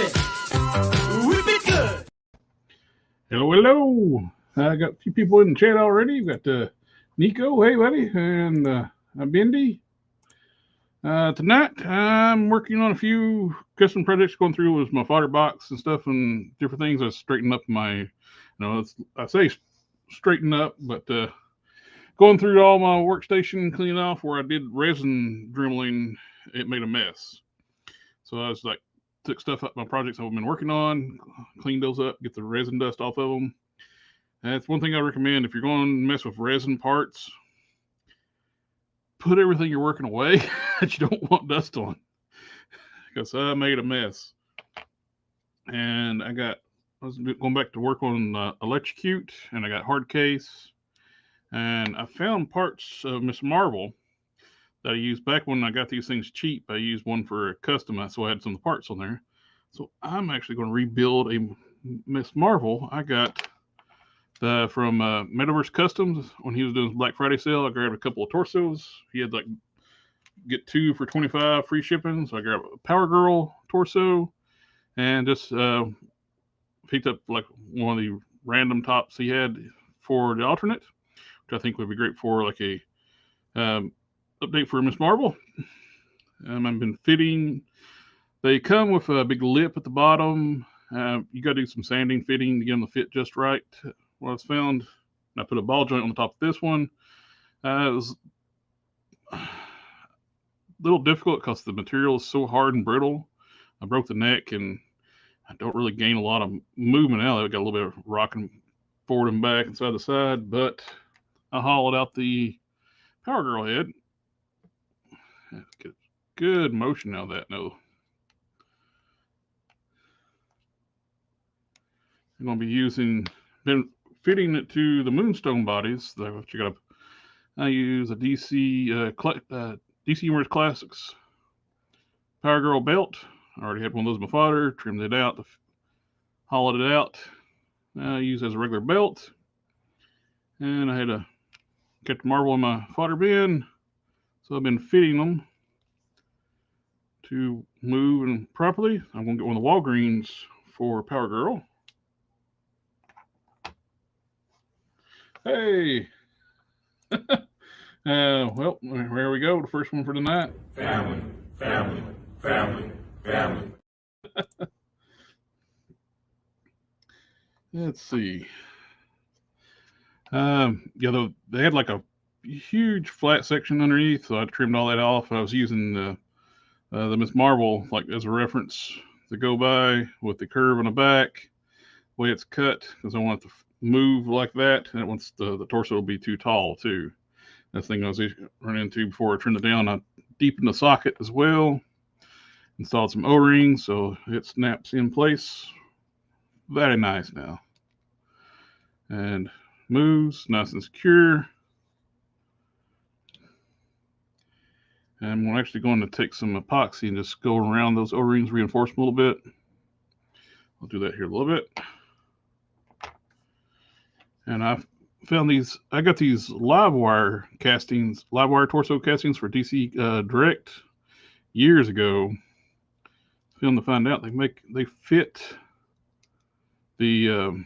Thursday. Whip it good. Hello. I got a few people in the chat already. We've got Nico, hey buddy, and Bindi. Tonight I'm working on a few custom projects, going through with my fodder box and stuff and different things. I straighten up my, I say straighten up, but going through all my workstation, cleaning off where I did resin dremeling, it made a mess. So I was like, took stuff up my projects I've been working on, cleaned those up, get the resin dust off of them. And that's one thing I recommend if you're going to mess with resin parts. Put everything you're working away that you don't want dust on, because I made a mess. And I was going back to work on Electrocute, and I got hard case, and I found parts of Miss Marvel that I used back when I got these things cheap. I used one for a custom, so I had some of the parts on there. So I'm actually going to rebuild a Miss Marvel. I got from Metaverse Customs when he was doing his Black Friday sale. I grabbed a couple of torsos. He had like get 2 for $25 free shipping. So I grabbed a Power Girl torso and just picked up like one of the random tops he had for the alternate, which I think would be great for like a update for Miss Marvel. I've been fitting. They come with a big lip at the bottom. You got to do some sanding fitting to get them to fit just right. What I found, I put a ball joint on the top of this one. It was a little difficult because the material is so hard and brittle. I broke the neck, and I don't really gain a lot of movement out of it. I got a little bit of rocking forward and back and side to side, but I hollowed out the Power Girl head. Get good motion out of that now. I'm going to be fitting it to the Moonstone bodies. I use a DC Universe Classics Power Girl belt. I already had one of those in my fodder, trimmed it out, hollowed it out. I use as a regular belt. And I had to get the Marvel in my fodder bin. So I've been fitting them to move and properly. I'm going to get one of the Walgreens for Power Girl. Hey. Well, there we go. The first one for tonight. Family, family, family, family. Let's see. They had like a huge flat section underneath, so I trimmed all that off. I was using the Miss Marvel like as a reference to go by with the curve on the back, the way it's cut, because I want it to move like that, and it wants the torso to be too tall too. That's the thing I was running into before I trimmed it down. I deepened the socket as well, installed some O-rings so it snaps in place. Very nice now, and moves nice and secure. And I'm actually going to take some epoxy and just go around those O-rings, reinforce them a little bit. I'll do that here a little bit. And I found these, I got these live wire torso castings for DC Direct years ago. Filmed to find out they fit the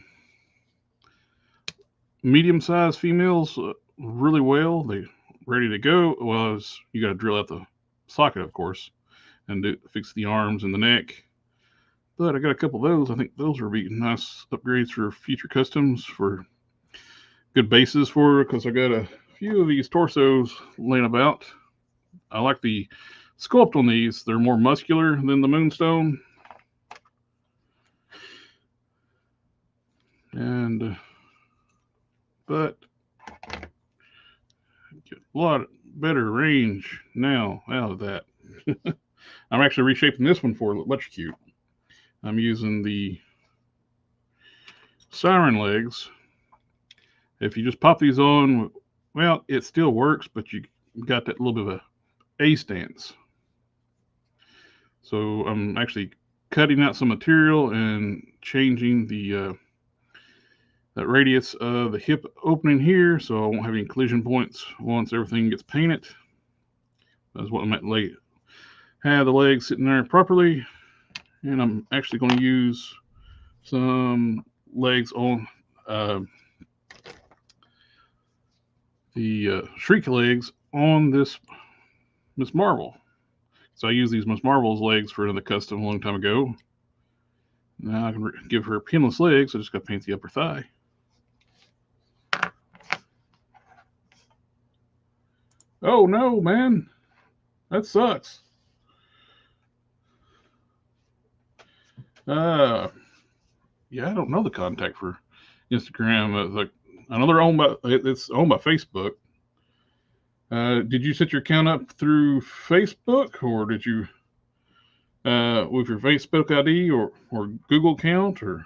medium-sized females really well. They ready to go. Well, you got to drill out the socket, of course, and fix the arms and the neck. But I got a couple of those. I think those would be nice upgrades for future customs, for good bases for, because I got a few of these torsos laying about. I like the sculpt on these. They're more muscular than the Moonstone. But get a lot better range now out of that. I'm actually reshaping this one for Electrocute. I'm using the siren legs. If you just pop these on, well, it still works, but you got that little bit of a stance. So I'm actually cutting out some material and changing the that radius of the hip opening here, so I won't have any collision points once everything gets painted. That's what I meant. Have the legs sitting there properly, And I'm actually going to use some legs on the Shriek legs on this Miss Marvel. So I used these Miss Marvel's legs for another custom a long time ago. Now I can give her pinless legs. I just got to paint the upper thigh. Oh no, man. That sucks. Yeah, I don't know the contact for Instagram. Like, I know it's owned by Facebook. Did you set your account up through Facebook, or did you with your Facebook ID or Google account, or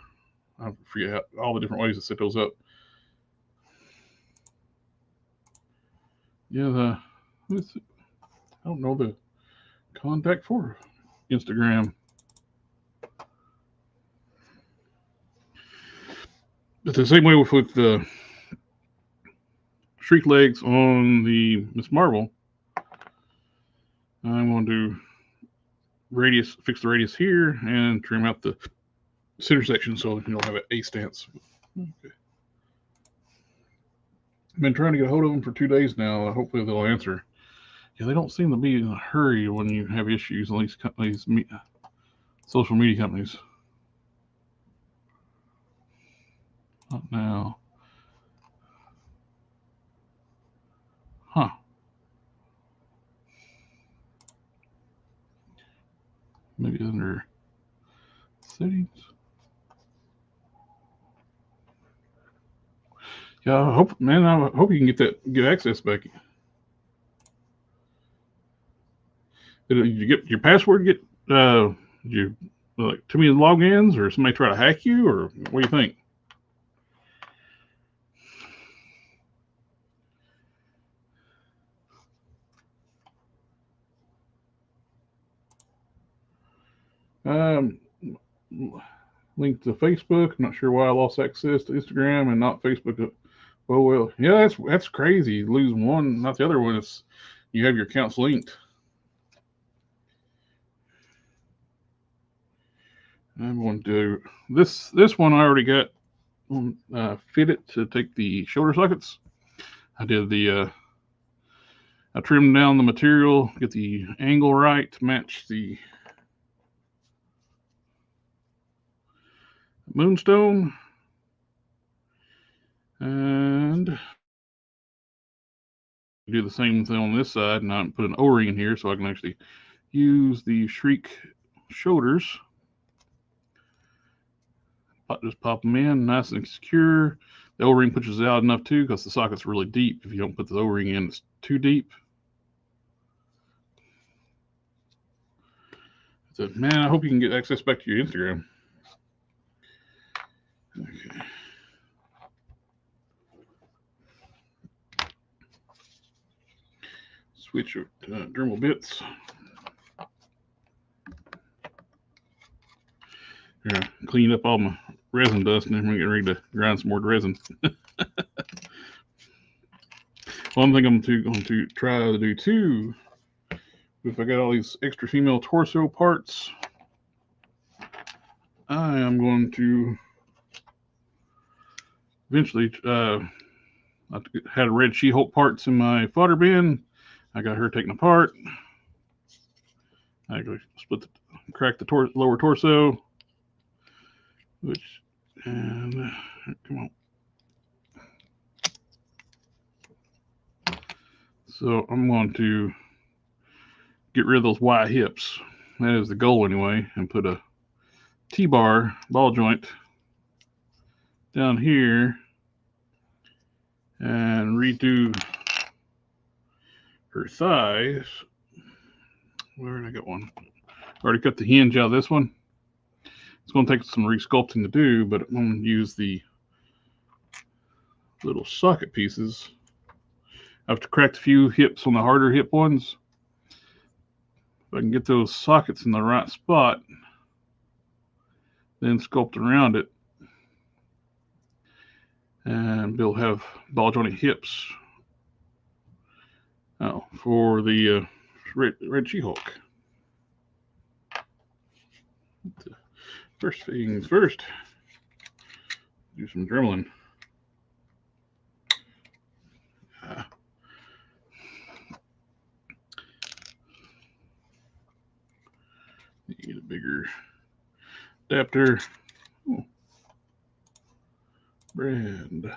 I forget all the different ways to set those up? Yeah, I don't know the contact for Instagram. But the same way with the Shriek legs on the Miss Marvel, I'm going to fix the radius here, and trim out the center section so you don't have an A stance. Okay. I've been trying to get a hold of them for 2 days now. Hopefully they'll answer. Yeah, they don't seem to be in a hurry when you have issues on these companies, social media companies. Not now. Huh. Maybe under settings. Yeah, I hope you can get access back. Did you get your password? Did you like too many logins, or somebody try to hack you, or what do you think? Um, Link to Facebook. I'm not sure why I lost access to Instagram and not Facebook. Well, yeah, that's crazy. You lose one, not the other one. It's you have your accounts linked. I'm going to this one. I already got fitted to take the shoulder sockets. I did I trimmed down the material, get the angle right to match the moonstone, and do the same thing on this side. And I put an O-ring in here so I can actually use the Shriek shoulders. Just pop them in nice and secure. The O-ring pushes out enough too because the socket's really deep. If you don't put the O-ring in, it's too deep. So, man, I hope you can get access back to your Instagram. Okay. Switch your Dremel bits. Here, clean up all my resin dust, and then we're getting ready to grind some more resin. One thing I'm going to try to do too, if I got all these extra female torso parts, I am going to eventually. I had a red She-Hulk parts in my fodder bin. I got her taken apart. I crack the lower torso, and come on. So I'm going to get rid of those Y hips. That is the goal anyway, and put a T-bar ball joint down here and redo her thighs. Where did I get one? I already cut the hinge out of this one. It's going to take some resculpting to do, but I'm going to use the little socket pieces. I have to crack a few hips on the harder hip ones. If I can get those sockets in the right spot, then sculpt around it, and we'll have ball jointed hips for the red She-Hulk. First things first, do some dremeling. Need a bigger adapter. Oh. Brand.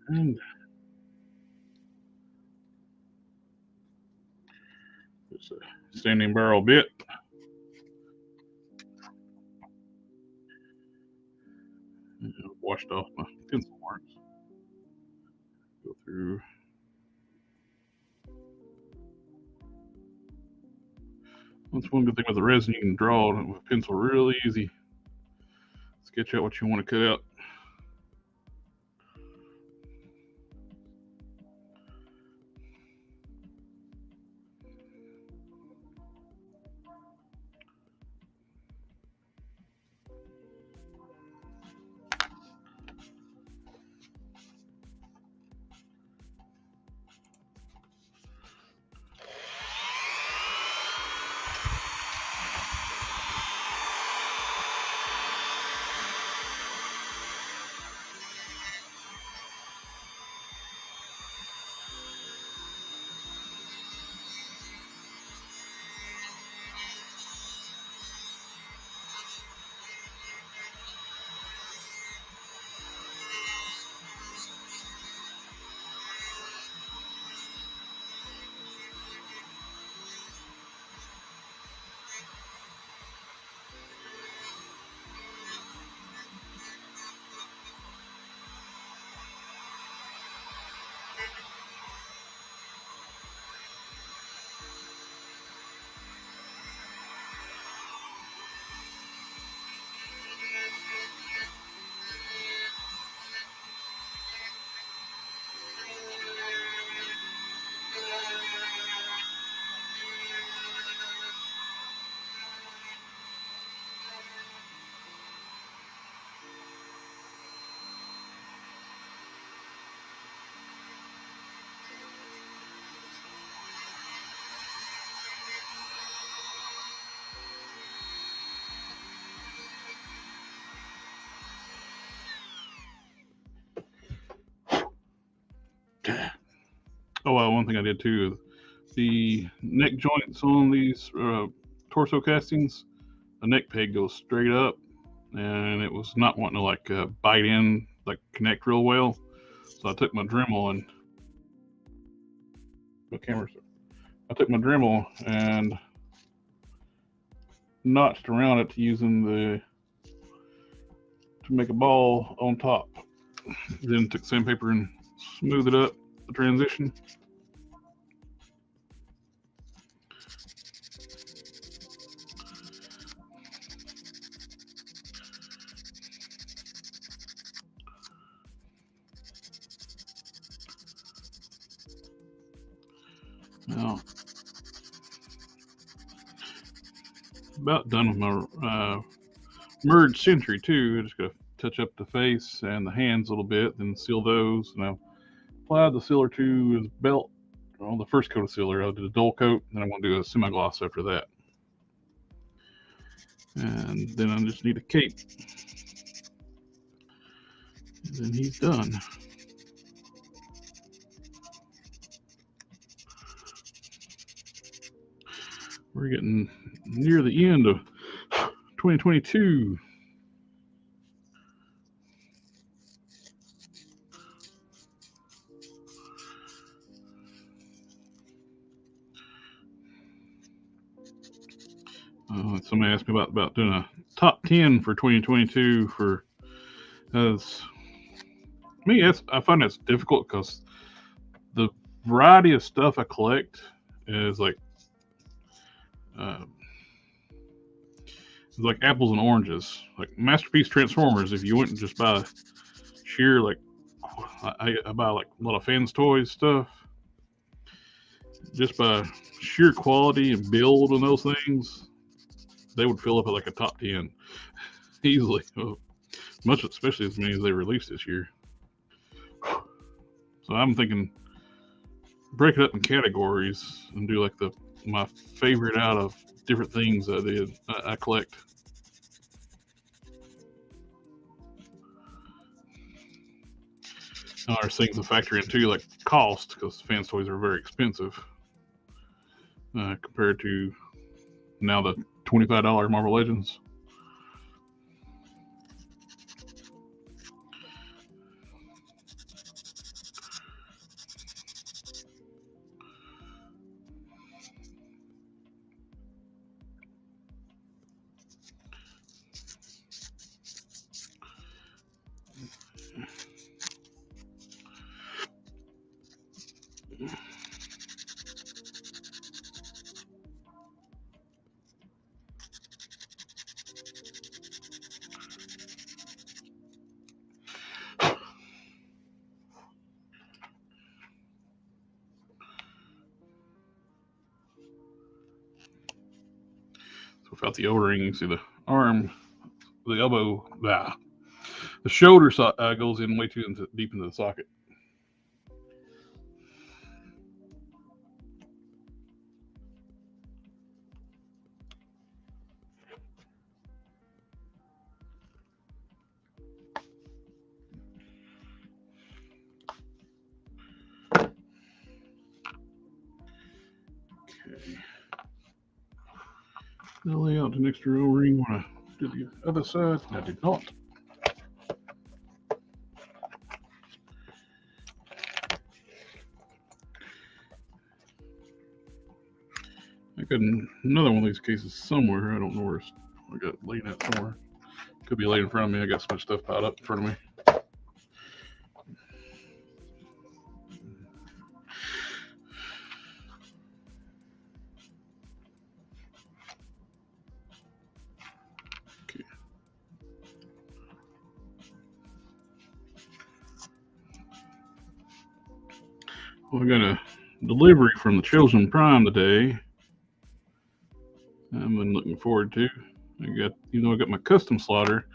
And it's a standing barrel bit. And I've washed off my pencil marks. Go through. That's one good thing with the resin, you can draw it with a pencil really easy. Sketch out what you want to cut out. Oh, well, one thing I did too is the neck joints on these torso castings. The neck peg goes straight up, and it was not wanting to like bite in, like connect real well. So I took my Dremel and the camera. I took my Dremel and notched around it using to make a ball on top. Then took sandpaper and smoothed it up the transition. Now, about done with my merged Sentry too. I just got to touch up the face and the hands a little bit, then seal those. And I applied the sealer to his belt. On the first coat of sealer, I did a dull coat, and I'm going to do a semi-gloss after that. And then I just need a cape. And then he's done. We're getting near the end of 2022. Somebody asked me about doing a top 10 for 2022 for me. I find that's difficult because the variety of stuff I collect is like apples and oranges. Like Masterpiece Transformers, if you went and just buy sheer like I buy like a lot of fans toys stuff, just by sheer quality and build on those things, they would fill up at like a top 10 easily. Much, especially as many as they released this year. So I'm thinking break it up in categories and do like my favorite out of different things I collect. Now there's things to factor in too, like cost, because fans toys are very expensive compared to now the $25 Marvel Legends. So without the O-ring, you see the arm, the elbow, the shoulder goes in way too deep into the socket. Okay. I'll lay out an extra O-ring when I do the other side. I did not. I got another one of these cases somewhere. I don't know where I got it laying out somewhere. Could be laying in front of me. I got so much stuff piled up in front of me. Okay. Well, I got a delivery from the Chosen Prime today. I've been looking forward to. I got my custom slaughter.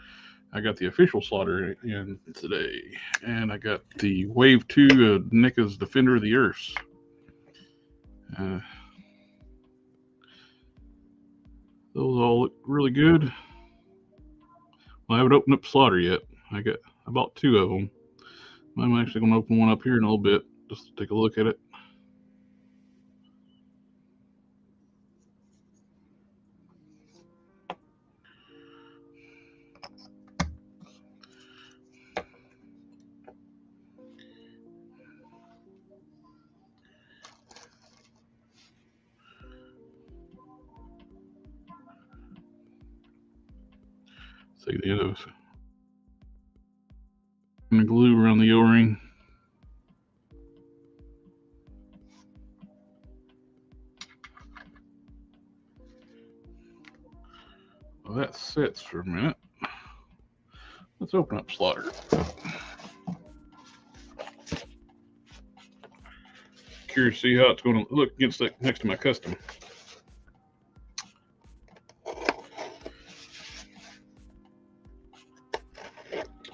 I got the official slaughter in today, and I got the Wave 2 of NECA's Defender of the Earth. Those all look really good. Well, I haven't opened up slaughter yet. I bought 2 of them. I'm actually going to open one up here in a little bit just to take a look at it. See the end of it. And the glue around the O-ring. Well, that sits for a minute. Let's open up slaughter. Curious to see how it's going to look next to my custom.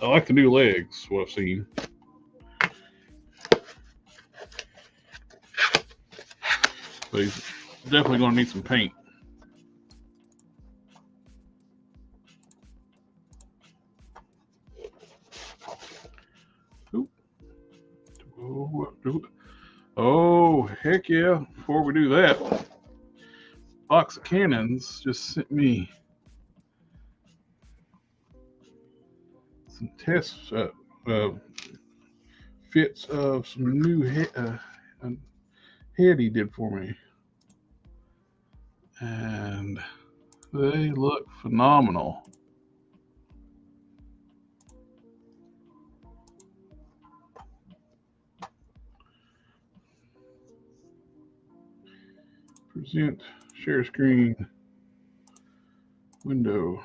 I like the new legs, what I've seen. But he's definitely going to need some paint. Oh, heck yeah. Before we do that, Box of Cannons just sent me some test fits of some new head he did for me. And they look phenomenal. Present, share screen, window.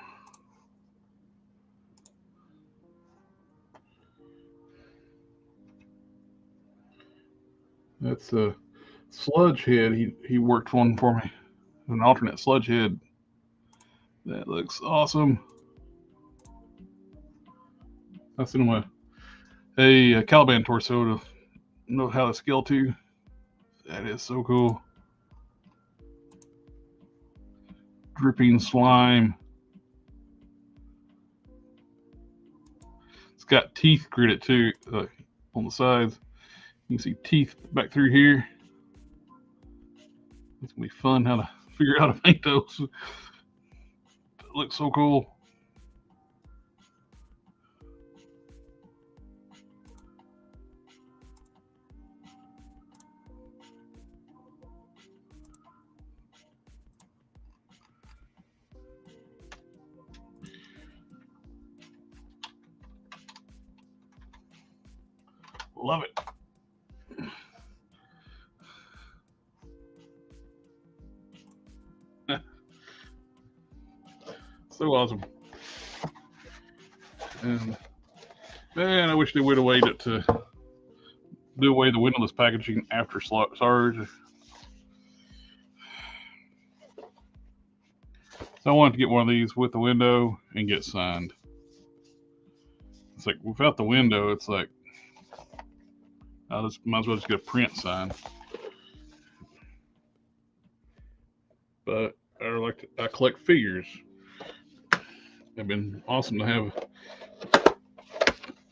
That's a sludge head. He worked one for me, an alternate sludge head. That looks awesome. I sent him a Caliban torso to know how to scale to. That is so cool. Dripping slime. It's got teeth gridded too on the sides. You can see teeth back through here. It's gonna be fun how to figure out how to paint those. That looks so cool. Love it. So awesome. And man, I wish they would have waited to do away the windowless packaging after Sarge. So I wanted to get one of these with the window and get signed. It's like without the window, it's like I might as well just get a print sign. But I collect figures. It's been awesome to have a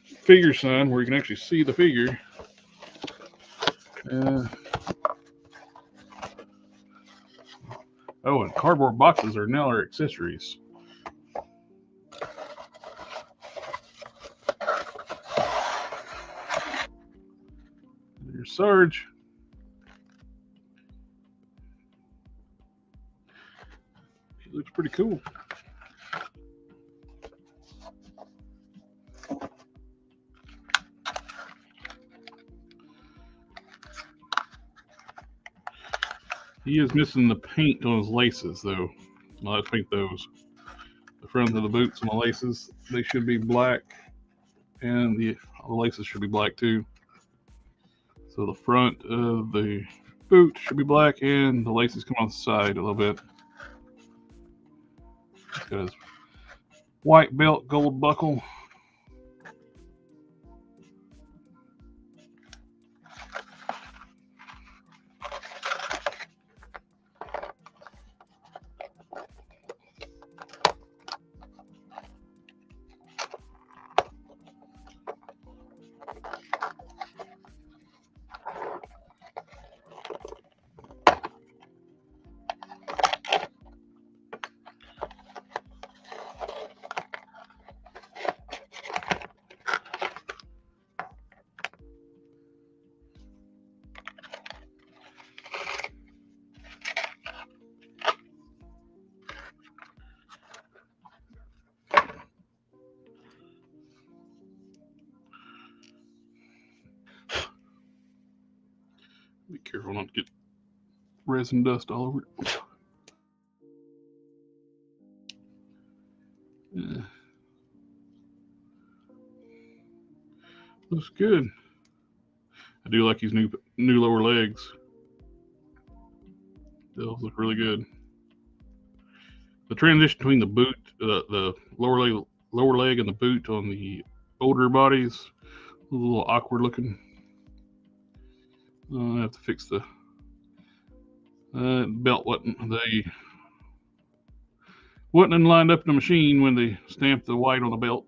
figure sign where you can actually see the figure. Oh, and cardboard boxes are now our accessories. There's Sarge. He looks pretty cool. He is missing the paint on his laces, though. I'll have to paint those. The front of the boots and the laces, they should be black. And the laces should be black, too. So the front of the boot should be black, and the laces come on the side a little bit. He's got his white belt, gold buckle. Be careful not to get resin dust all over it. Yeah. Looks good. I do like these new lower legs. Those look really good. The transition between the boot, the lower leg and the boot on the older bodies, a little awkward looking. I have to fix the belt wasn't lined up in the machine when they stamped the white on the belt.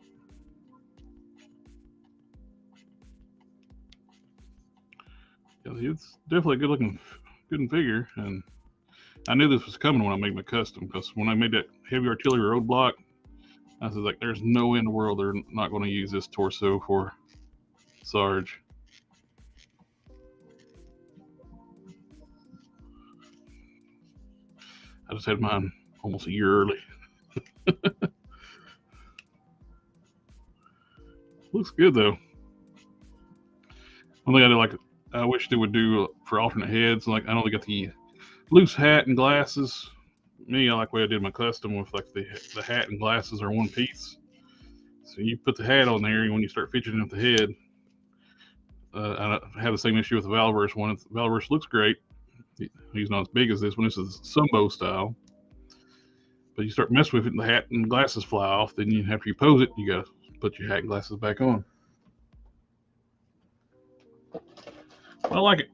Yeah, it's definitely a good figure, and I knew this was coming when I made my custom, because when I made that heavy artillery roadblock, I was like, there's no way in the world they're not going to use this torso for Sarge. I just had mine almost a year early. Looks good though. One thing I wish they would do for alternate heads, like I know they got the loose hat and glasses. Me, I like the way I did my custom with like the hat and glasses are one piece. So you put the hat on there, and when you start fidgeting with the head, I have the same issue with the Valverse one. The Valverse looks great. He's not as big as this one. This is Sumbo style. But you start messing with it, and the hat and glasses fly off. Then after you pose it, you gotta put your hat and glasses back on. I like it.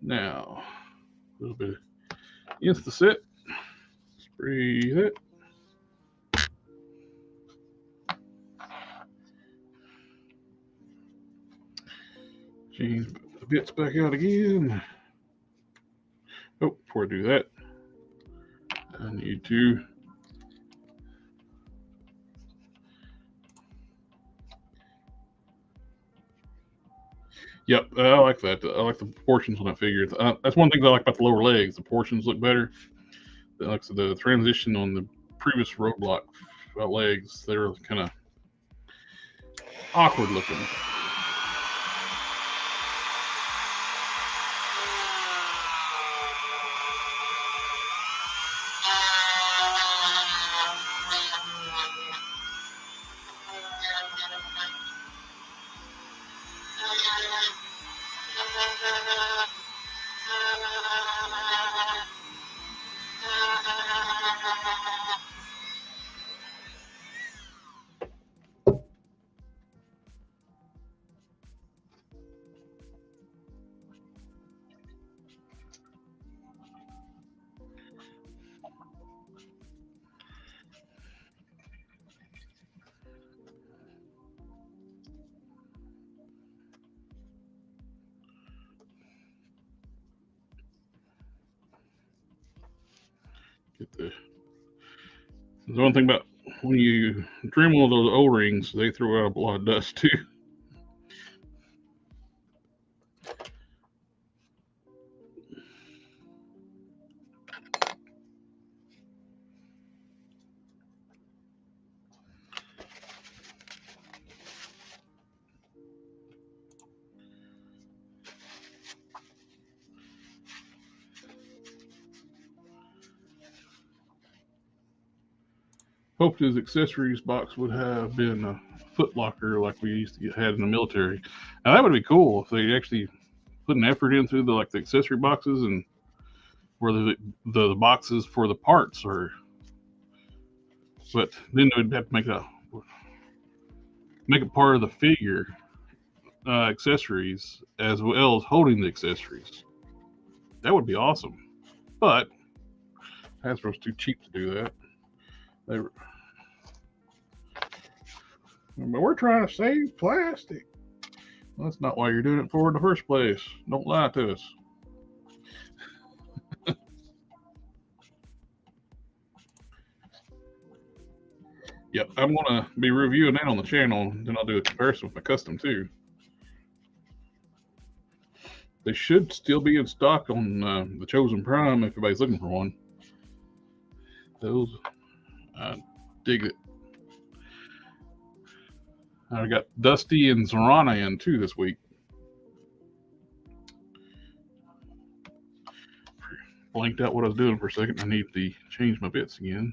Now, a little bit of Insta-Set. Spray that. Change the bits back out again. Oh, before I do that, I need to Yep, I like that. I like the proportions on that figure. That's one thing I like about the lower legs. The proportions look better. Like the transition on the previous roadblock legs, they're kind of awkward looking. The one thing about when you trim one of those O-rings, they throw out a lot of dust too. Hoped his accessories box would have been a foot locker like we used to had in the military. Now that would be cool if they actually put an effort into the accessory boxes and where the boxes for the parts are. But then they'd have to make it part of the figure accessories as well as holding the accessories. That would be awesome. But Hasbro's too cheap to do that. But we're trying to save plastic. Well, that's not why you're doing it for in the first place. Don't lie to us. Yep, I'm going to be reviewing that on the channel. Then I'll do a comparison with my custom too. They should still be in stock on the Chosen Prime if anybody's looking for one. Those, I dig it. I got Dusty and Zorana in too this week. Blanked out what I was doing for a second. I need to change my bits again.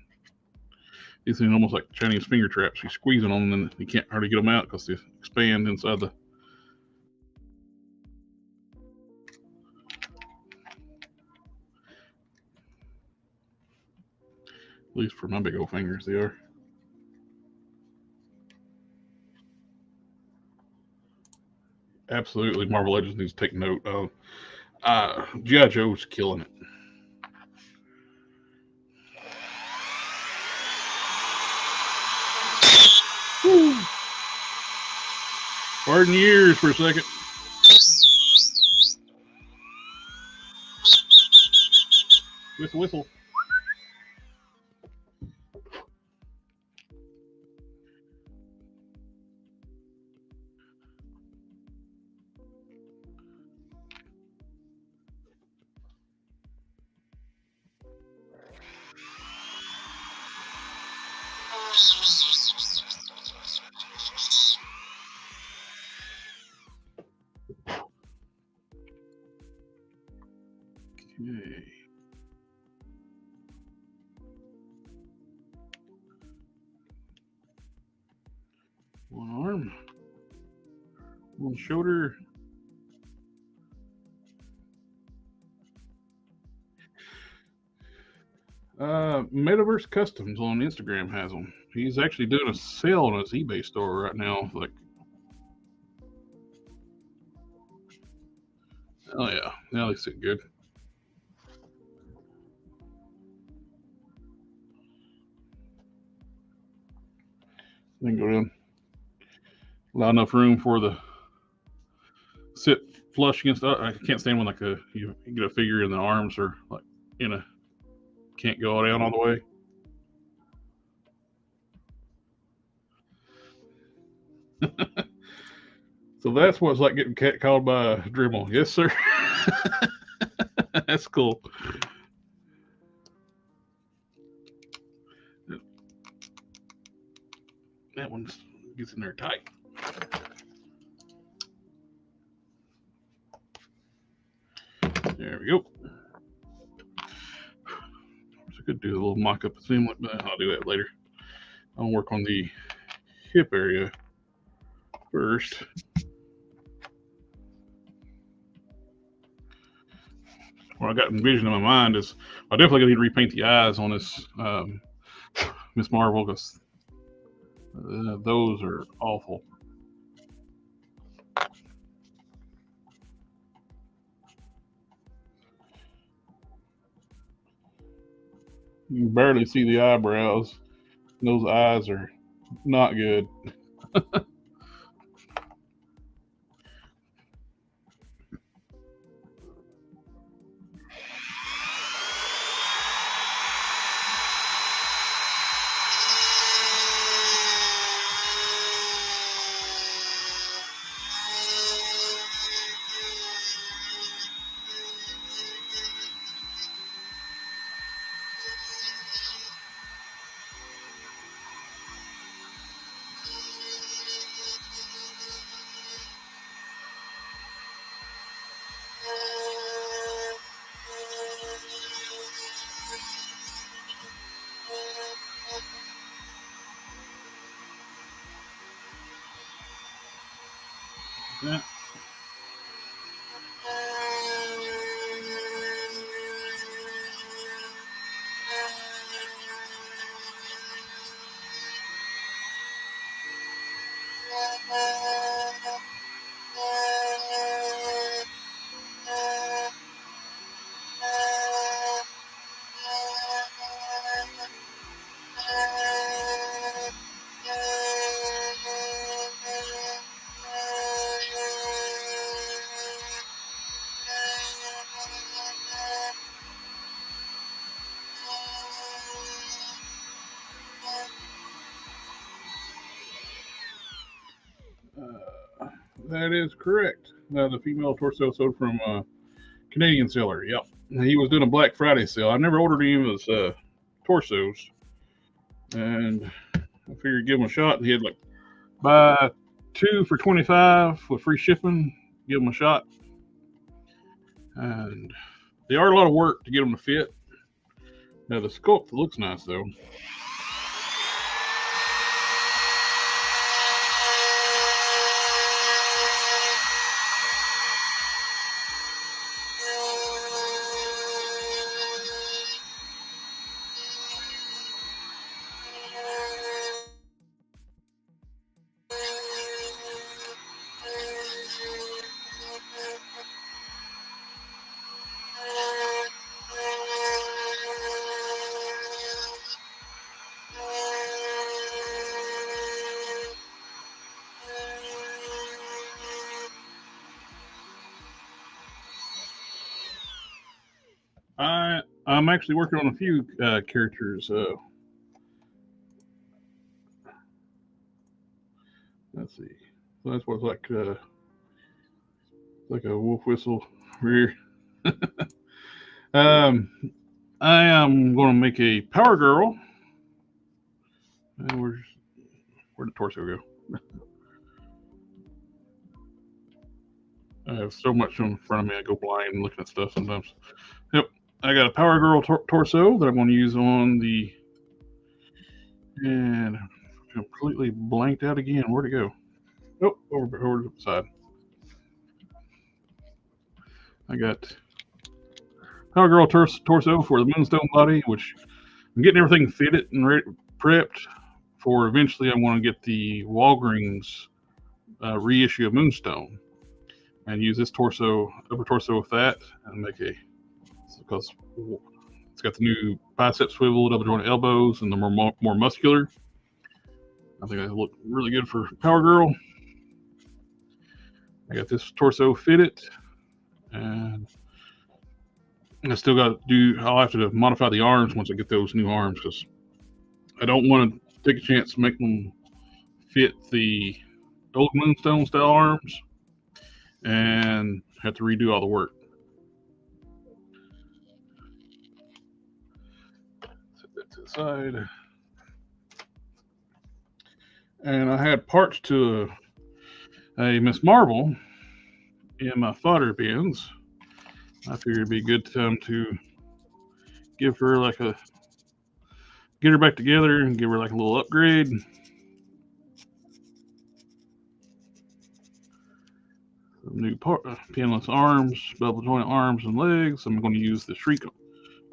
These things almost like Chinese finger traps. You squeeze them on them and you can't hardly get them out because they expand inside the. At least for my big old fingers, they are. Absolutely, Marvel Legends needs to take note of. G.I. Joe's killing it. Woo. Pardon the ears for a second. Whistle, whistle. Okay. One arm, one shoulder. Metaverse Customs on Instagram has them. He's actually doing a sale on his eBay store right now. Like Oh yeah, now they sit good. Then go down, allow enough room for the sit flush against. I can't stand when like you get a figure in the arms or like in a can't go down all the way. So that's what's like getting catcalled by a Dremel. Yes, sir. That's cool. That one gets in there tight. There we go. So I could do a little mock up assembly, but I'll do that later. I'll work on the hip area first. What I got envisioned in my mind is I definitely gonna need to repaint the eyes on this Miss Marvel because those are awful. You can barely see the eyebrows. Those eyes are not good. Yeah. That is correct. The female torso sold from Canadian seller. Yep. He was doing a Black Friday sale. I never ordered any of his torsos, and I figured give him a shot. He had like buy 2 for $25 with free shipping. Give them a shot, and they are a lot of work to get them to fit. Now the sculpt looks nice though. I'm actually working on a few characters. Let's see. So that's what's like a wolf whistle here. um, I am going to make a Power Girl. And where'd the torso go? I have so much in front of me, I go blind looking at stuff sometimes. Yep, I got a Power Girl torso that I'm going to use on the. And completely blanked out again. Where'd it go? Oh, over to the side. I got Power Girl torso for the Moonstone body, which I'm getting everything fitted and prepped for. Eventually, I want to get the Walgreens reissue of Moonstone. and use this torso, upper torso with that, and make a, because it's got the new bicep swivel, double jointed elbows, and the more muscular. I think they look really good for Power Girl. I got this torso fitted, and I still got to do, I'll have to modify the arms once I get those new arms, because I don't want to take a chance to make them fit the old Moonstone style arms and have to redo all the work. Set that to the side. And I had parts to a Miss Marvel in my fodder bins. I figured it'd be a good time to give her like a, get her back together and give her like a little upgrade. Some new pinless arms, double jointed arms and legs. I'm going to use the Shriek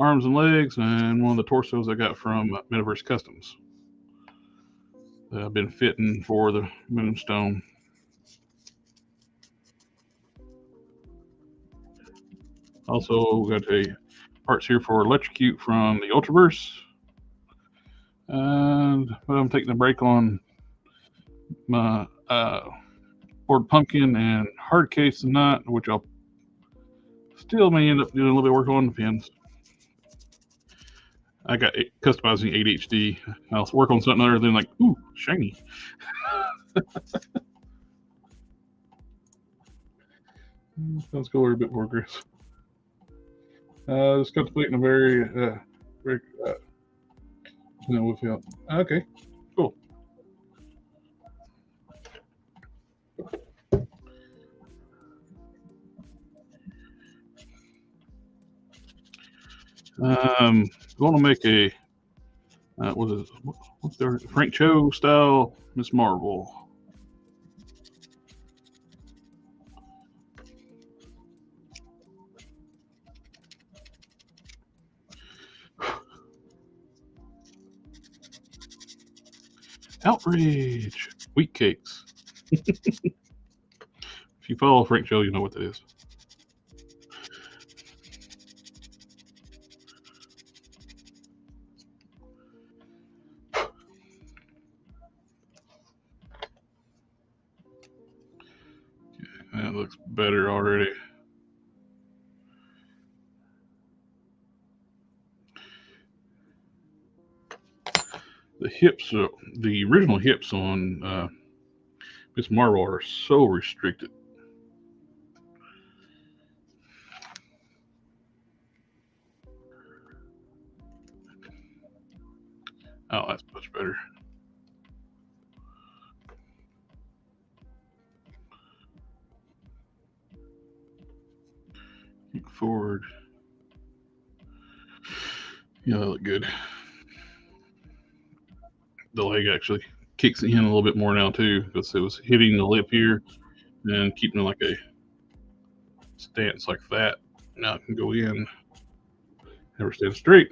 arms and legs and one of the torsos I got from Metaverse Customs that I've been fitting for the Moonstone. Also got a parts here for Electrocute from the Ultraverse. And I'm taking a break on my board pumpkin and hard case tonight, which I'll still may end up doing a little bit of work on the pins. I got customizing ADHD. I'll work on something other than like, ooh, shiny. Let's go a bit more aggressive. Just contemplating a very, with you. Okay, cool. Going to make a, what's their Frank Cho style Miss Marvel. Outrage! Wheat cakes. If you follow Frank Cho, you know what that is. That looks better already. The hips, the original hips on Miss Marvel are so restricted. Oh, that's much better. Keep forward. Yeah, that look good. The leg actually kicks in a little bit more now too, because it was hitting the lip here and keeping it like a stance like that. Now it can go in. Never stand straight.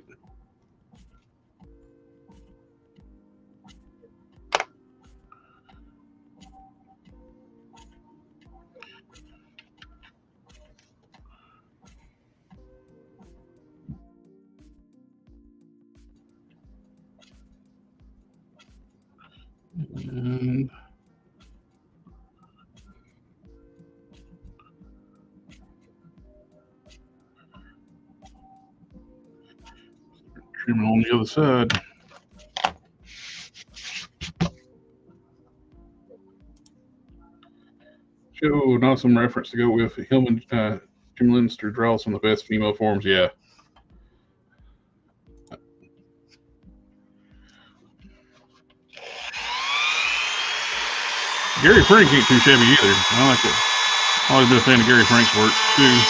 And trim it on the other side. Show an awesome reference to go with. Hillman Jim Linster draws some of the best female forms. Yeah. Gary Frank ain't too shabby either. I like it. I've always been a fan of Gary Frank's work too.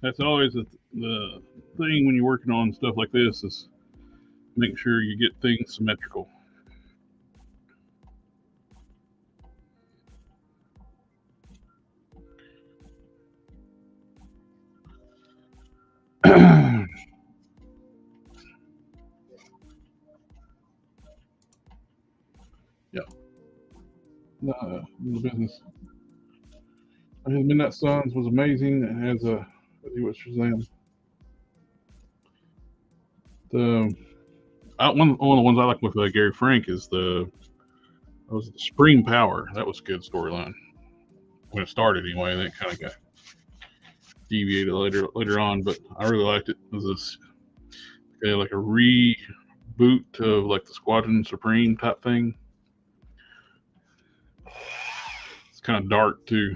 That's always the thing when you're working on stuff like this is make sure you get things symmetrical. Yeah. The business. Midnight Suns was amazing. It has a what's Shazam. The one of the ones I like with Gary Frank is the Spring Power. That was a good storyline when it started anyway. And then it kind of got deviated later on, but I really liked it. It was this like a reboot of like the Squadron Supreme type thing. It's kind of dark too.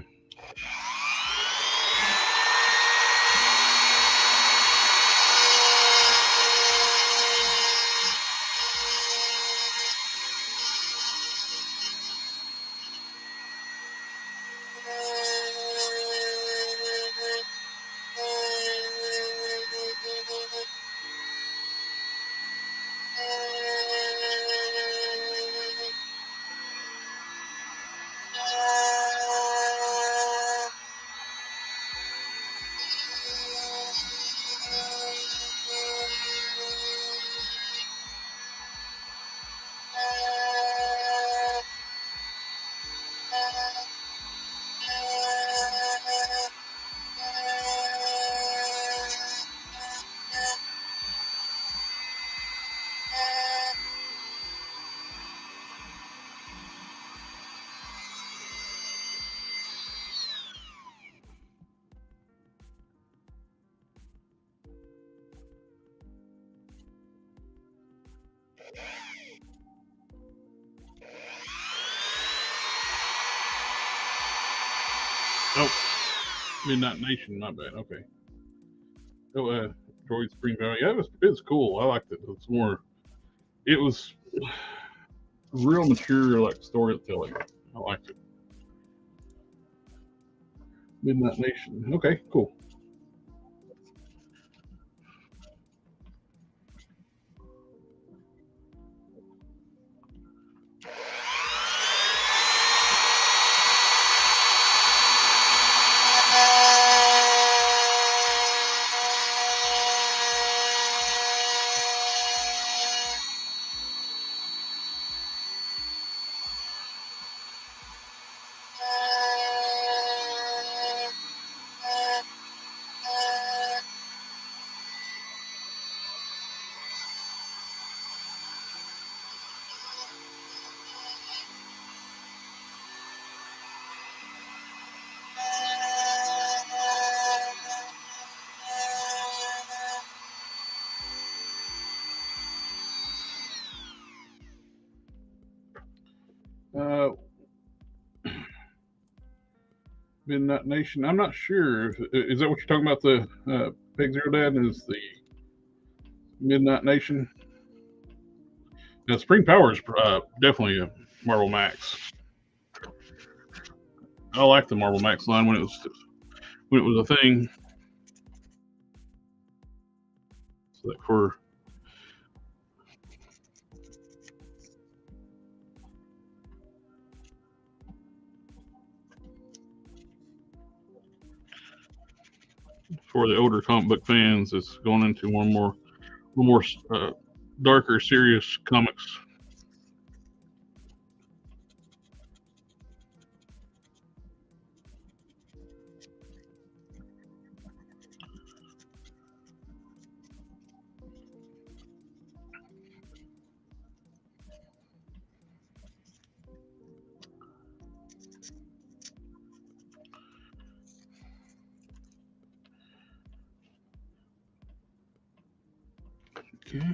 Oh, Midnight Nation, my bad. Okay. Oh, Droid Spring Valley. Yeah, it was cool. I liked it. It was real mature, like storytelling. I liked it. Midnight Nation. Okay, cool. Uh, Midnight Nation. I'm not sure. Is that what you're talking about? The Peg Zero Dad is the Midnight Nation. Now, Spring Power is definitely a Marvel Max. I like the Marvel Max line when it was a thing. So for the older comic book fans, it's going into more darker, serious comics. Okay.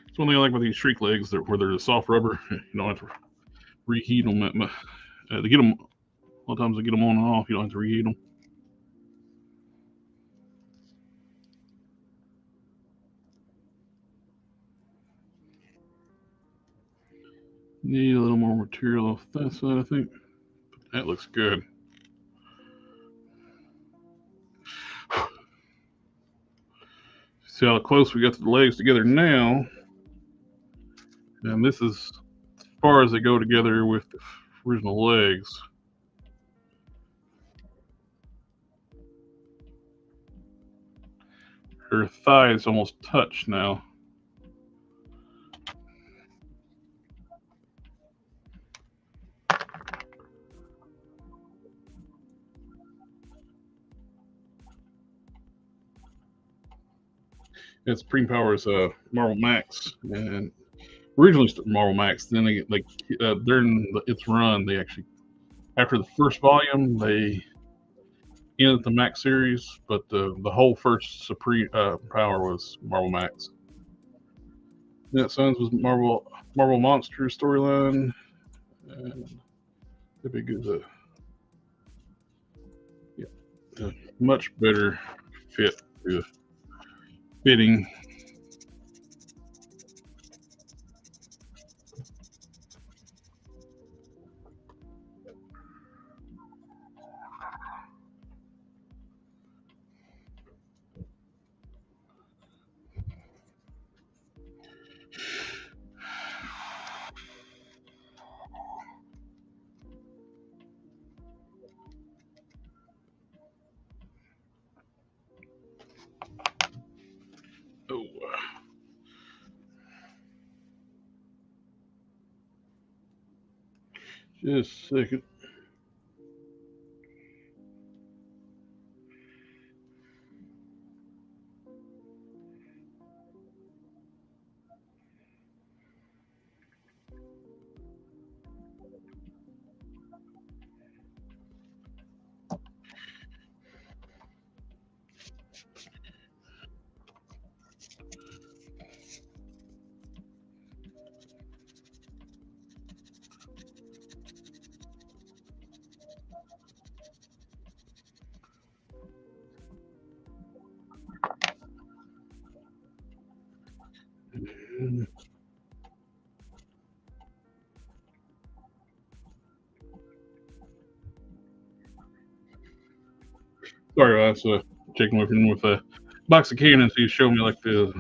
It's one thing I like about these Shriek legs, where they're the soft rubber. You don't have to reheat them. To get them, a lot of times to get them on and off, you don't have to reheat them. Need a little more material off that side, I think. That looks good. See how close we got the legs together now. And this is as far as they go together with the original legs. Her thighs almost touch now. Its Supreme Power is Marvel Max, and originally Marvel Max. Then they during its run, they actually after the first volume they ended the Max series, but the whole first Supreme Power was Marvel Max. That Sons was Marvel Monsters storyline, and that'd be good. A much better fit to fitting. Oh, just a second. Sorry, I was checking with a box of cannons. He showed me like the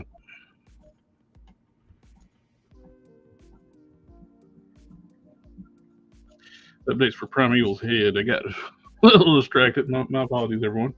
updates for Primeval's head. I got a little distracted. My apologies, everyone.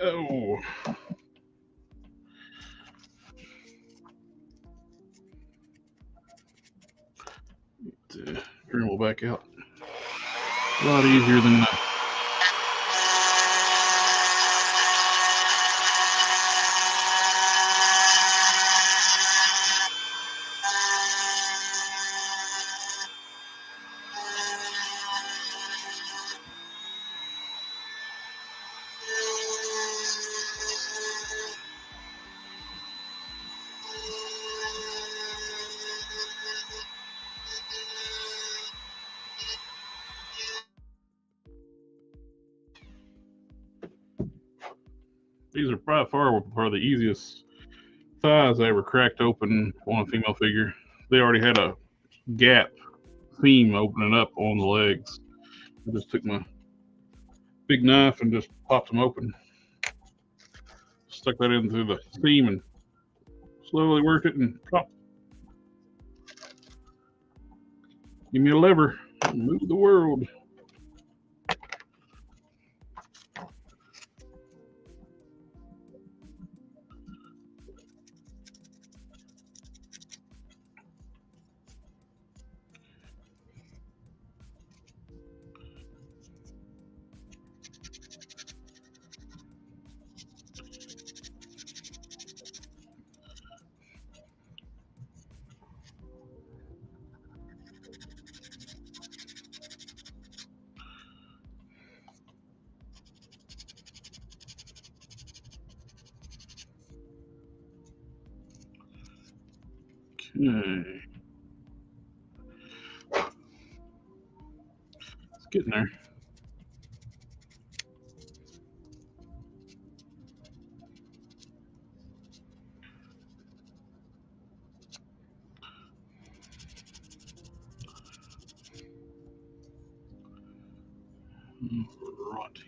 Oh. Dremel back out. A lot easier than these are by far the easiest thighs I ever cracked open on a female figure. They already had a gap seam opening up on the legs. I just took my big knife and just popped them open. Stuck that in through the seam and slowly worked it and pop. Give me a lever. Move the world. Okay. It's getting there. Right.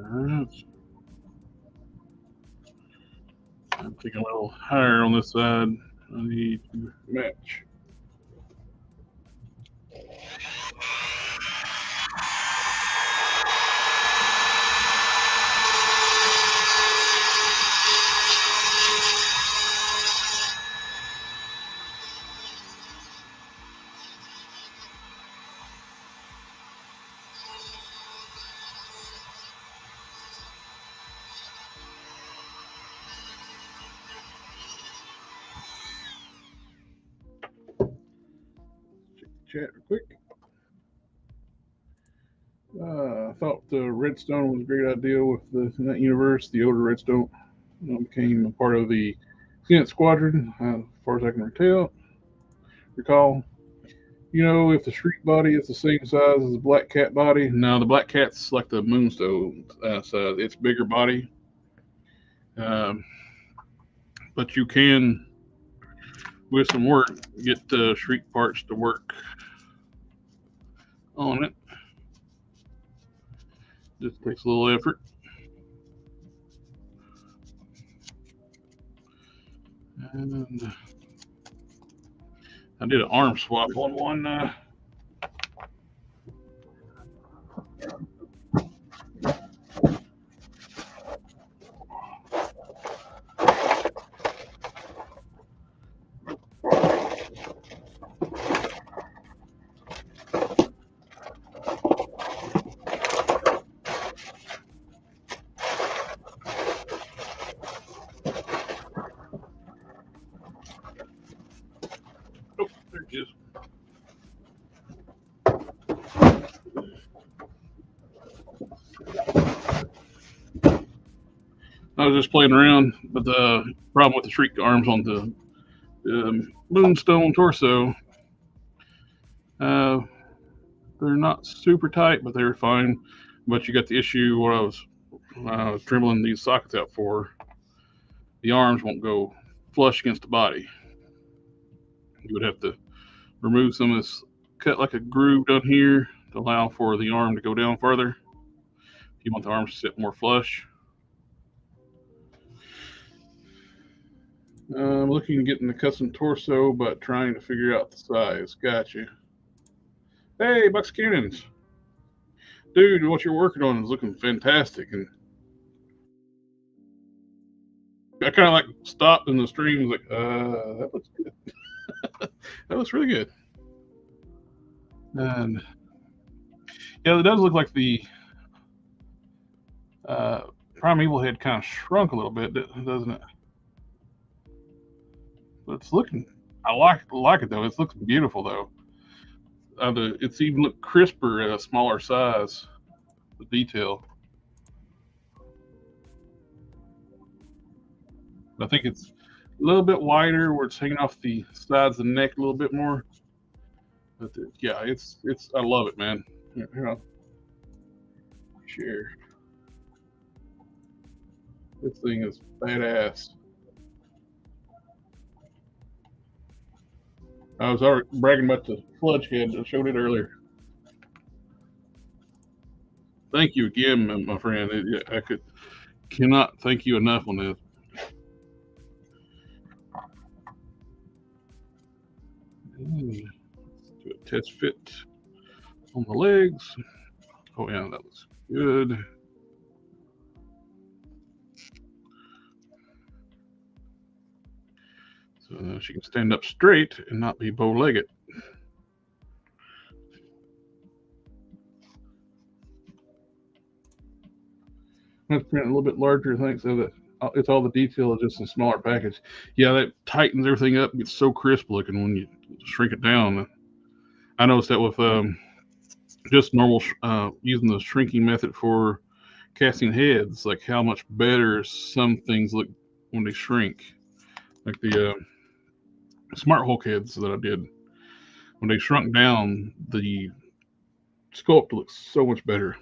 Alright. I'm thinking a little higher on this side. I need to match. Check the chat real quick. I thought the redstone was a great idea with in that universe. The older redstone became a part of the Senate Squadron, as far as I can recall. If the Shriek body is the same size as the Black Cat body. No, the Black Cat's like the Moonstone size. It's bigger body. But you can, with some work, get the Shriek parts to work on it. Just takes a little effort. And I did an arm swap on one. Oh, there it is. I was just playing around, but the problem with the Shriek arms on the Moonstone torso, uh, they're not super tight, but they're fine. But you got the issue what I was dribbling these sockets out for. The arms won't go flush against the body. You would have to remove some of this, cut like a groove down here to allow for the arm to go down further. If you want the arms to sit more flush. I'm looking at getting the custom torso, but trying to figure out the size. Gotcha. Hey, Bucks Cannons. Dude, what you're working on is looking fantastic. And I kind of like stopped in the stream, was like, that looks good. That looks really good. And yeah, it does look like the primeval head kind of shrunk a little bit, doesn't it? But it's looking, I like it though. It looks beautiful though. It's even look crisper at a smaller size. The detail. I think it's a little bit wider where it's hanging off the sides of the neck a little bit more. But yeah, it's I love it, man. Here, I'll share. This thing is badass. I was already bragging about the sludge head. I showed it earlier. Thank you again, my friend. I could cannot thank you enough on this. Let's do a test fit on the legs. Oh yeah, that looks good. So she can stand up straight and not be bow-legged. Let's print a little bit larger, I think, so that it's all the detail is just a smaller package. Yeah, that tightens everything up. Gets so crisp looking when you shrink it down. I noticed that with just normal using the shrinking method for casting heads, like how much better some things look when they shrink. Like the smart Hulk heads that I did, when they shrunk down, the sculpt looks so much better.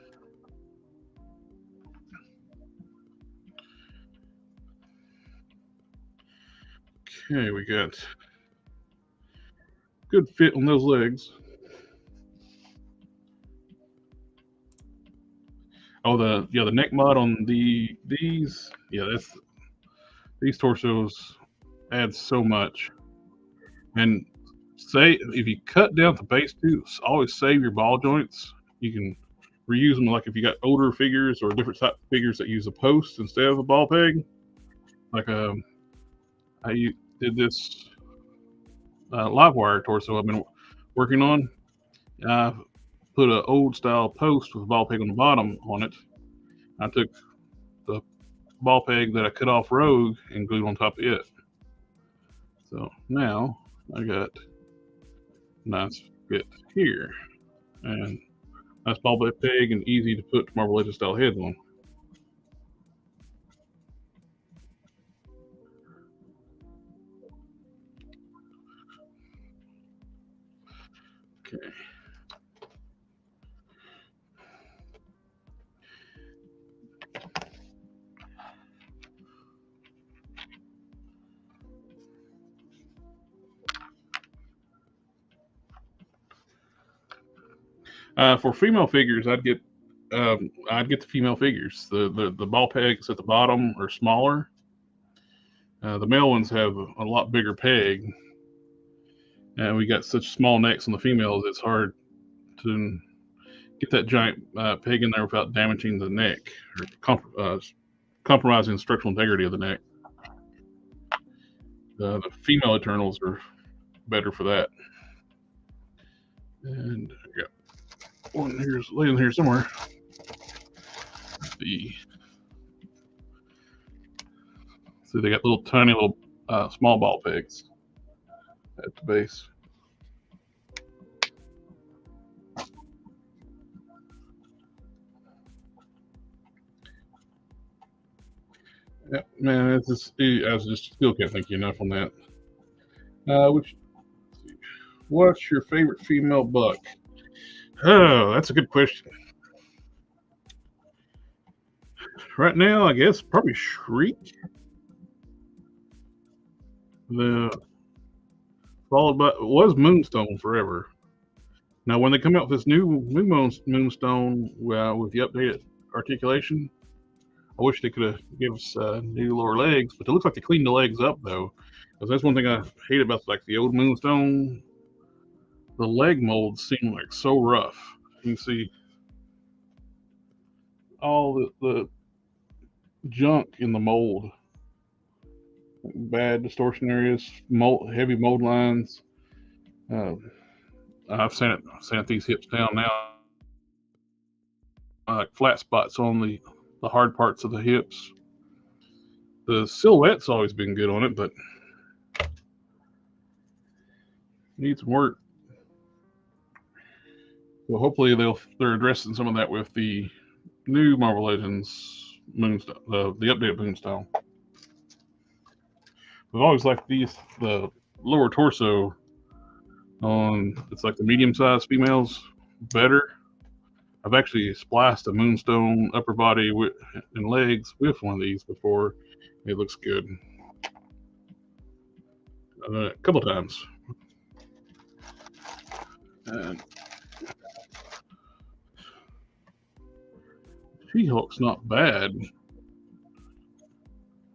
Okay, we got good fit on those legs. Oh, the neck mod on these, yeah, these torsos add so much. And say if you cut down the base too, always save your ball joints. You can reuse them, like if you got older figures or different type of figures that use a post instead of a ball peg. Like I did this live wire torso I've been working on. I put an old style post with a ball peg on the bottom on it. I took the ball peg that I cut off Rogue and glued on top of it. So now I got nice fit here, and nice ball peg and easy to put Marble Legends style heads on. Okay. For female figures, I'd get the female figures. The ball pegs at the bottom are smaller. The male ones have a lot bigger peg, and we got such small necks on the females. It's hard to get that giant peg in there without damaging the neck or compromising the structural integrity of the neck. The female Eternals are better for that. And I got one here's laying here somewhere. So they got little tiny little small ball pegs at the base. Yeah, man, it's just, I just still can't thank you enough on that. What's your favorite female buck? Oh, that's a good question. Right now, I guess probably Shriek. The followed by was Moonstone forever. Now, when they come out with this new Moonstone with the updated articulation, I wish they could have given us new lower legs, but it looks like they cleaned the legs up though. Because that's one thing I hate about like the old Moonstone. The leg molds seem like so rough. You can see all the junk in the mold, bad distortion areas, heavy mold lines. Uh, I've sent these hips down now, like flat spots on the hard parts of the hips. The silhouette's always been good on it, but needs some work. So hopefully they're addressing some of that with the new Marvel Legends Moonstone, the updated Moonstone. I've always liked the lower torso on, it's like the medium sized females better. I've actually spliced a Moonstone upper body and legs with one of these before. It looks good. A couple times. And She-Hulk's not bad.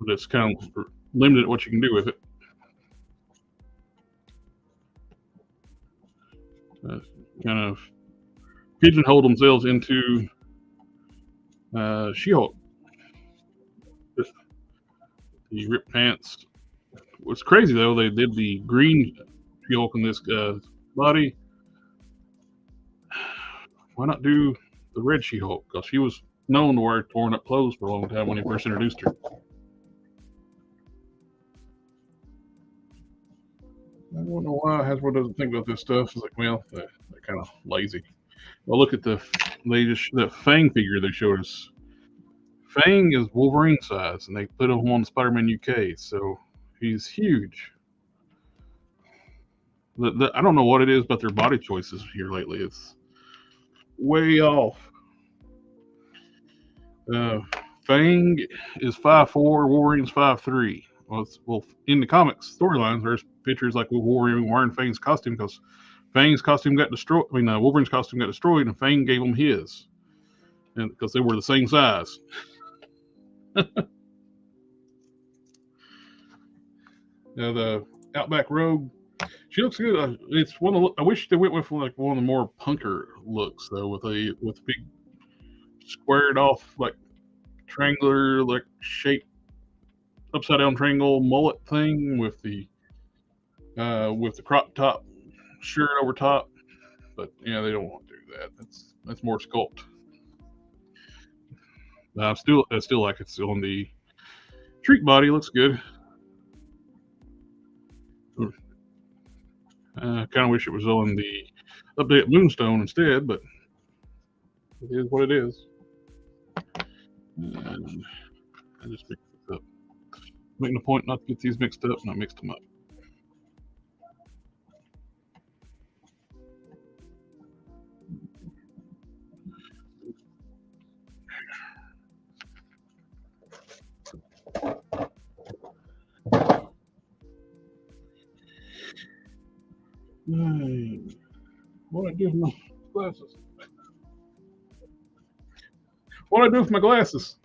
but it's kind of limited what you can do with it. Kind of pigeonhole themselves into She-Hulk. The ripped pants. What's crazy though, they did the green She-Hulk in this body. Why not do the red She-Hulk? Because she was known to wear torn up clothes for a long time when he first introduced her. I don't know why Hasbro doesn't think about this stuff. It's like, well, they're kind of lazy. Well, look at the Fang figure they showed us. Fang is Wolverine size, and they put him on Spider-Man UK, so he's huge. I don't know what it is about their body choices here lately. It's way off. Fang is 5'4", Wolverine's 5'3". Well, in the comics storylines, there's pictures like with Wolverine wearing Fang's costume because Fang's costume got destroyed. I mean, Wolverine's costume got destroyed, and Fang gave him his, and because they were the same size. Now the Outback Rogue, she looks good. It's one of I wish they went with like one of the more punker looks though, with big squared off like triangular like shape upside down triangle mullet thing with the crop top shirt over top. But yeah, they don't want to do that. That's more sculpt. I still like it's on the Treat body. Looks good. Kind of wish it was on the update Moonstone instead, but it is what it is. And I just mixed this up. Making a point not to get these mixed up, and I mixed them up. What do I do with my glasses? What do I do with my glasses?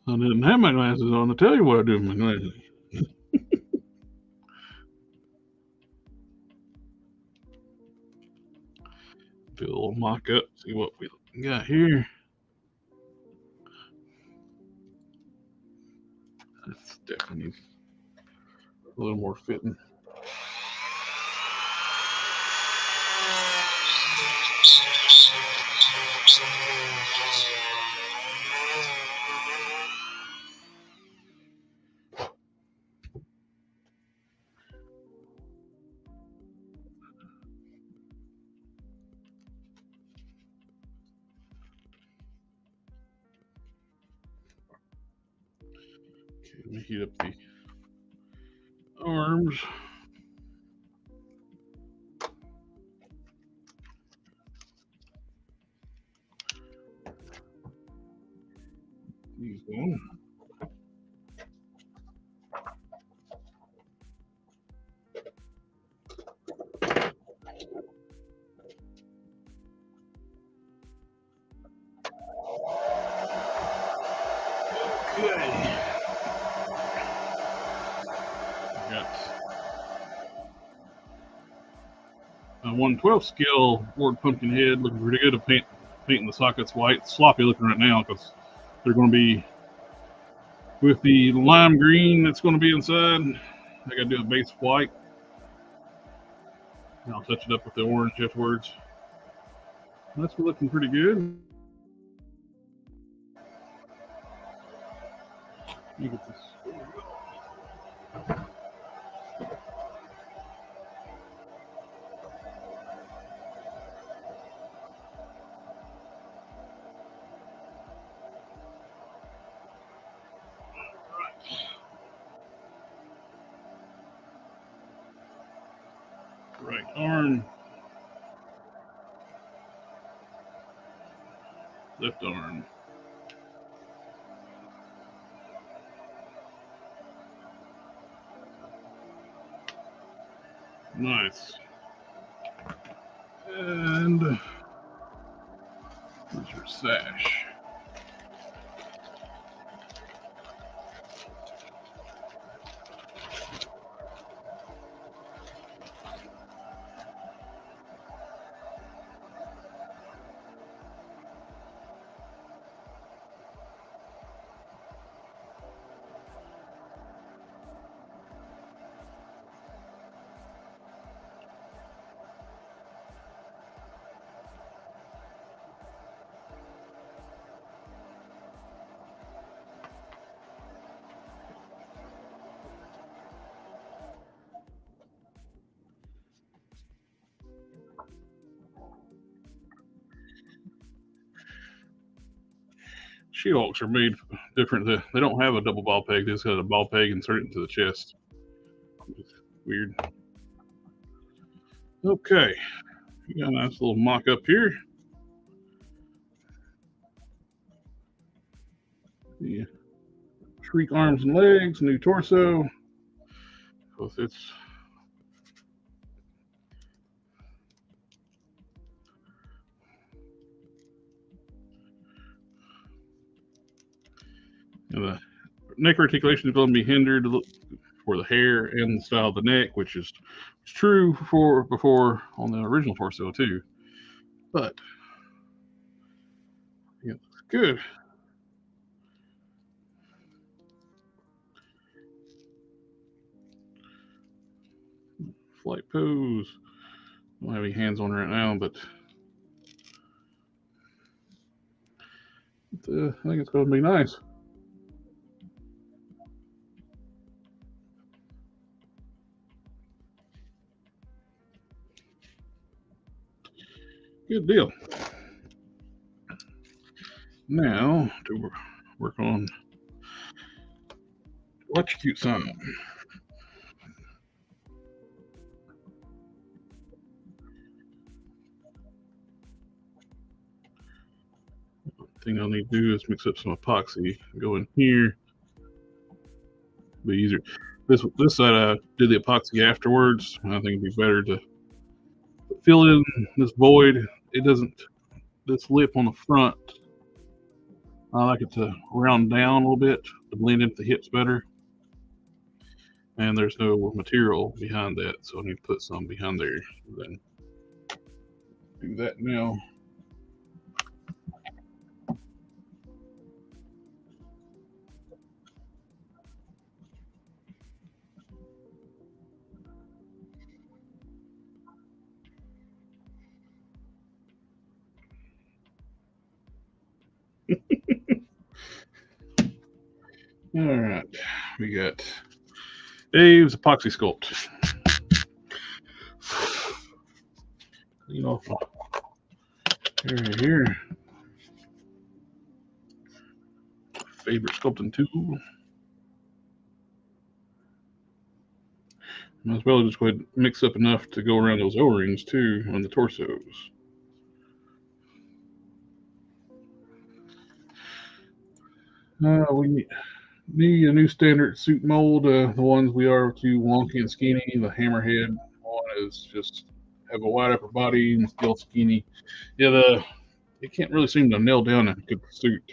I didn't have my glasses on to tell you what I do with my glasses. Do a little mock up, see what we got here. That's definitely a little more fitting. Okay, let me heat up the arms. These on. Okay. Got a 112 scale Ward Pumpkinhead, looking pretty good. Painting the sockets white. Sloppy looking right now because they're going to be with the lime green that's going to be inside. I got to do a base white. And I'll touch it up with the orange afterwards. That's looking pretty good. You get this. Right arm, left arm. Nice. And there's your sash. She-Hulks are made different. They don't have a double ball peg. They just got a ball peg inserted into the chest. It's weird. Okay, we got a nice little mock up here. The Shriek arms and legs, new torso. Both it's the neck articulation is going to be hindered for the hair and the style of the neck, which is true for before on the original torso too. But yeah, it's good. Flight pose. Don't have any hands on right now, but I think it's going to be nice. Good deal. Now to work on electrocute some. Thing I'll need to do is mix up some epoxy. Go in here. Be easier. This side I did the epoxy afterwards. I think it'd be better to fill in this void. It doesn't. This lip on the front, I like it to round down a little bit to blend into the hips better. And there's no material behind that, so I need to put some behind there. Then do that now. All right, we got Dave's epoxy sculpt. Clean off my area here. Favorite sculpting tool. Might as well just go ahead and mix up enough to go around those O-rings too on the torsos. We need a new standard suit mold. The ones we are too wonky and skinny. The hammerhead one is just have a wide upper body and still skinny. Yeah, it can't really seem to nail down a good suit.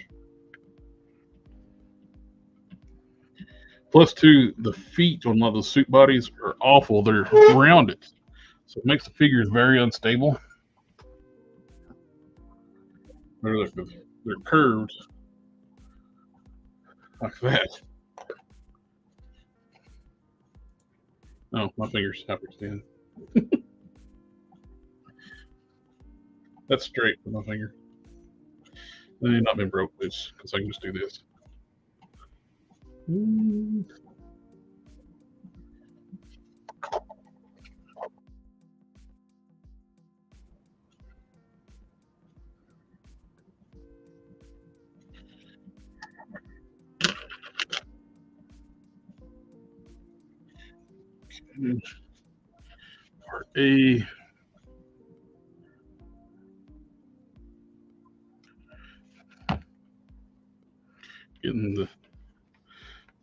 Plus, too, the feet on a lot of the suit bodies are awful. They're rounded, so it makes the figures very unstable. They're curved like that. Oh, my fingers hyperextend. That's straight for my finger. They have not been broke loose because I can just do this. Part A. Getting the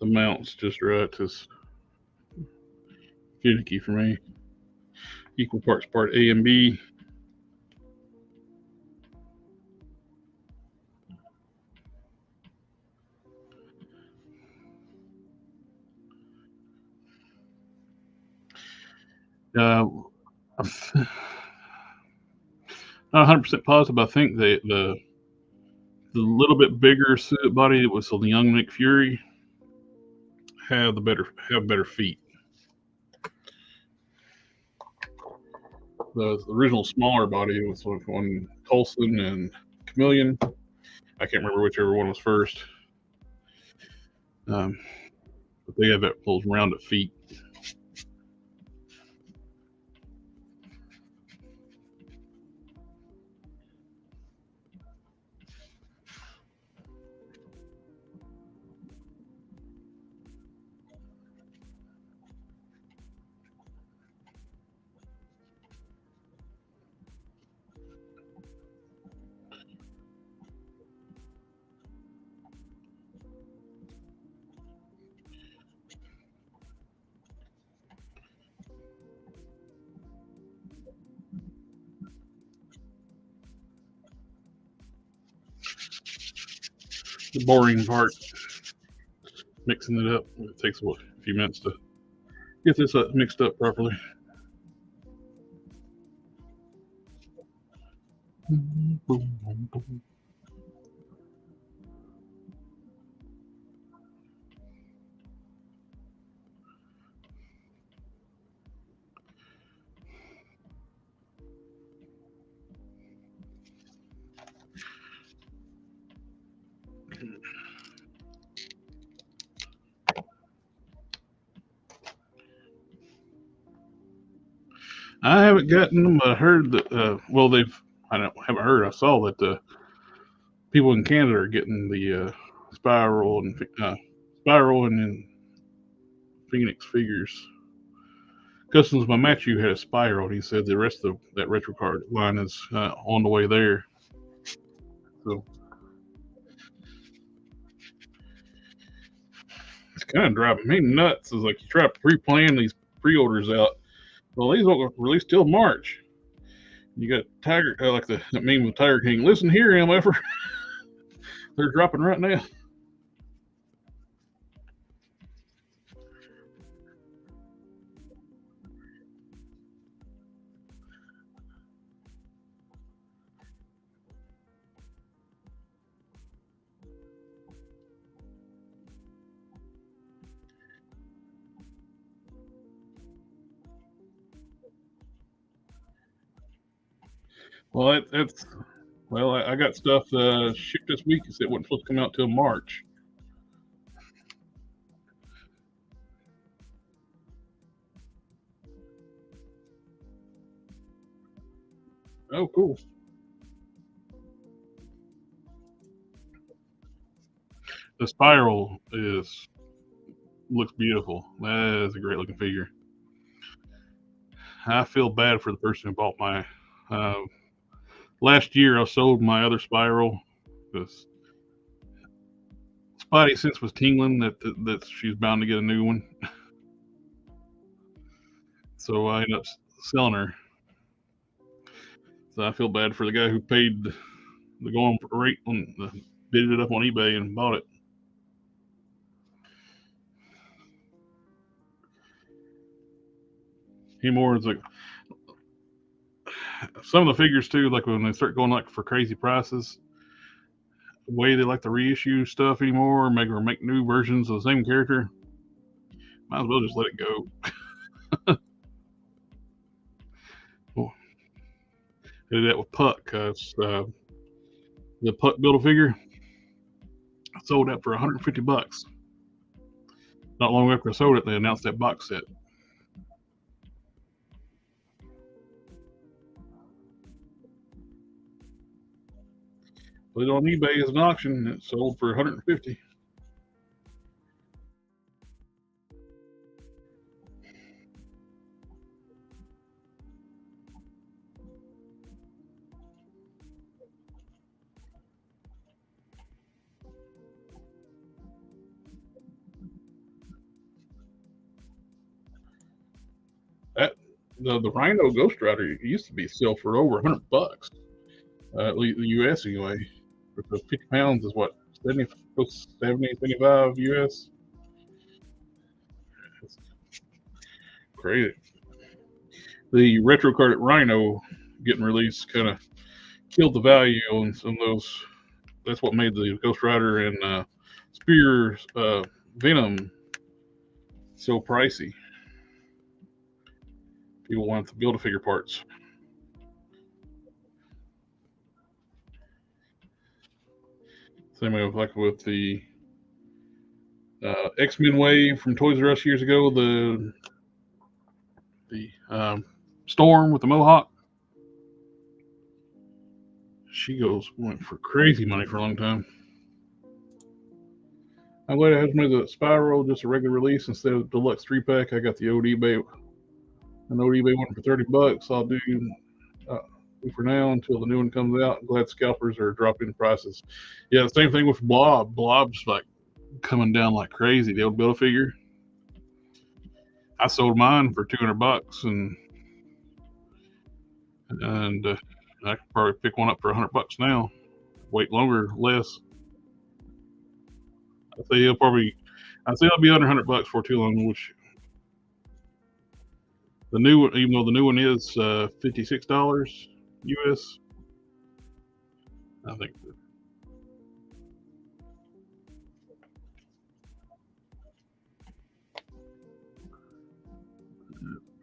mounts just right is finicky for me. Equal parts part A and B. Uh, Not 100% positive. I think the little bit bigger suit body that was the young Nick Fury have better feet. The original smaller body was on Coulson and Chameleon. I can't remember whichever one was first. Um, but they have those rounded feet. The boring part, mixing it up. It takes a few minutes to get this mixed up properly. I haven't gotten them. I heard that. Well, haven't heard. I saw that people in Canada are getting the spiral and then Phoenix figures. Customs, my Matthew had a spiral. And he said the rest of that retro card line is on the way there. So it's kind of driving me nuts. It's like you try to pre-plan these pre-orders out. Well, these won't release till March. You got Tiger, like the meme with Tiger King. Listen here, MFer. They're dropping right now. Well, that's well. I got stuff shipped this week. It wasn't supposed to come out till March. Oh, cool. The spiral looks beautiful. That is a great looking figure. I feel bad for the person who bought my. Uh, Last year, I sold my other spiral. This Spidey sense was tingling that she's bound to get a new one. So I ended up selling her. So I feel bad for the guy who paid the going rate on bid it up on eBay and bought it. He more is like some of the figures too. Like when they start going like for crazy prices, the way they like to reissue stuff anymore, make new versions of the same character. Might as well just let it go. Well, I did that with Puck. The Puck build a figure. I sold that for $150. Not long after I sold it, they announced that box set. Put it on eBay as an auction, and it sold for $150. That the Rhino Ghost Rider used to be sell for over $100. At least the U.S. anyway. Because 50 pounds is what 70, 75 U.S. It's crazy. the retro card at Rhino getting released kind of killed the value on some of those. That's what made the Ghost Rider and Spear Venom so pricey. People want the Build-A-Figure parts. Same way with the X-Men wave from Toys R Us years ago. The Storm with the Mohawk. She went for crazy money for a long time. I'm glad it has made the Spiral just a regular release instead of deluxe 3-pack. I got the old eBay. An old eBay one for $30. I'll do for now until the new one comes out. I'm glad scalpers are dropping prices. Yeah, the same thing with Blob. Blob's like coming down like crazy. The old Build-A-Figure. I sold mine for $200, and I could probably pick one up for $100 now. Wait longer, less. I'd say I'll be under $100 for too long. Which the new one, even though the new one is $56 US, I think.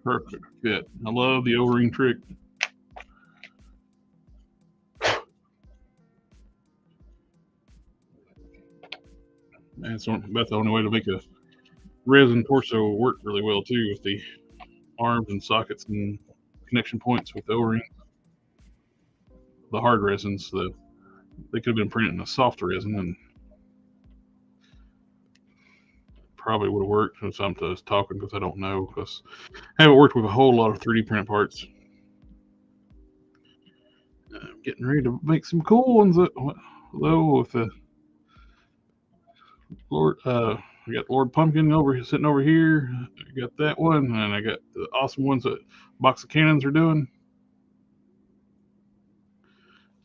Perfect fit. I love the O-ring trick. And it's about the only way to make a resin torso work really well too, with the arms and sockets and connection points with the O-ring. The hard resins, they could have been printed in a soft resin and probably would have worked. So I'm just talking because I don't know, because I haven't worked with a whole lot of 3D print parts. I'm getting ready to make some cool ones though with the Lord. I got Lord Pumpkin sitting over here. I got that one, and I got the awesome ones that Box of Cannons are doing.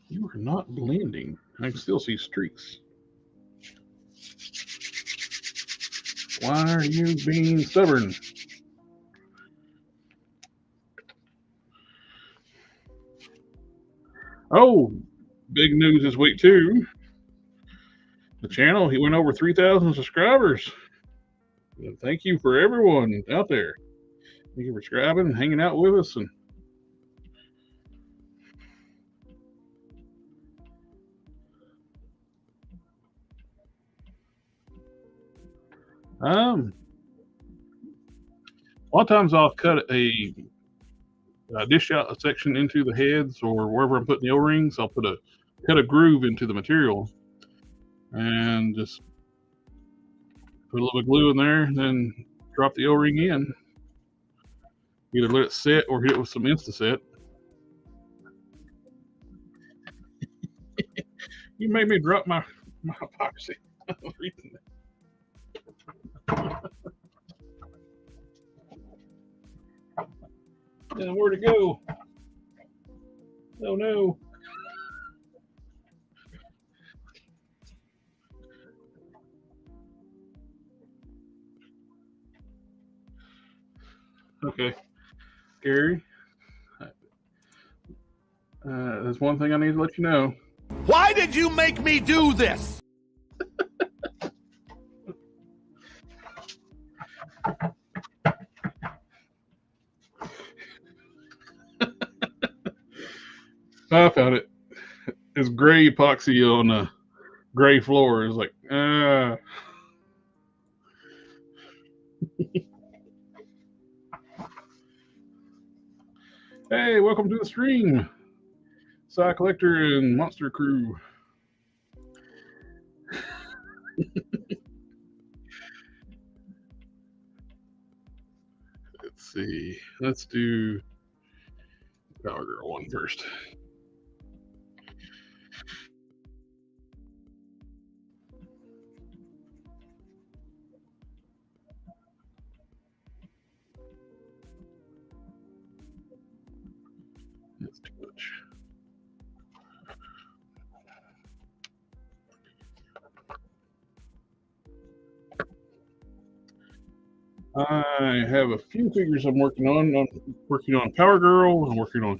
You are not blending. I can still see streaks. Why are you being stubborn? Oh, big news this week too. The channel, he went over 3,000 subscribers. Thank you for everyone out there. Thank you for subscribing and hanging out with us. A lot of times I'll cut dish out a section into the heads or wherever I'm putting the O-rings. I'll cut a groove into the material and just put a little bit of glue in there, and then drop the O-ring in. Either let it set or hit it with some Insta-Set. You made me drop my epoxy. And where'd it go? Oh no. Okay, Gary. There's one thing I need to let you know. Why did you make me do this? I found it. It's gray epoxy on a gray floor. It's like, Hey, welcome to the stream, Psy Collector and Monster Crew. Let's see. Let's do Power Girl one first. That's too much. I have a few figures I'm working on. I'm working on Power Girl. I'm working on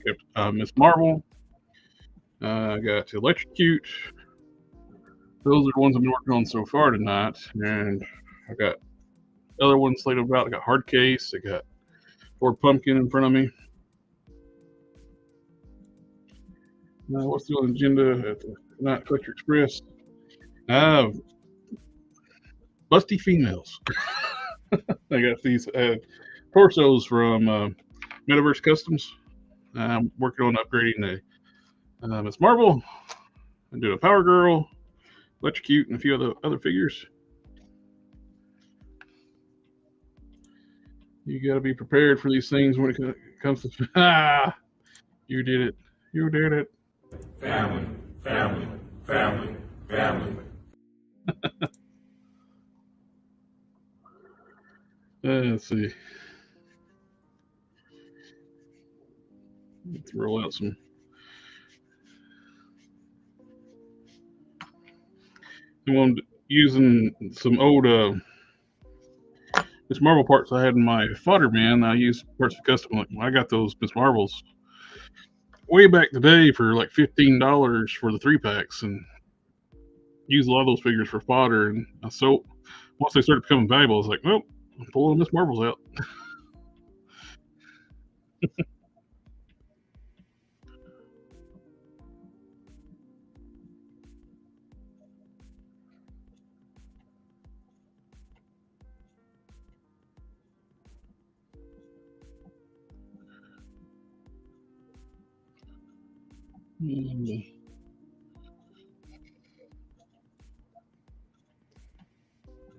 Miss Marvel. I got Electrocute. Those are the ones I've been working on so far tonight. And I got other ones slated about. I got Hard Case. I got Ford Pumpkin in front of me. What's the agenda at the Night Collector Express? Busty females. I got these torsos from Metaverse Customs. I'm working on upgrading the Miss Marvel. I'm doing a Power Girl, Electrocute, and a few other figures. You got to be prepared for these things when it comes to. You did it. You did it. Family, family, family, family. Let's see. Let's roll out some. I'm using some old Miss Marvel parts I had in my fodder bin. I used parts of custom. I got those Miss Marvels way back today for like $15 for the 3-packs, and used a lot of those figures for fodder. And so once they started becoming valuable, I was like, well, I'm pulling Miss Marvels out.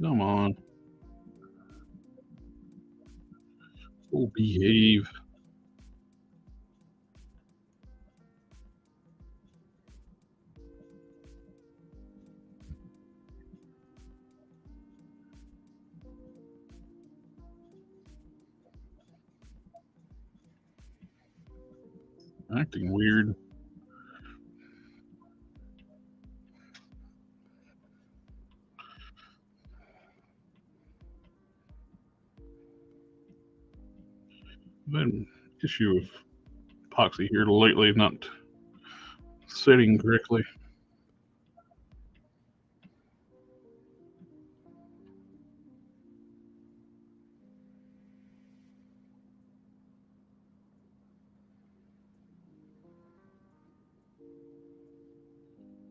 Come on. Oh, behave. Acting weird. I've had an issue with epoxy here lately, not setting correctly.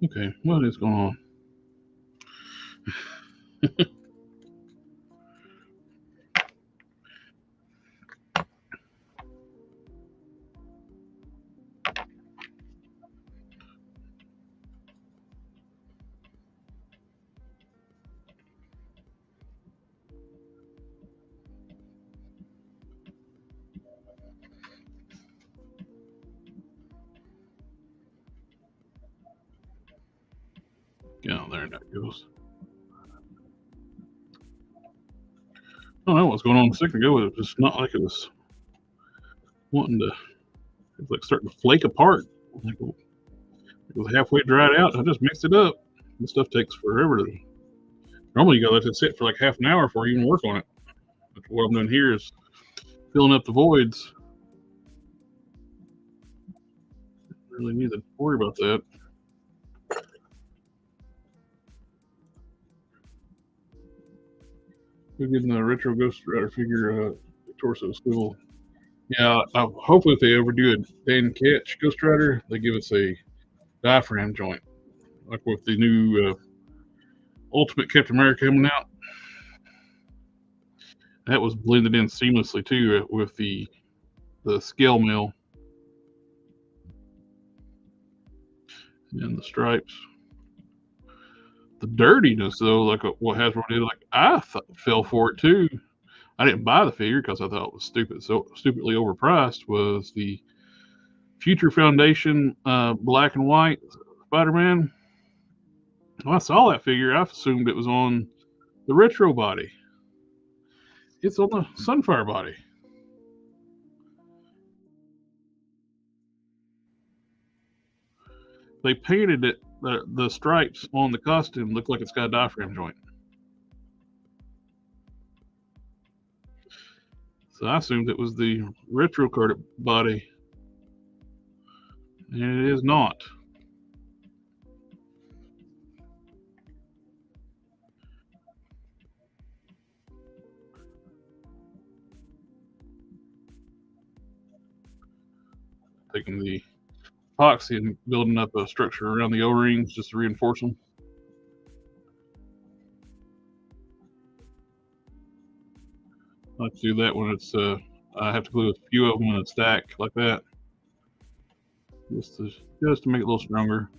Okay, what is going on? Yeah, there that goes. I don't know what's going on a second ago. It was just not like it was wanting to. It was like starting to flake apart. Like it was halfway dried out. I just mixed it up. This stuff takes forever to. Normally, you gotta let it sit for like half an hour before you even work on it. But what I'm doing here is filling up the voids. Really need to worry about that. We're getting the retro Ghost Rider figure torso swivel. Yeah, hopefully if they ever do a Dan Ketch Ghost Rider, they give us a diaphragm joint, like with the new Ultimate Captain America coming out. That was blended in seamlessly too with the scale mill and the stripes. The dirtiness though, like what Hasbro did, like I fell for it too. I didn't buy the figure because I thought it was stupidly overpriced. Was the Future Foundation black and white Spider-Man? When I saw that figure, I assumed it was on the retro body. It's on the Sunfire body. They painted it. The stripes on the costume look like it's got a diaphragm joint. So I assumed it was the retro carded body, and it is not. Taking the epoxy and building up a structure around the O-rings just to reinforce them. I like to do that when it's I have to glue a few of them in a stack like that, just to make it a little stronger.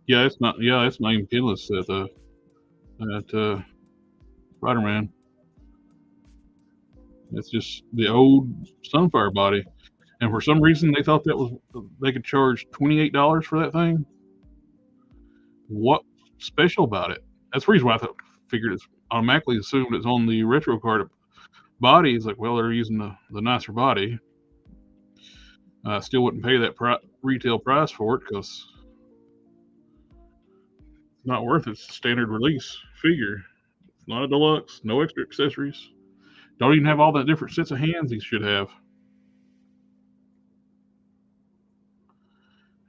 Yeah, it's not even pinless at Spider-Man. It's just the old Sunfire body, and for some reason they thought they could charge $28 for that thing. What special about it? That's the reason why I figured it's automatically assumed it's on the retro card body. It's like, well, they're using the nicer body. I still wouldn't pay that retail price for it because it's not worth it. It's a standard release figure. It's not a deluxe. No extra accessories. Don't even have all the different sets of hands he should have.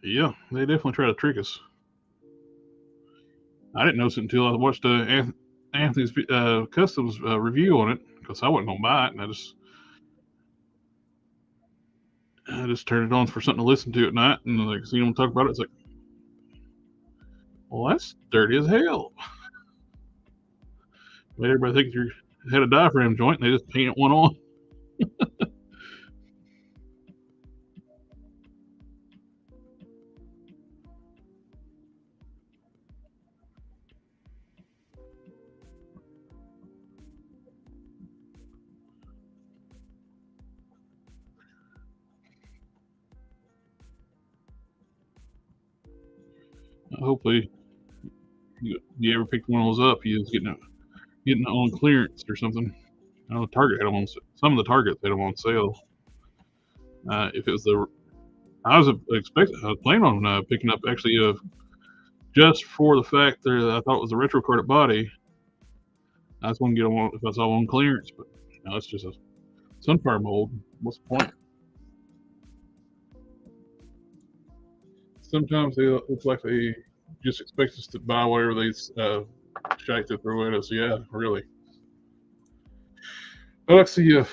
Yeah, they definitely try to trick us. I didn't notice it until I watched Anthony's Customs review on it, because I wasn't gonna buy it, and I just turned it on for something to listen to at night, and like seeing him talk about it, it's like, well, that's dirty as hell. Made everybody think you had a diaphragm joint, and they just painted one on. Hopefully, you ever picked one of those up, you was getting it on clearance or something. I know Target had them on. Some of the Targets had them on sale. If it was I was planning on picking up actually just for the fact that I thought it was a retro carded body. I just want to get them if I saw on clearance, but it's just a Sunfire mold. What's the point? Sometimes they look like they just expect us to buy whatever they shite to throw at us. Yeah, really. Let's see, a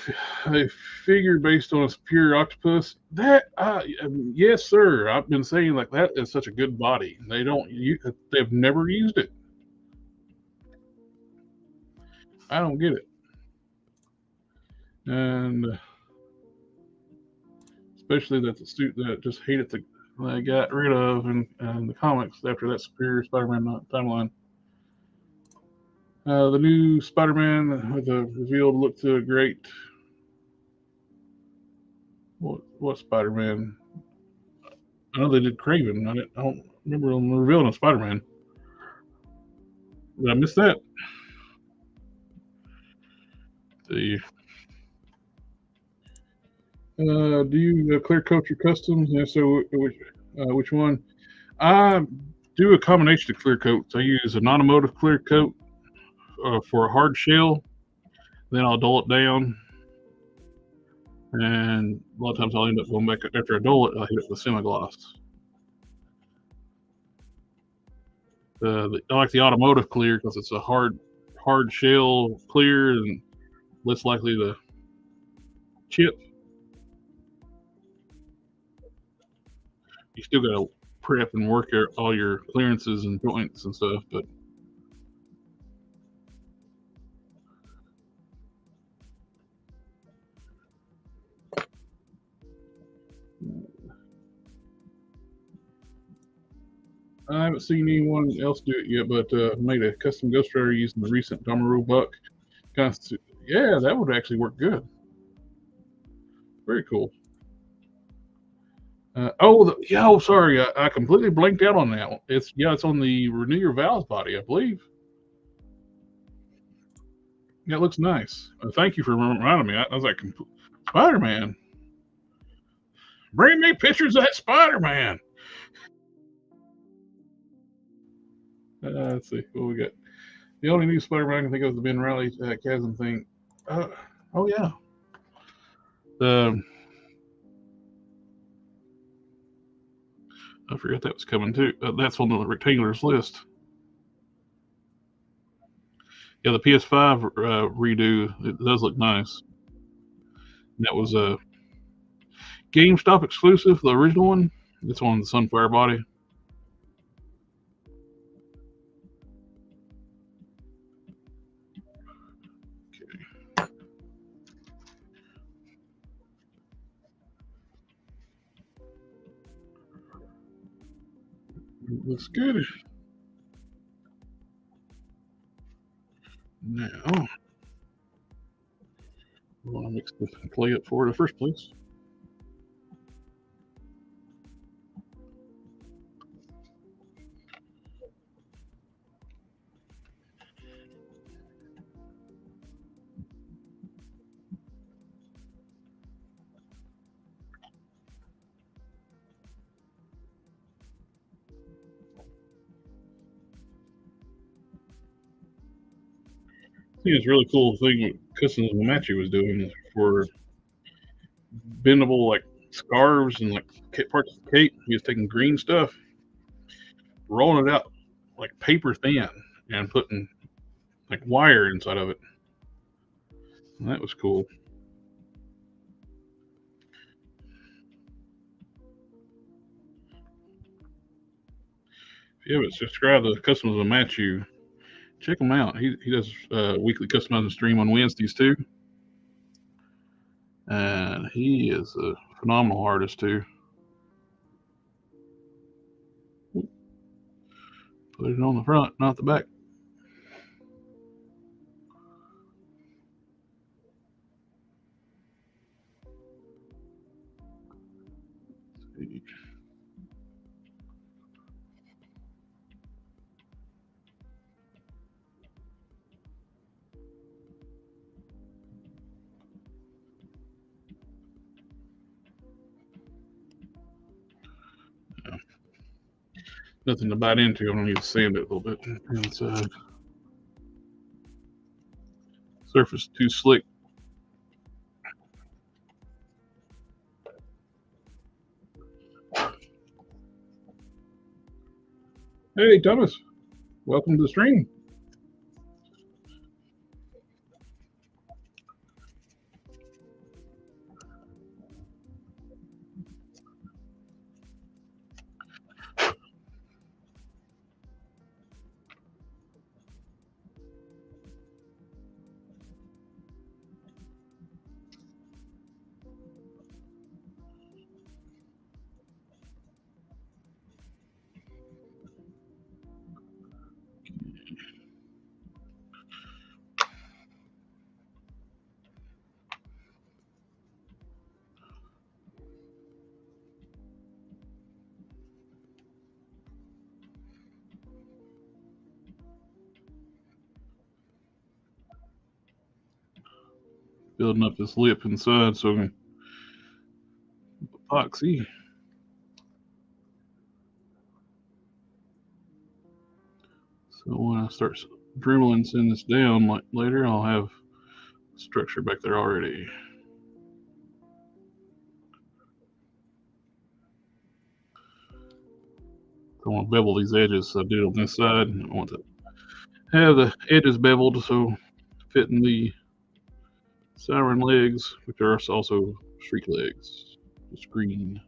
figure based on a superior octopus. That, yes, sir. I've been saying like that is such a good body. They've never used it. I don't get it. And especially that the suit that just hated they got rid of in the comics after that Superior Spider-Man timeline. The new Spider-Man with a revealed look to a great. What Spider-Man? I know they did Craven. I don't remember them revealing a Spider-Man. Did I miss that? Do you clear coat your customs? And so, which one? I do a combination of clear coats. I use an automotive clear coat for a hard shell. Then I'll dull it down. And a lot of times I'll end up going back after I dull it, I'll hit it with semi-gloss. I like the automotive clear because it's a hard shell clear and less likely to chip. You still got to prep and work all your clearances and joints and stuff, but I haven't seen anyone else do it yet, but made a custom Ghost Rider using the recent Domaru Buck. Yeah, that would actually work good. Very cool. Sorry, I completely blanked out on that one. It's on the Renew Your Vows body, I believe. Yeah, it looks nice. Thank you for reminding me. I was like, Spider-Man. Bring me pictures of that Spider-Man. Let's see what we got. The only new Spider-Man I can think of is the Ben Riley chasm thing. Oh yeah. I forgot that was coming too. That's on the Rectanglers list. Yeah, the PS5 redo, it does look nice. And that was a GameStop exclusive, the original one. It's on the Sunfire body. Okay. Looks good. Now, I want to mix the clay up for the first place. I think it's a really cool thing what Customs Mamachi was doing for bendable like scarves and like parts of the cape. He was taking green stuff, rolling it out like paper thin, and putting like wire inside of it. And that was cool. If you haven't subscribed to Customs Mamachi, check him out. He does weekly customizing stream on Wednesdays too, and he is a phenomenal artist too. Put it on the front, not the back. Yeah. Nothing to bite into. I'm gonna need to sand it a little bit inside. Surface too slick. Hey Thomas, welcome to the stream. Building up this lip inside so epoxy. So when I start dribbling, send this down like later, I'll have structure back there already. I want to bevel these edges. So I did it on this side. I want to have the edges beveled so fitting the siren legs, which are also streak legs. Just green.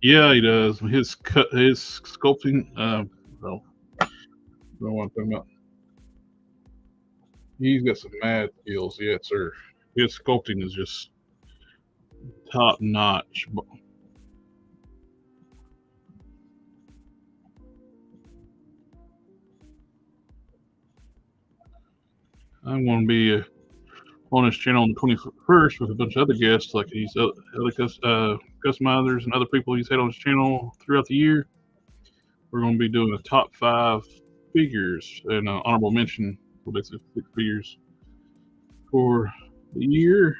Yeah, he does. His sculpting. Well, I don't know what I'm talking about. He's got some mad skills. Yes, sir. His sculpting is just top notch. I'm going to be on his channel on the 21st with a bunch of other guests, like these other customizers and other people he's had on his channel throughout the year. We're going to be doing a top 5 figures and an honorable mention for basically 6 figures for the year.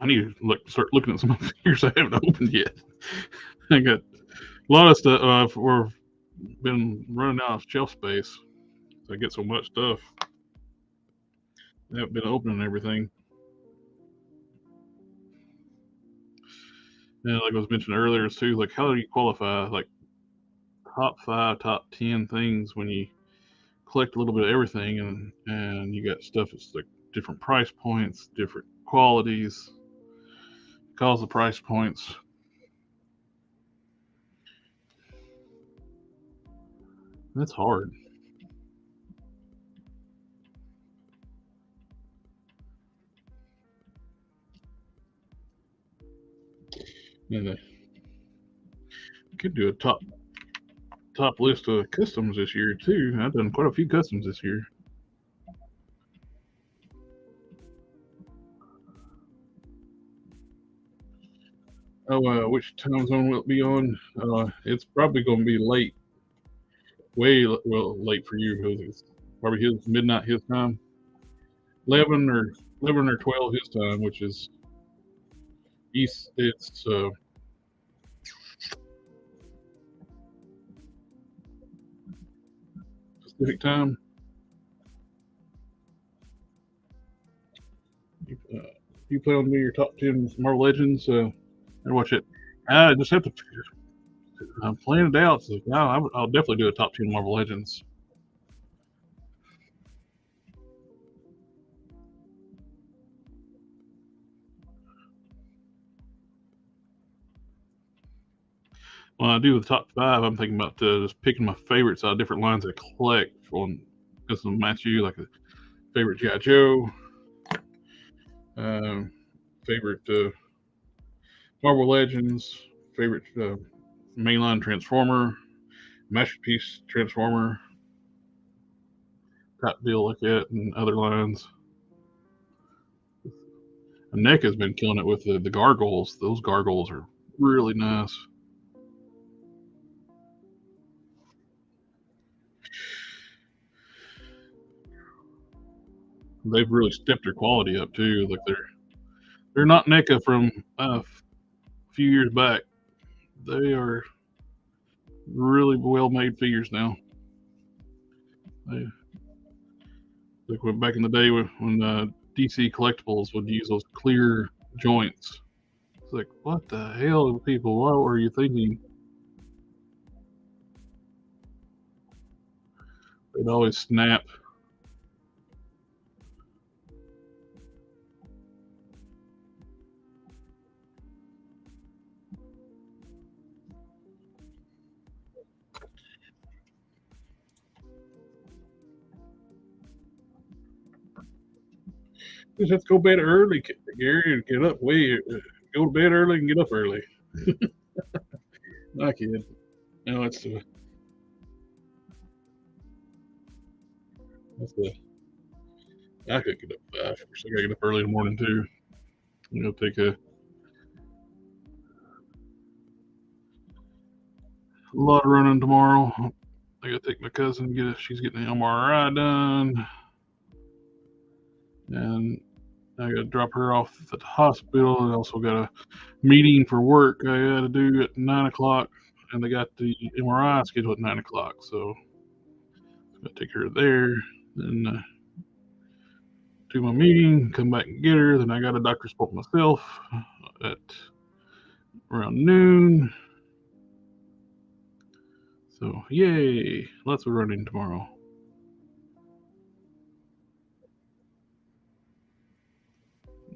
I need to start looking at some figures I haven't opened yet. I got a lot of stuff. We've been running out of shelf space. So I get so much stuff. I haven't been opening everything. And like I was mentioning earlier too, like how do you qualify like top 5, top 10 things when you collect a little bit of everything, and you got stuff that's like different price points, different qualities, because the price points. That's hard. And I could do a top list of customs this year too. I've done quite a few customs this year. Oh, which time zone will it be on? It's probably going to be late, late for you because it's probably his midnight his time, 11 or 12 his time, which is east. It's Pacific time. You plan on doing your top 10 Marvel Legends? And watch it. I just have to plan it out. So I'll definitely do a top 10 Marvel Legends. When I do the top 5, I'm thinking about just picking my favorites out of different lines I collect on just to match you, like a favorite G.I. Joe, favorite Marvel Legends, favorite mainline Transformer, Masterpiece Transformer, type deal like that, and other lines. And NECA has been killing it with the gargoyles. Those gargoyles are really nice. They've really stepped their quality up too. Like they're not NECA from a few years back. They are really well made figures now. Like when back in the day when DC Collectibles would use those clear joints. It's like, what the hell, people? What were you thinking? They'd always snap. Just have to go to bed early, Gary, and get up go to bed early and get up early. I kid. No, that's the I could get up 5. Of course, I gotta get up early in the morning too. Take a lot of running tomorrow. I gotta take my cousin she's getting the MRI done, and I gotta drop her off at the hospital. I also got a meeting for work I gotta do at 9 o'clock, and they got the MRI scheduled at 9 o'clock. So I gotta take her there, then do my meeting, come back and get her. Then I got a doctor's appointment myself at around noon. So yay, lots of running tomorrow.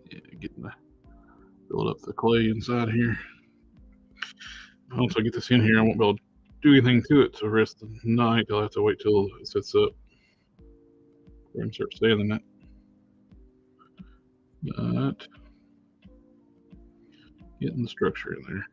Yeah, build up the clay inside here. Once I get this in here, I won't be able to do anything to it for the rest of the night. I'll have to wait till it sets up and start sanding it. But getting the structure in there.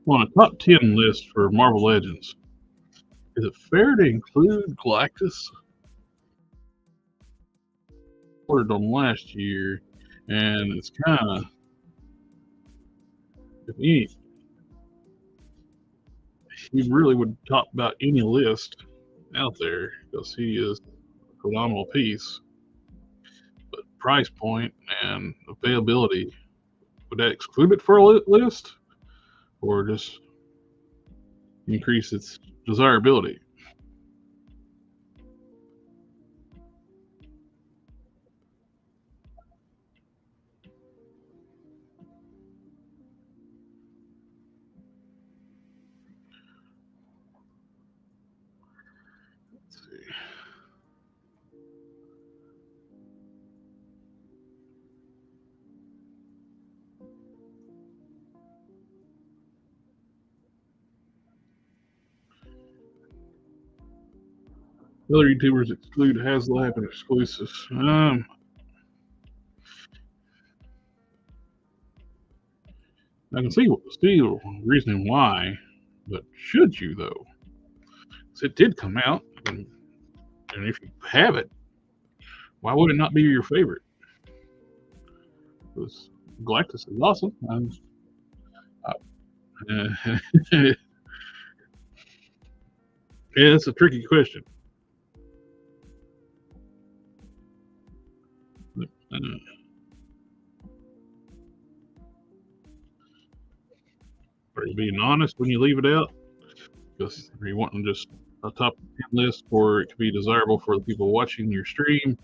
On a top 10 list for Marvel Legends, is it fair to include Galactus? Ordered on last year, and it's kind of, if any, he really would top about any list out there because he is a phenomenal piece. But price point and availability, would that exclude it for a list, or just increase its desirability? Let's see. Other YouTubers exclude HasLab and exclusives. I can see the reasoning why, but should you though? 'Cause it did come out, and if you have it, why would it not be your favorite? Because Galactus is awesome. Yeah, it's a tricky question. Uh, are you being honest when you leave it out? Because are you wanting just a top 10 list for it to be desirable for the people watching your stream,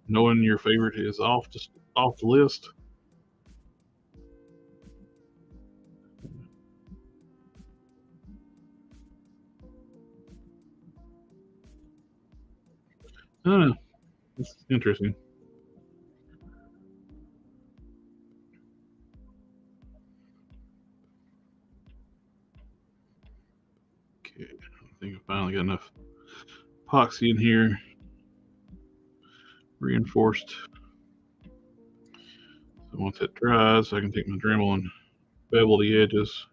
knowing your favorite is off the list? I don't know. It's interesting. Okay, I think I finally got enough epoxy in here, reinforced. So once it dries, I can take my Dremel and bevel the edges.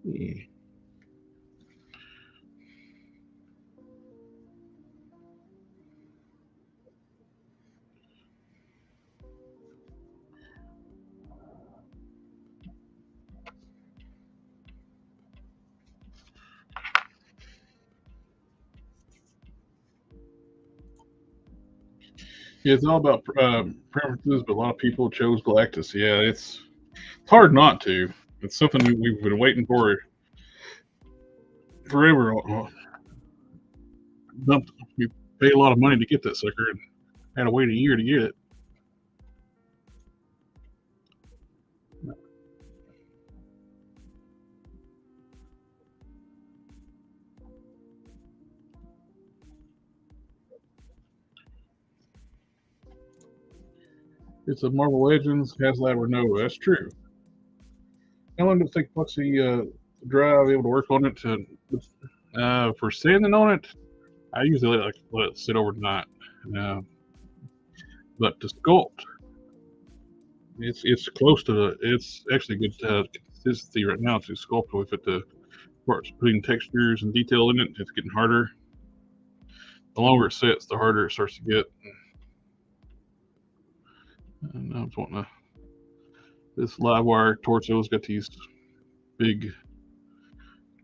Yeah. Yeah, it's all about preferences, but a lot of people chose Galactus. Yeah, it's hard not to. It's something we've been waiting for forever. We paid a lot of money to get that sucker and had to wait a year to get it. It's a Marvel Legends, HasLab or no. That's true. How long did it take Foxy dry, be able to work on it? For sanding on it, I usually let it sit overnight. Uh, but to sculpt, it's close to it's actually good consistency right now to sculpt with it. To starts putting textures and detail in it, it's getting harder. The longer it sits, the harder it starts to get. And I was wanting to. This live wire torso's got these big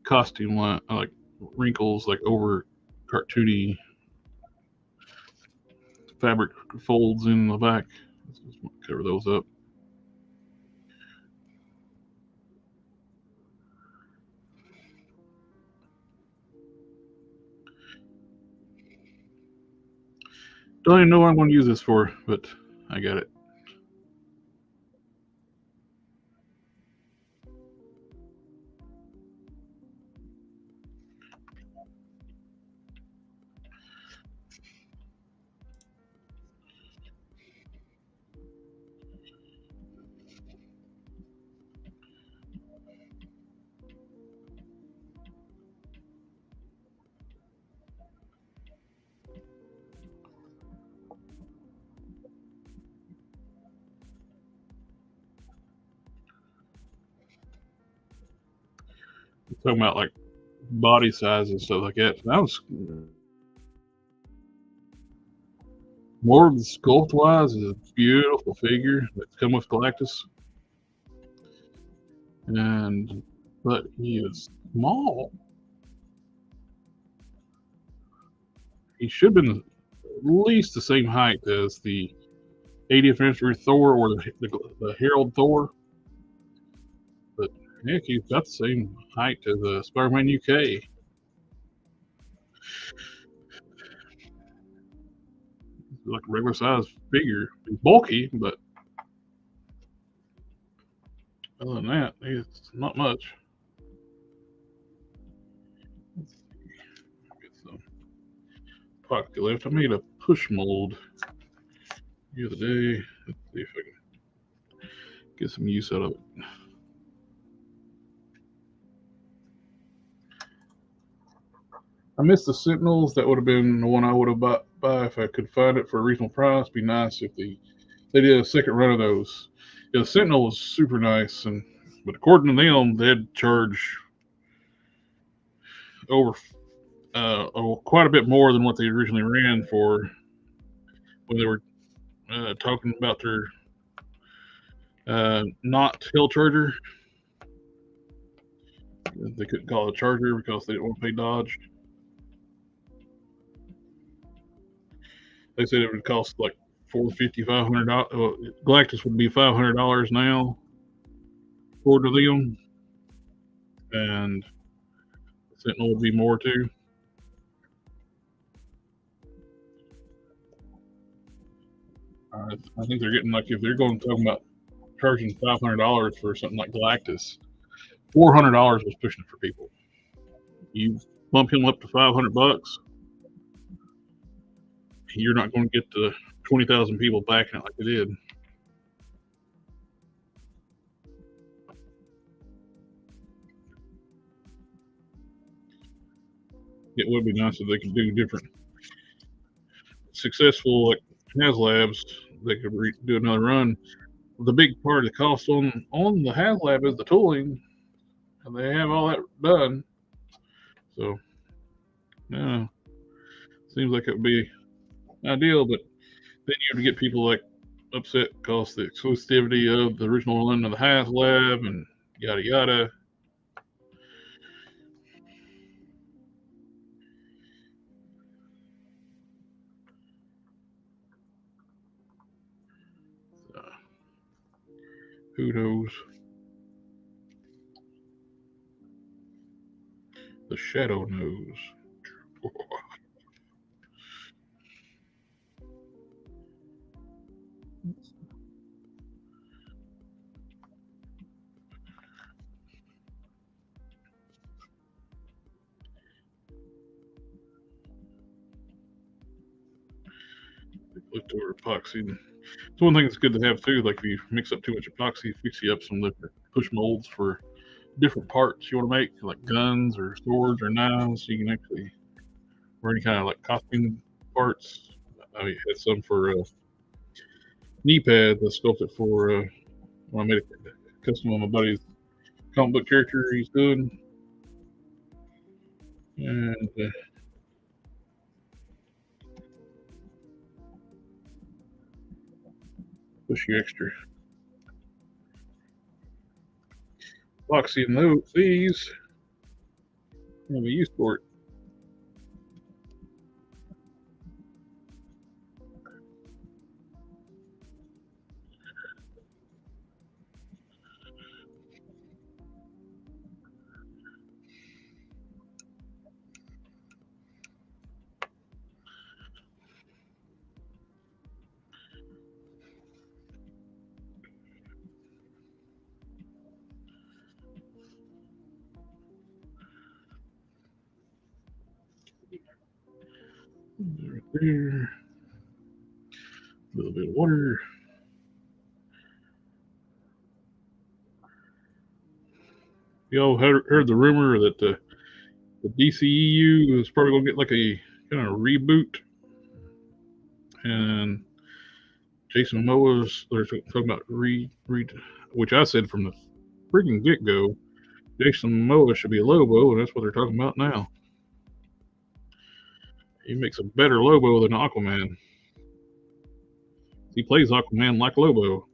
costume like wrinkles, like over cartoony fabric folds in the back. Let's just cover those up. Don't even know what I'm going to use this for, but I got it. talking about like body size and stuff like that. So that was more of the sculpt wise is a beautiful figure that's come with Galactus, but he is small. He should have been at least the same height as the 80th anniversary Thor or the Herald Thor, but heck, he's got the same height as Spider-Man UK. Like a regular size figure. He's bulky, but other than that, it's not much. Let's see. Get some pocket left. I made a push mold the other day. Let's see if I can get some use out of it. I missed the Sentinels. That would have been the one I would have bought if I could find it for a reasonable price. It'd be nice if they did a second run of those. Yeah, the Sentinel was super nice, but according to them, they'd charge over quite a bit more than what they originally ran for when they were talking about their not hill charger. They couldn't call it a charger because they didn't want to pay Dodge. They said it would cost like $450, $500. Galactus would be $500 now, according to them, and Sentinel would be more too. I think they're getting like if they're going to talk about charging $500 for something like Galactus, $400 was pushing it for people. You bump him up to $500, you're not going to get the 20,000 people backing it like they did. It would be nice if they could do different successful like HasLabs. They could do another run. The big part of the cost on the HasLab is the tooling, and they have all that done. So, yeah, seems like it would be ideal, but then you have to get people like upset because the exclusivity of the original run of the HasLab and yada yada. Who knows? The shadow knows. Looked over epoxy. It's one thing that's good to have too. Like if you mix up too much epoxy, it fix you up some different push molds for different parts you want to make, like guns or swords or knives. So you can actually, or any kind of like costume parts. I had some for knee pads. I sculpted for when I made a custom on my buddy's comic book character he's doing, and push you extra epoxy in these. Have a use for it. Right there. A little bit of water. Y'all heard the rumor that the DCEU is probably going to get like a kind of reboot, and Jason Momoa's they're talking about which I said from the freaking get go Jason Momoa should be a Lobo, and that's what they're talking about now. He makes a better Lobo than Aquaman. He plays Aquaman like Lobo.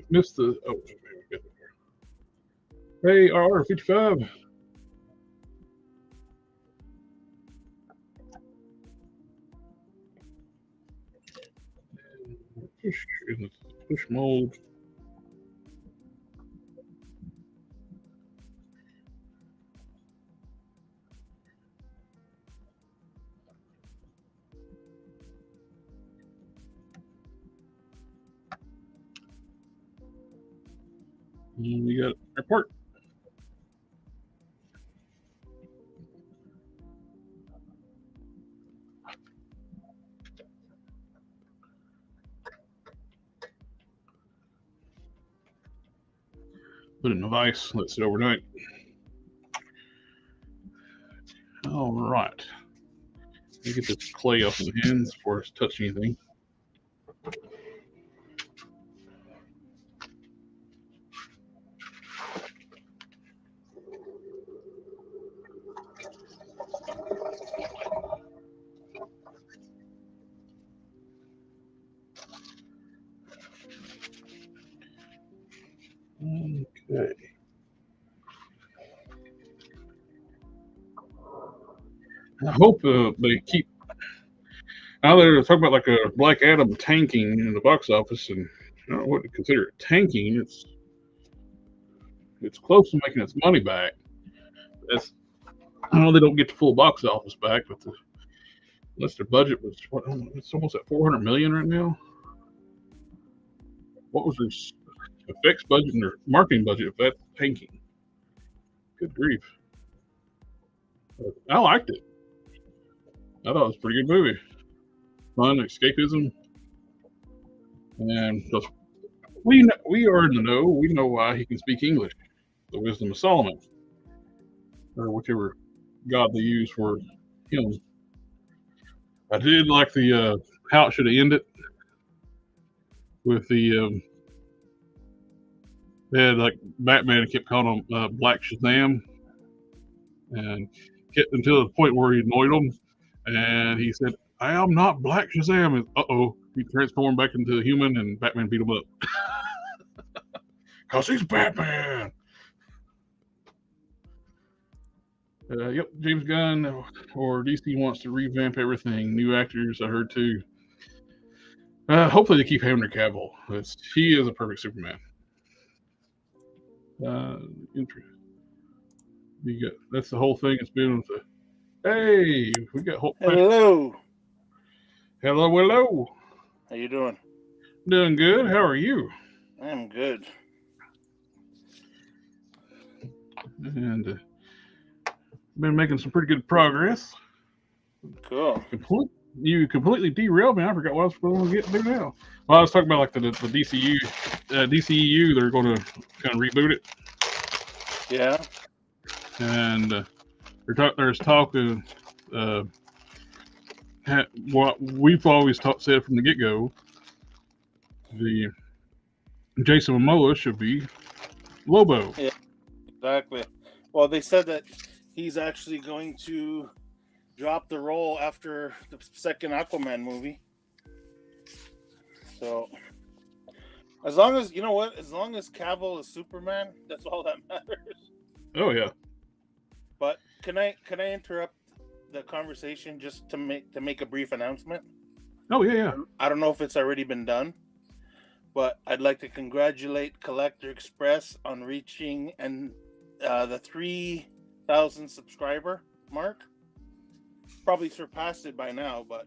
Missed the. Oh, hey, R55. Push mold. And we got our part. Put it in a vise, let it sit overnight. All right. Let me get this clay off my hands before I touch anything. Okay. I hope they keep. Now they're talking about like a Black Adam tanking in the box office, and I don't know what to consider it tanking. It's close to making its money back. I know they don't get the full box office back, but unless their budget was it's almost at 400 million right now. What was their effects budget and their marketing budget if that's tanking? Good grief! I liked it. I thought it was a pretty good movie. Fun escapism, and because we are in the know, we know why he can speak English. The wisdom of Solomon, or whichever God they use for him. I did like the how it should have ended with the they had like Batman kept calling him Black Shazam, and kept until the point where he annoyed him, and he said, "I am not Black Shazam." And he transformed back into a human, and Batman beat him up because he's Batman. Yep, James Gunn or DC wants to revamp everything. New actors, I heard too. Hopefully they keep Henry Cavill. He is a perfect Superman. That's the whole thing. It's been with the. Hey, we got whole. Hello. Hello. How you doing? Doing good. How are you? I'm good. And been making some pretty good progress. Cool. You completely derailed me. I forgot what I was going to get to do now. Well, I was talking about like the DCEU. They're going to kind of reboot it. Yeah. And there's talk of what we've always said from the get-go. The Jason Momoa should be Lobo. Yeah, exactly. Well, they said that he's actually going to drop the role after the second Aquaman movie. So, as long as Cavill is Superman, that's all that matters. Oh yeah. But can I interrupt the conversation just to make a brief announcement? Oh yeah. I don't know if it's already been done, but I'd like to congratulate Collector Express on reaching the 3,000 subscriber mark. Probably surpassed it by now, but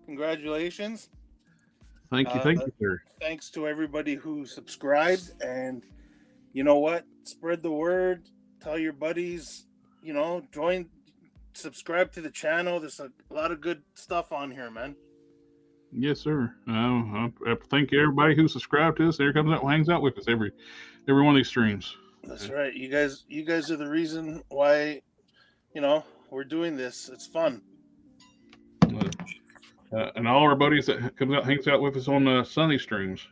congratulations. Thank you, sir. Thanks to everybody who subscribed, and you know what? Spread the word. Tell your buddies. Join, subscribe to the channel. There's a lot of good stuff on here, man. Yes, sir. I thank everybody who subscribed to us. There comes out, hangs out with us every one of these streams. That's right. You guys are the reason why, we're doing this. It's fun. And all our buddies that comes out, hangs out with us on Sunday streams,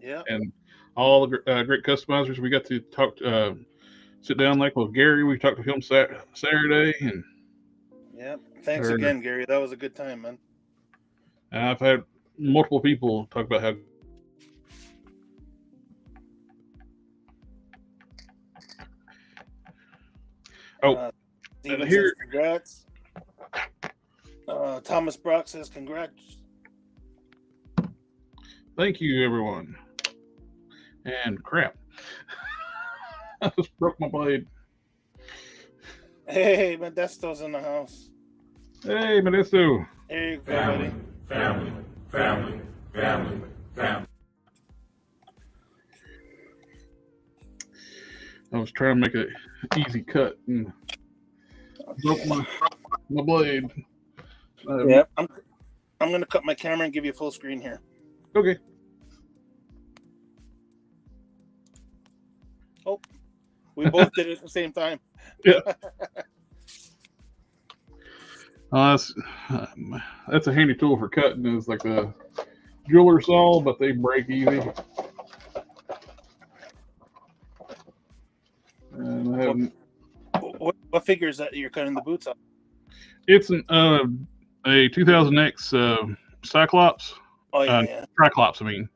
Yeah. and all the great customizers we got to talk, sit down like with Gary. We talked to him Saturday, and Yeah. Thanks again, Gary. That was a good time, man. I've had multiple people talk about how. Steven here, says congrats. Thomas Brock says congrats. Thank you, everyone. And crap, I just broke my blade. Hey, Modesto's in the house. Hey, Modesto. There you go, Family, buddy. family, family, family, family. I was trying to make an easy cut and broke my blade. Yeah, I'm going to cut my camera and give you a full screen here. Okay. Oh, we both did it at the same time. Yeah. That's a handy tool for cutting. It's like a jeweler saw, but they break easy. And I haven't. What figure is that you're cutting the boots on? It's a 2000X Cyclops. Oh yeah, Triclops, I mean.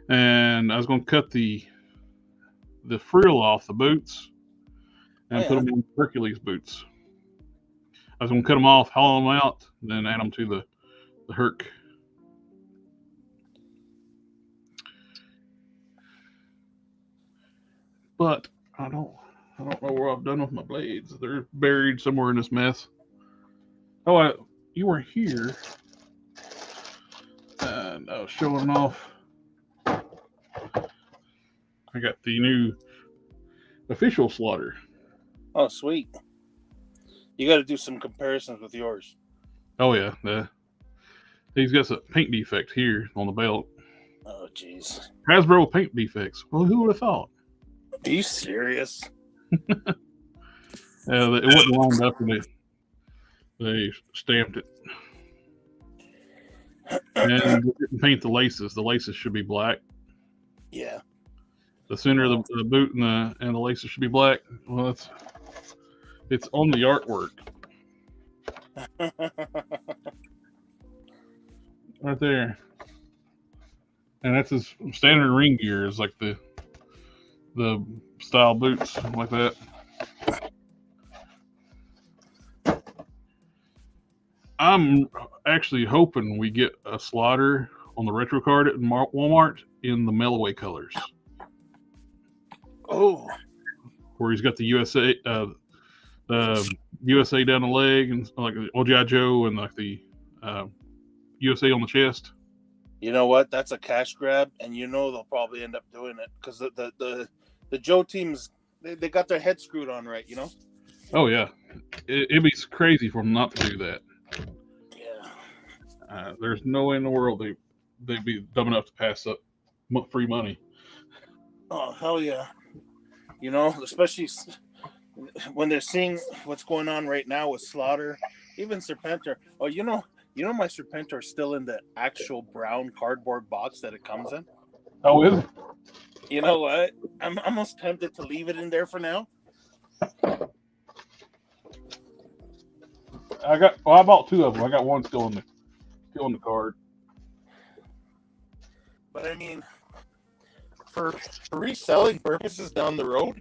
And I was going to cut the frill off the boots and put them on Hercules boots. I was going to cut them off, hollow them out, and then add them to the Herc. But I don't know where I've done with my blades. They're buried somewhere in this mess. Oh, you were here, and I was showing off. I got the new official slaughter. Oh, sweet. You got to do some comparisons with yours. Oh yeah, he's got a paint defect here on the belt. Oh jeez. Hasbro paint defects. Well, who would have thought? Are you serious? It wasn't lined up, and they stamped it. And we didn't paint the laces. The laces should be black. Yeah. The center of the boot and the laces should be black. Well, it's on the artwork. Right there. And that's his standard ring gear, is like the style boots like that. I'm actually hoping we get a slaughter on the retro card at Walmart in the mail-away colors. Oh, where he's got the USA USA down the leg, and like the G.I. Joe, and like the USA on the chest. You know what? That's a cash grab, and they'll probably end up doing it because the Joe teams they got their head screwed on right. Oh yeah, it'd be crazy for them not to do that. Yeah. There's no way in the world they'd be dumb enough to pass up free money. Oh hell yeah! Especially when they're seeing what's going on right now with Slaughter, even Serpentor. Oh, my Serpentor is still in the actual brown cardboard box that it comes in. Oh, is it? You know what? I'm almost tempted to leave it in there for now. I bought two of them. I got one still in the card. But I mean, for reselling purposes down the road,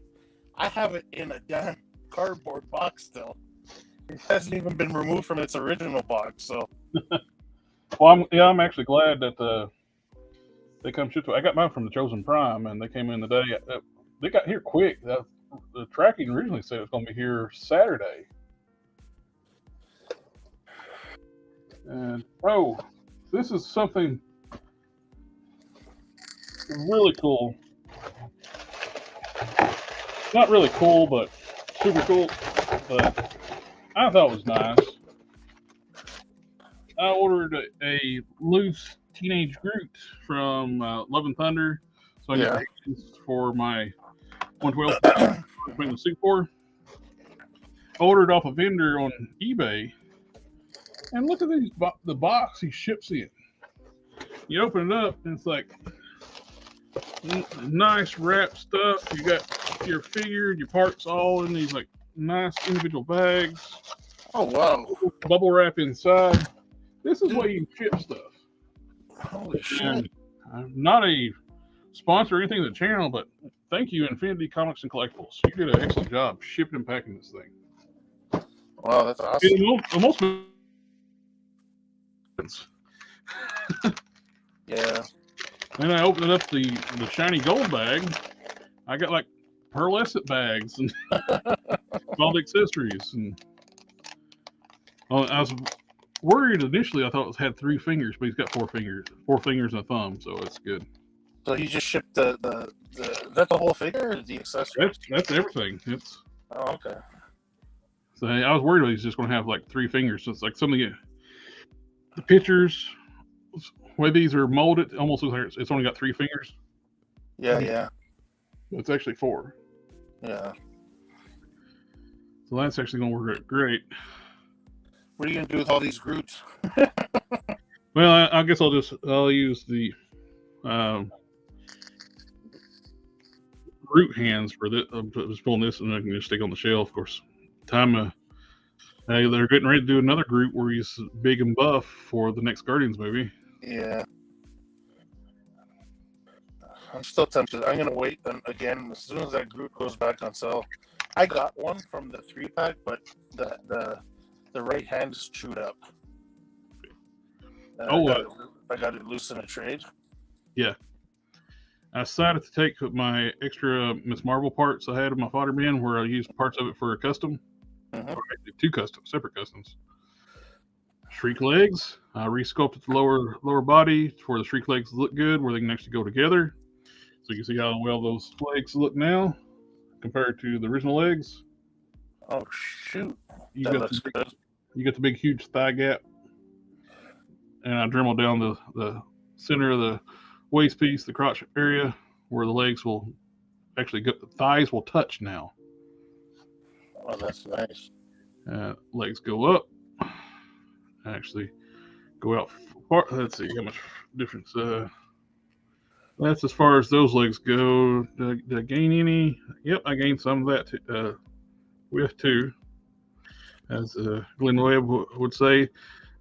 I have it in a damn cardboard box still. It hasn't even been removed from its original box. So, well, I'm actually glad that they come ship to. I got mine from the Chosen Prime, and they came in today. They got here quick. The tracking originally said it was going to be here Saturday. And this is something really cool. Not really cool, but super cool. But I thought it was nice. I ordered a loose Teenage Groot from Love and Thunder, so I got for my 112 between the C4. Ordered off a vendor on eBay, and look at the box he ships in. You open it up, and it's like nice wrapped stuff. You got your figure, your parts all in these like nice individual bags. Oh wow! Bubble wrap inside. This is why you ship stuff. Holy shit! And I'm not a sponsor or anything of the channel, but thank you, Infinity Comics and Collectibles. You did an excellent job shipping and packing this thing. Wow, that's awesome. Almost. Yeah. And I opened up the shiny gold bag. I got like pearlescent bags and all the accessories. And I was worried initially. I thought it had 3 fingers, but he's got 4 fingers and a thumb, so it's good. So he just shipped the is that the whole figure or the accessories? That's everything. It's okay. So I was worried he's just going to have like 3 fingers. So it's like some of the pictures, the way these are molded, almost looks like it's only got 3 fingers. Yeah. It's actually 4. Yeah. So that's actually going to work out great. What are you going to do with all these Groots? Well, I guess I'll use the root hands for this. I'm just pulling this and I can just stick on the shelf. Of course, they're getting ready to do another group where he's big and buff for the next Guardians movie. Yeah. I'm still tempted. I'm going to wait again as soon as that group goes back on sale. I got one from the 3-pack, but the right hand is chewed up. I got it loose in a trade. Yeah. I decided to take my extra Miss Marvel parts I had in my fodder bin where I used parts of it for a custom. Or actually 2 separate customs. Shriek legs. I resculpted the lower body for the Shriek legs to look good, where they can actually go together. So you can see how well those legs look now compared to the original legs. Oh shoot! You got the big huge thigh gap, and I dremeled down the center of the waist piece, the crotch area, where the legs will actually go. The thighs will touch now. Oh, that's nice. Legs go up. Actually, go out far. Let's see how much difference. That's as far as those legs go. Did I gain any? Yep, I gained some of that with too. As Glenn Webb would say,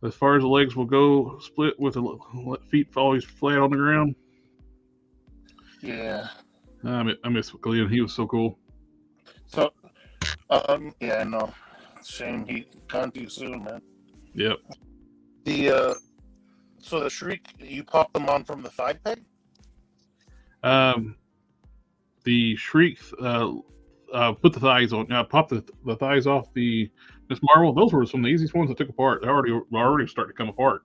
as far as the legs will go, split with the feet always flat on the ground. Yeah. I miss Glenn. He was so cool. So, yeah, no. Shame he can't do soon, man. Yep. So the Shriek, you pop them on from the thigh peg? The Shriek, put the thighs on. Pop the thighs off the Miss Marvel. Those were some of the easiest ones I took apart. They already started to come apart.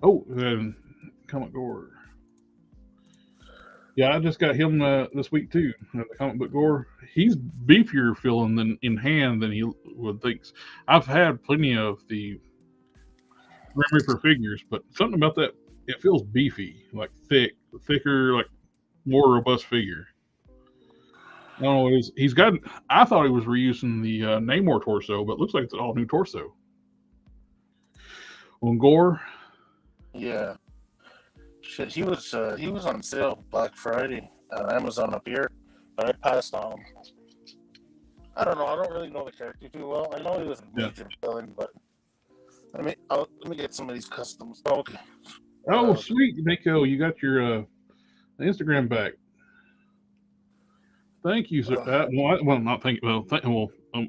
Oh, and Comic Gore. Yeah, I just got him this week too. The Comic Book Gore. He's beefier feeling in hand than he would think. I've had plenty of the Grim Reaper figures, but something about that, it feels beefy, like thicker, like more robust figure. I don't know what it is. He's got. I thought he was reusing the Namor torso, but it looks like it's an all new torso. On Gore. Yeah. Shit, he was on sale Black Friday on Amazon up here, but I passed on him. I don't know. I don't really know the character too well. I know he was a major villain, but let me get some of these customs. Oh, okay. Oh, sweet, Nico, you got your Instagram back. Thank you, sir.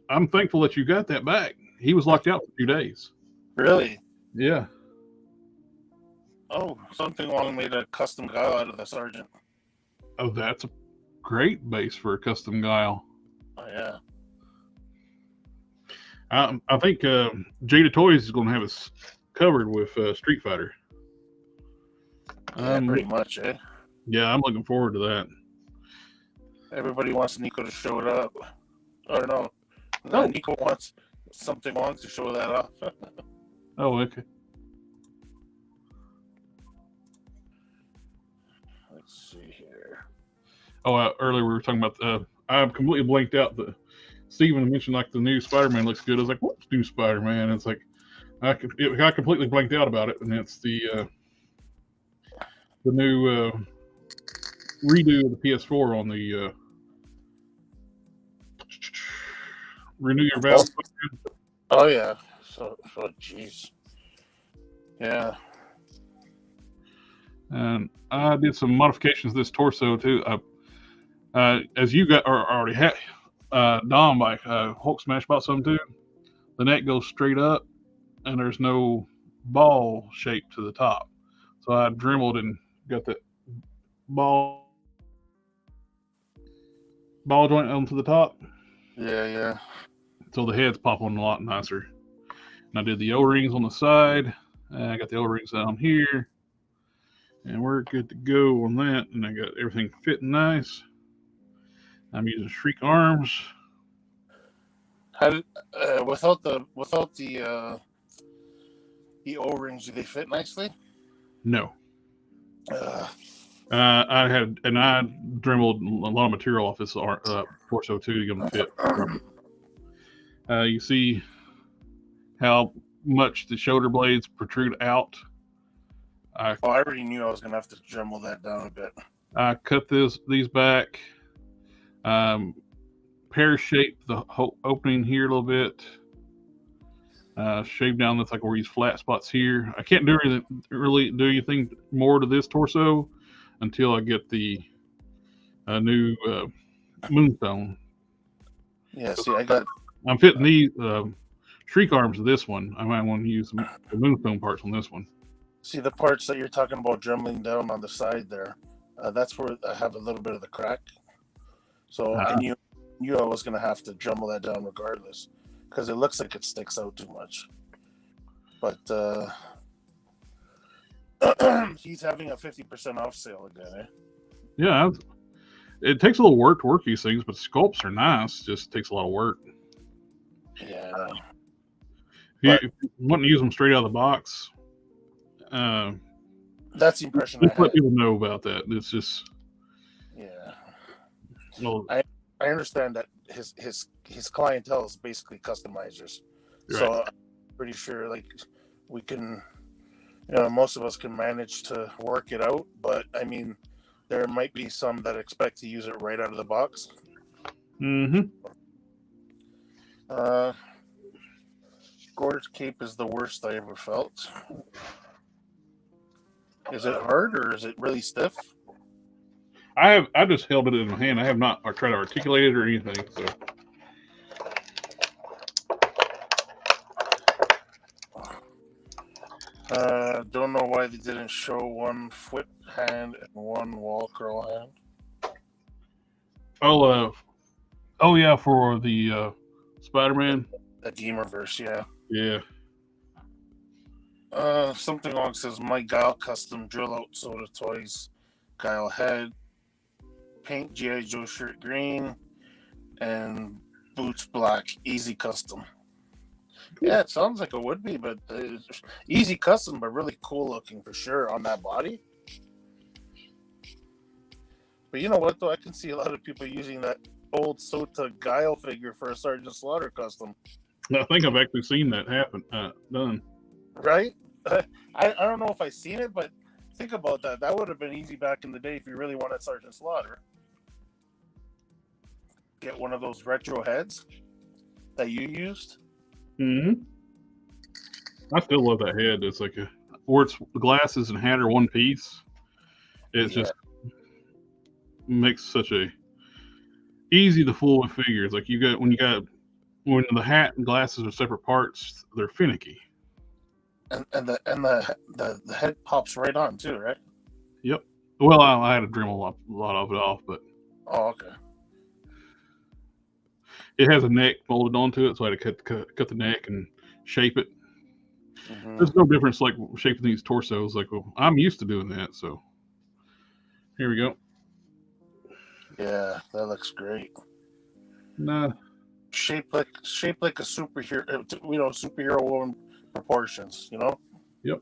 I'm thankful that you got that back. He was locked out for 2 days. Really? Yeah. Oh, something wrong made a custom guile out of the Sergeant. Oh, that's a great base for a custom guile. Oh, yeah. I think Jada Toys is going to have us covered with Street Fighter. Yeah, pretty much, eh? Yeah, I'm looking forward to that. Everybody wants Nico to show it up. Or no. Nico wants to show that off. Oh, okay. Let's see here. Oh, earlier we were talking about. I completely blanked out. Steven mentioned like the new Spider-Man looks good. I was like, "What's new Spider-Man?" It's like I completely blanked out about it, and it's the new redo of the PS4 on the renew your vows. Oh yeah. So jeez. Yeah. And I did some modifications to this torso too. As you got or already had, Dom, like Hulk Smash bought some too. The neck goes straight up, and there's no ball shape to the top. So I dremeled and got that ball joint onto the top. Yeah. So the heads pop on a lot nicer. And I did the O-rings on the side. I got the O-rings down here. And we're good to go on that. And I got everything fitting nice. I'm using Shriek arms. How did without the O-rings, do they fit nicely? No. I dremeled a lot of material off this torso too to get them to fit. You see how much the shoulder blades protrude out. I already knew I was gonna have to dremel that down a bit. I cut these back, pear shaped the whole opening here a little bit. Shave down that's like where these flat spots here. I can't really do anything more to this torso until I get the new Moonstone. Yeah, see, I'm fitting these Shriek arms to this one. I might want to use the Moonstone parts on this one. See the parts that you're talking about dremeling down on the side there. That's where I have a little bit of the crack. So I knew I was going to have to dremel that down regardless, because it looks like it sticks out too much. But he's having a 50% off sale again, eh? Yeah, it takes a little work to work these things, but sculpts are nice. Just takes a lot of work. Yeah. If you want to use them straight out of the box, that's the impression just I had. let people know about that. It's just well, I understand that his clientele is basically customizers, right. So I'm pretty sure like we can, most of us can manage to work it out. But I mean, there might be some that expect to use it right out of the box. Mm-hmm. Gord's cape is the worst I ever felt. Is it hard or is it really stiff? I just held it in my hand. I have not tried to articulate it or anything. So don't know why they didn't show one foot hand and one wall curl hand. Oh yeah, for the Spider-Man. The Gamerverse, yeah. Yeah. Something along says my Guile custom drill out soda toys, Guile head, paint G.I. Joe shirt green, and boots black, easy custom. Yeah, it sounds like it would be, but easy custom, but really cool looking for sure on that body. But you know what, though? I can see a lot of people using that old Sota Guile figure for a Sergeant Slaughter custom. I think I've actually seen that happen, done. Right? I don't know if I've seen it, but think about that. That would have been easy back in the day if you really wanted Sergeant Slaughter. Get one of those retro heads that you used. Mm-hmm. I still love that head. It's like or it's glasses and hat are one piece. It's just makes such a easy to fool with figures. Like when the hat and glasses are separate parts, they're finicky. And the head pops right on too, right? Yep. Well, I had to dremel a lot of it off, but okay. It has a neck molded onto it, so I had to cut the neck and shape it. Mm-hmm. There's no difference like shaping these torsos. Like, well, I'm used to doing that, so here we go. Yeah, that looks great. Nah. Shaped like a superhero, superhero woman proportions, Yep.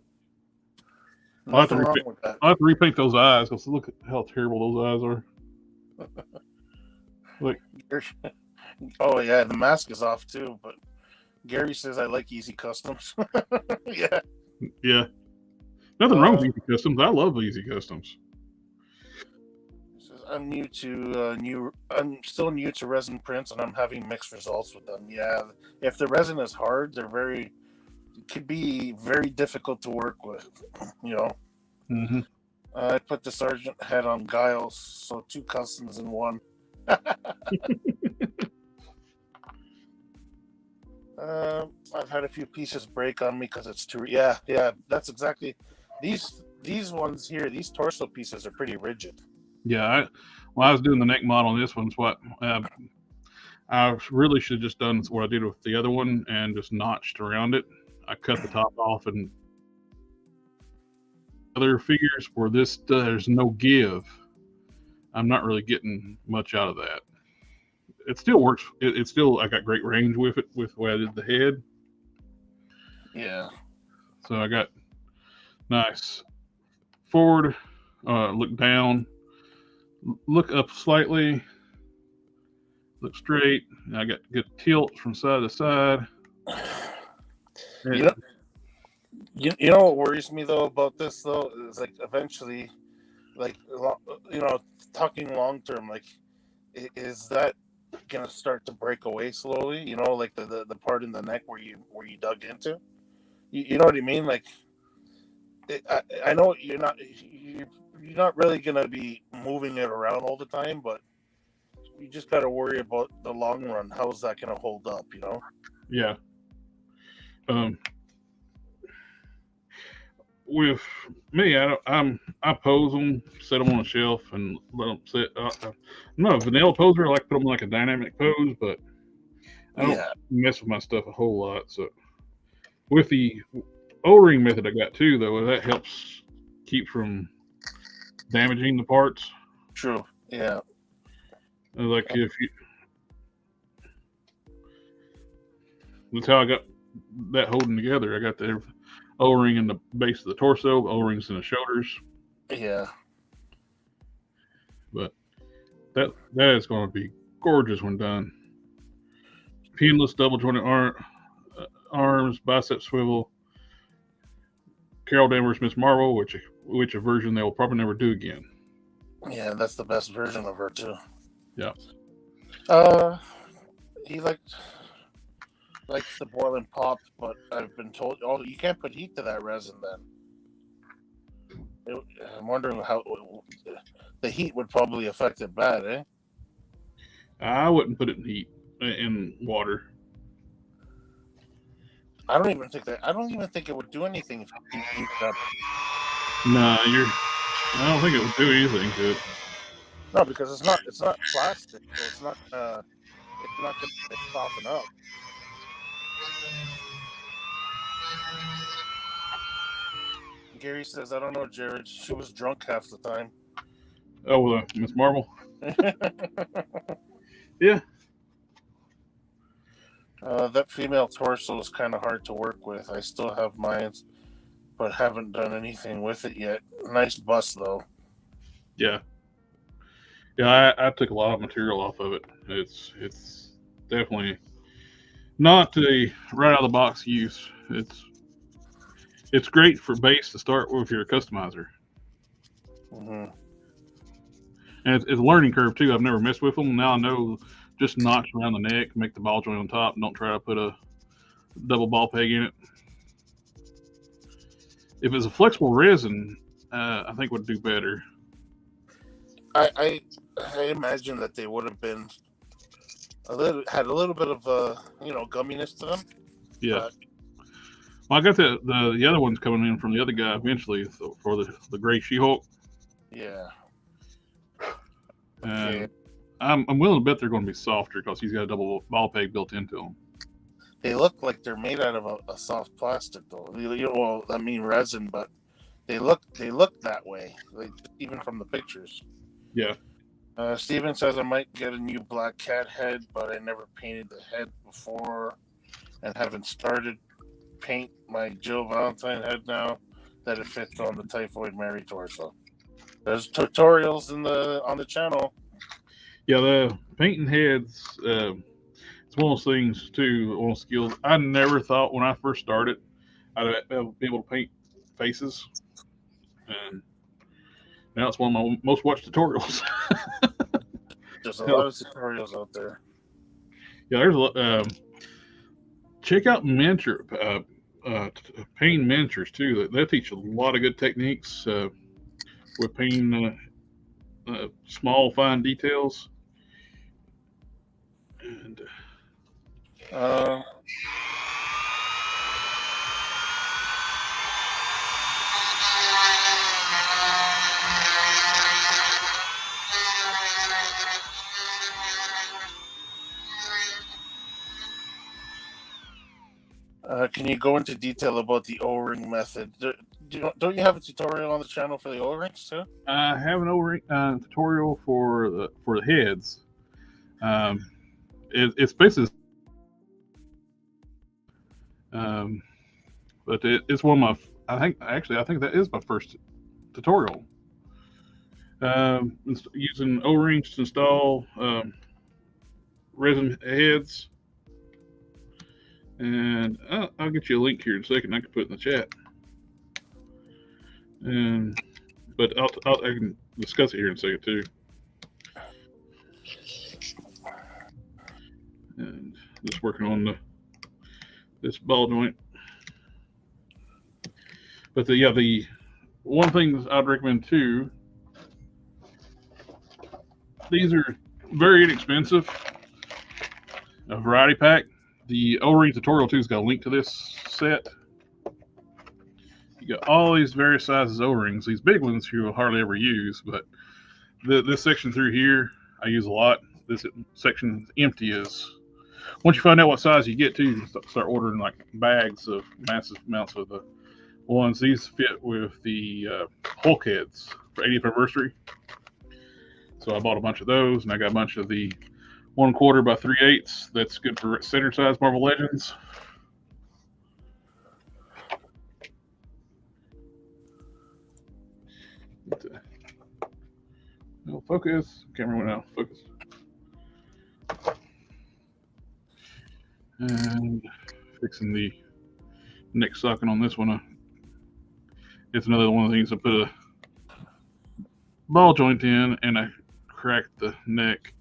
Nothing wrong with that. I'll have to repaint those eyes. Because look at how terrible those eyes are. Like, oh yeah, the mask is off too. But Gary says I like easy customs. Yeah. yeah. Nothing wrong with easy customs. I love easy customs. Says I'm I'm still new to resin prints, and I'm having mixed results with them. Yeah, if the resin is hard, it could be very difficult to work with. You know. Mm-hmm. I put the sergeant head on Giles, so 2 customs in 1. I've had a few pieces break on me because it's too. Yeah, that's exactly. These ones here, these torso pieces are pretty rigid. Yeah, when I was doing the neck model on this one's what I really should have just done what I did with the other one and just notched around it. I cut the top off, and other figures where there's no give, I'm not really getting much out of that. It still works. It still, I got great range with it with the way I did the head. Yeah. So I got nice forward, look down, look up slightly, look straight. And I got good tilt from side to side. You know what worries me though about this though is like eventually, like talking long term, like is that gonna start to break away slowly? You know, like the part in the neck where you dug into. You know what I mean? Like I know you're not really gonna be moving it around all the time, but you just got to worry about the long run. How is that gonna hold up? You know? Yeah. With me, I pose them, set them on a shelf, and let them sit. I'm not a vanilla poser. I like to put them in like a dynamic pose, but I don't mess with my stuff a whole lot. So with the O-ring method I got too, though, that helps keep from damaging the parts. True. Yeah. Like if you, that's how I got that holding together. I got the O-ring in the base of the torso, O-rings in the shoulders. Yeah. But that is going to be gorgeous when done. Pinless double jointed arms, bicep swivel. Carol Danvers, Miss Marvel, which a version they will probably never do again. Yeah, that's the best version of her too. Yeah. He likes the boil and pop, but I've been told, you can't put heat to that resin then. I'm wondering how the heat would probably affect it bad, eh? I wouldn't put it in water. I don't even think it would do anything if you heat it up. Nah, I don't think it would do anything to it. No, because it's not plastic, so it's not gonna soften up. Gary says, I don't know, Jared. She was drunk half the time. Oh, Miss Marvel? Yeah. That female torso is kind of hard to work with. I still have mine, but haven't done anything with it yet. Nice bust, though. Yeah. Yeah, I took a lot of material off of it. It's definitely not a right out of the box use. It's great for base to start with your customizer. Mm-hmm. And it's a learning curve too. I've never messed with them. Now I know just notch around the neck, make the ball joint on top. Don't try to put a double ball peg in it. If it's a flexible resin, I think would do better. I imagine that they would have been had a little bit of gumminess to them. Yeah. Well, I got the other ones coming in from the other guy eventually for the Gray She-Hulk. Yeah. And I'm willing to bet they're going to be softer because he's got a double ball peg built into them. They look like they're made out of a soft plastic, though. Well, I mean resin, but they look that way, like, even from the pictures. Yeah. Steven says I might get a new black cat head, but I never painted the head before and haven't started paint my Jill Valentine head now. that it fits on the Typhoid Mary torso. There's tutorials on the channel. Yeah, the painting heads, it's one of those things too, one of the skills. I never thought when I first started I'd be able to paint faces. And now it's one of my most watched tutorials. There's a lot of tutorials out there. Yeah, there's a lot. Check out Miniature, painting miniatures too. They teach a lot of good techniques with painting small, fine details. And can you go into detail about the O-ring method? Don't you have a tutorial on the channel for the O-rings too? I have an O-ring tutorial for the heads. It's basically, but it's one of my. I think that is my first tutorial. Using O-rings to install resin heads, and I'll get you a link here in a second. I can put it in the chat, but I can discuss it here in a second too. And just working on this ball joint. But the one thing I'd recommend too, these are very inexpensive. A variety pack. The O-ring tutorial too has got a link to this set. You got all these various sizes O-rings. These big ones you will hardly ever use, but this section through here I use a lot. This section empty is. Once you find out what size you get to, you start ordering like bags of massive amounts of the ones. These fit with the Hulk heads for 80th anniversary. So I bought a bunch of those, and I got a bunch of the 1/4 by 3/8. That's good for center size Marvel Legends. No focus. Camera went out. Focus. And fixing the neck socket on this one. It's another one of the things I put a ball joint in, and I cracked the neck.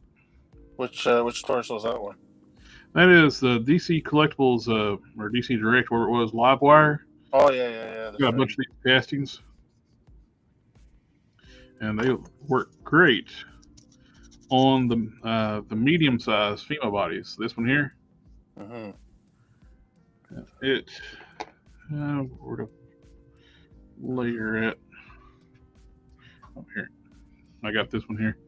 Which torso is that one? That is the DC Collectibles or DC Direct, where it was live wire. Oh yeah. Got a bunch of these castings, and they work great on the medium size female bodies. This one here. Mm-hmm. It where to layer it up here. I got this one here.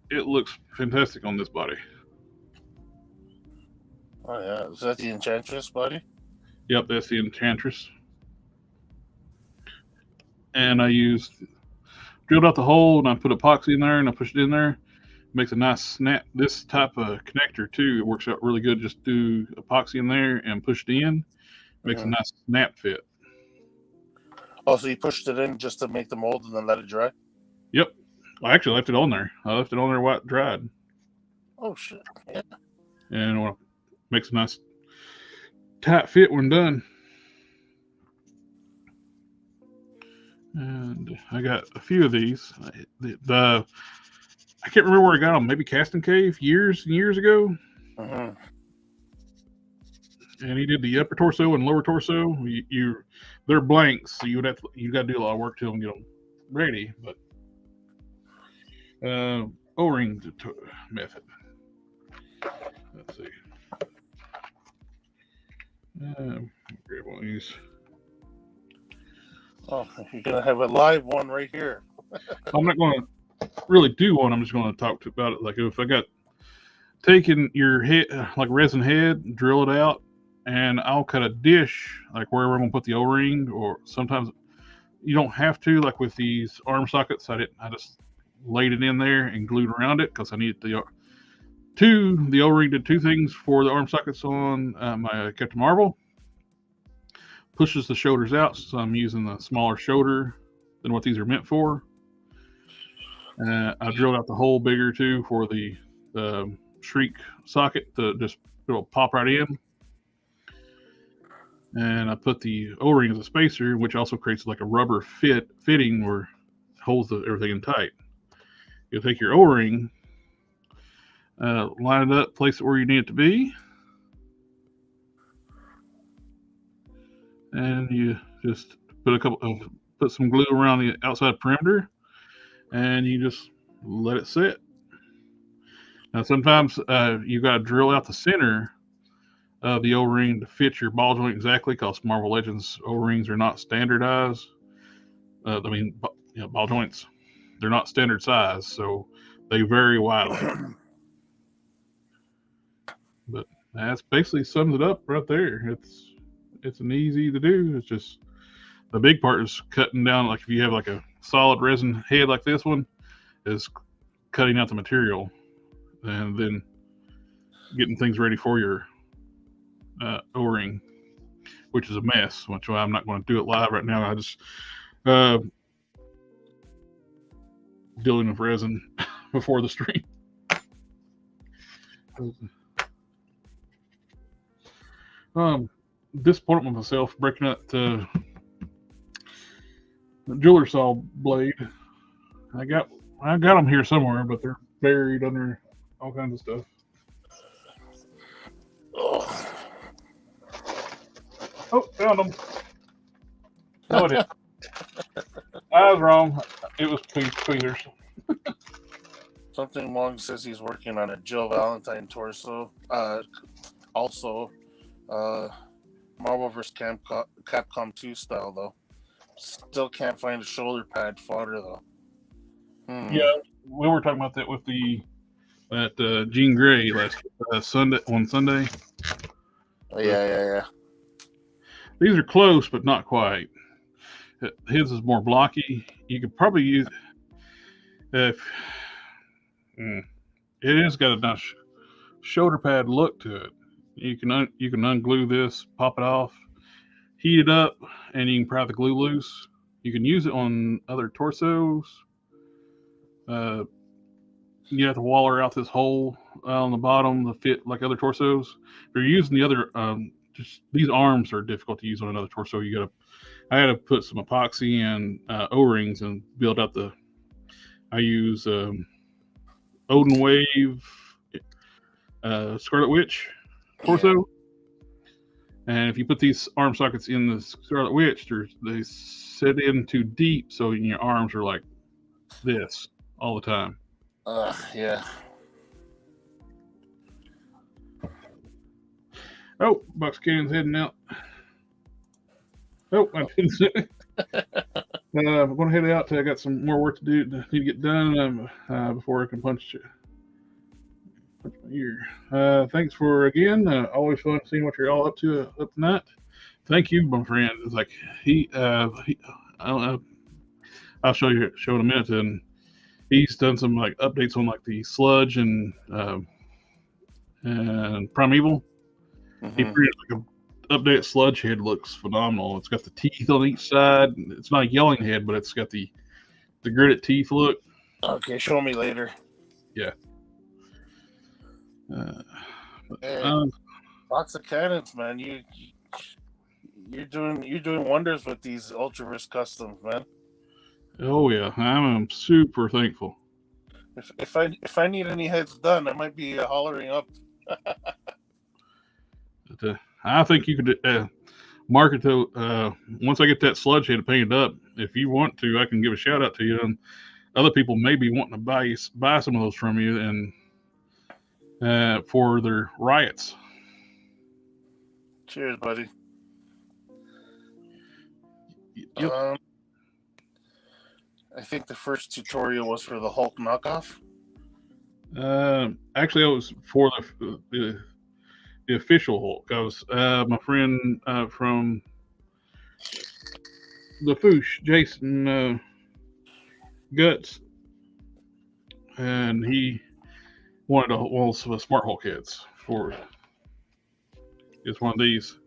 It looks fantastic on this body. Oh yeah, is that the Enchantress body? Yep, that's the Enchantress. And I drilled out the hole, and I put epoxy in there, and I pushed it in there. Makes a nice snap. This type of connector too, it works out really good. Just do epoxy in there and push it in. Makes a nice snap fit. Oh, so you pushed it in just to make the mold and then let it dry? Yep. I actually left it on there. I left it on there while it dried. Oh shit! Yeah. And makes a nice tight fit when done. And I got a few of these. I can't remember where I got them. Maybe Casting Cave years and years ago. Uh-huh. And he did the upper torso and lower torso. They're blanks, so you got to do a lot of work to them and get them ready. But O-ring method. Let's see. Grab one of these. Oh, you're gonna have a live one right here. I'm not going to really do one. I'm just going to talk about it. Like if I got taken your head, like resin head, drill it out, and I'll cut a dish, like wherever I'm going to put the O-ring, or sometimes you don't have to, like with these arm sockets. I just laid it in there and glued around it because I needed the O-ring did two things for the arm sockets on my Captain Marvel. pushes the shoulders out, so I'm using a smaller shoulder than what these are meant for. I drilled out the hole bigger too for the shriek socket to just it'll pop right in. And I put the O-ring as a spacer, which also creates like a rubber fitting where it holds everything in tight. You'll take your O-ring, line it up, place it where you need it to be, and you just put some glue around the outside perimeter, and you just let it sit. Now sometimes you got to drill out the center of the O-ring to fit your ball joint exactly, because Marvel Legends O-rings are not standardized. Ball joints, they're not standard size, so they vary widely. But that's basically sums it up right there. It's an easy to do. It's just the big part is cutting down. Like if you have like a solid resin head like this one, is cutting out the material and then getting things ready for your O-ring, which is a mess. Which why I'm not going to do it live right now. I just dealing with resin before the stream. Disappointed with myself breaking up the jeweler saw blade. I got them here somewhere, but they're buried under all kinds of stuff. Oh, found them. No, it is. I was wrong. It was tweezers. Something Wong says he's working on a Jill Valentine torso. Also, Marvel vs. Capcom 2 style, though. Still can't find a shoulder pad fodder, though. Yeah, we were talking about that with that Jean Grey last Sunday. Oh, yeah. These are close, but not quite. His is more blocky. You could probably use it has got a nice shoulder pad look to it. You can unglue this, pop it off, heat it up, and you can pry the glue loose. You can use it on other torsos. You have to waller out this hole on the bottom to fit like other torsos. If you're using the other, just these arms are difficult to use on another torso. I had to put some epoxy and O-rings and build out I use Odin Wave Scarlet Witch torso. Yeah. And if you put these arm sockets in the Scarlet Witch, they set in too deep, so your arms are like this all the time. Yeah. Oh, Box Cannon's heading out. Oh, I didn't say it. I'm going to head out. I got some more work to do. Need to get done before I can punch my ear. Thanks for again. Always fun seeing what you're all up to tonight. Thank you, my friend. It's like I'll show you in a minute. And he's done some like updates on like the sludge and Primeval. Mm-hmm. He created like a updated sludge head. Looks phenomenal. It's got the teeth on each side. It's not a yelling head, but it's got the gritted teeth look. Okay, show me later. Yeah. Lots of cannons, man. You're doing wonders with these Ultraverse customs, man. Oh yeah, I'm super thankful. If I need any heads done, I might be hollering up. But, I think you could market to once I get that sludge head painted up. If you want to, I can give a shout out to you, and other people may be wanting to buy some of those from you, and for their riots. Cheers, buddy. Yep. I think the first tutorial was for the Hulk knockoff. Actually, it was for the official Hulk. I was my friend from the Foosh, Jason Guts, and he wanted one of the Smart Hulk heads for. It's one of these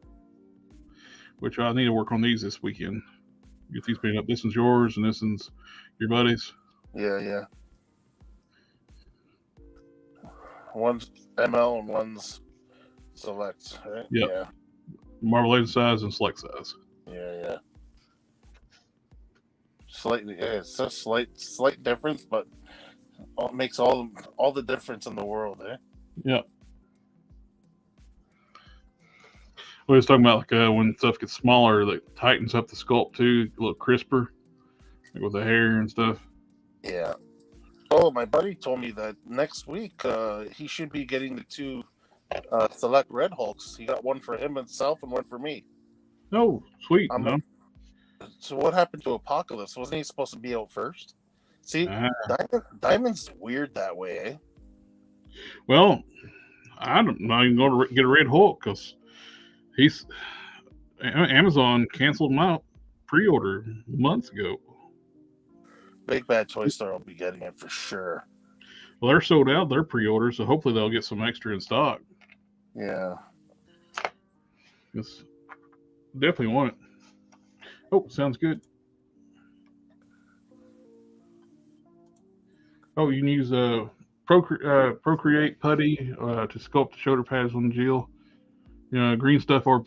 which I need to work on these this weekend. Get these painted up. This one's yours, and this one's your buddy's. Yeah. One's ML and one's select, right? Yep. Yeah. Marmalade size and select size. Yeah. Slightly, yeah, it's a slight difference, but it makes all the difference in the world, eh? Yep. We was talking about like when stuff gets smaller, that tightens up the sculpt too, a little crisper, like with the hair and stuff. Yeah. Oh, my buddy told me that next week he should be getting the 2 select Red Hulks. He got one for himself and one for me. Oh, sweet. No? So what happened to Apocalypse? Wasn't he supposed to be out first? See, Diamond's weird that way, eh? Well, I'm not even going to get a Red Hulk because Amazon canceled my pre-order months ago. Big Bad Toy Store will be getting it for sure. Well, they're sold out, their pre-order, so hopefully they'll get some extra in stock. Yeah. Yes, definitely want it. Oh, sounds good. Oh, you can use Procreate Putty to sculpt the shoulder pads on the Jill. Green stuff or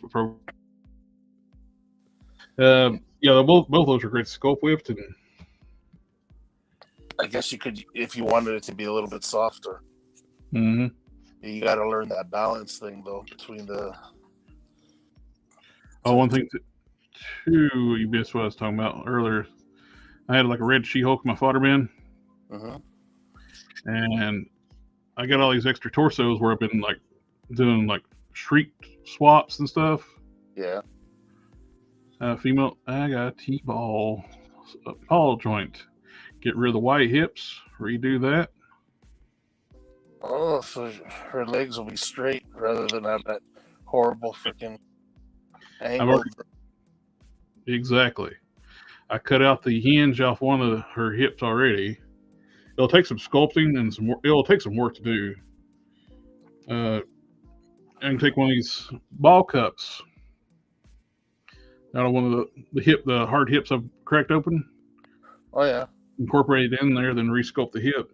yeah, both those are great to sculpt with, and I guess you could, if you wanted it to be a little bit softer. Mm-hmm. You got to learn that balance thing though between the. Oh, one thing too, you missed what I was talking about earlier. I had like a red She-Hulk in my fodder bin, and I got all these extra torsos where I've been like doing like shriek swaps and stuff. Yeah. Female, I got a T-ball joint. Get rid of the white hips, redo that. Oh, so her legs will be straight rather than have that horrible freaking angle. Exactly. I cut out the hinge off one of her hips already. It'll take some sculpting and it'll take some work to do. I can take one of these ball cups out of one of the hard hips I've cracked open. Oh yeah. Incorporate it in there, then resculpt the hip.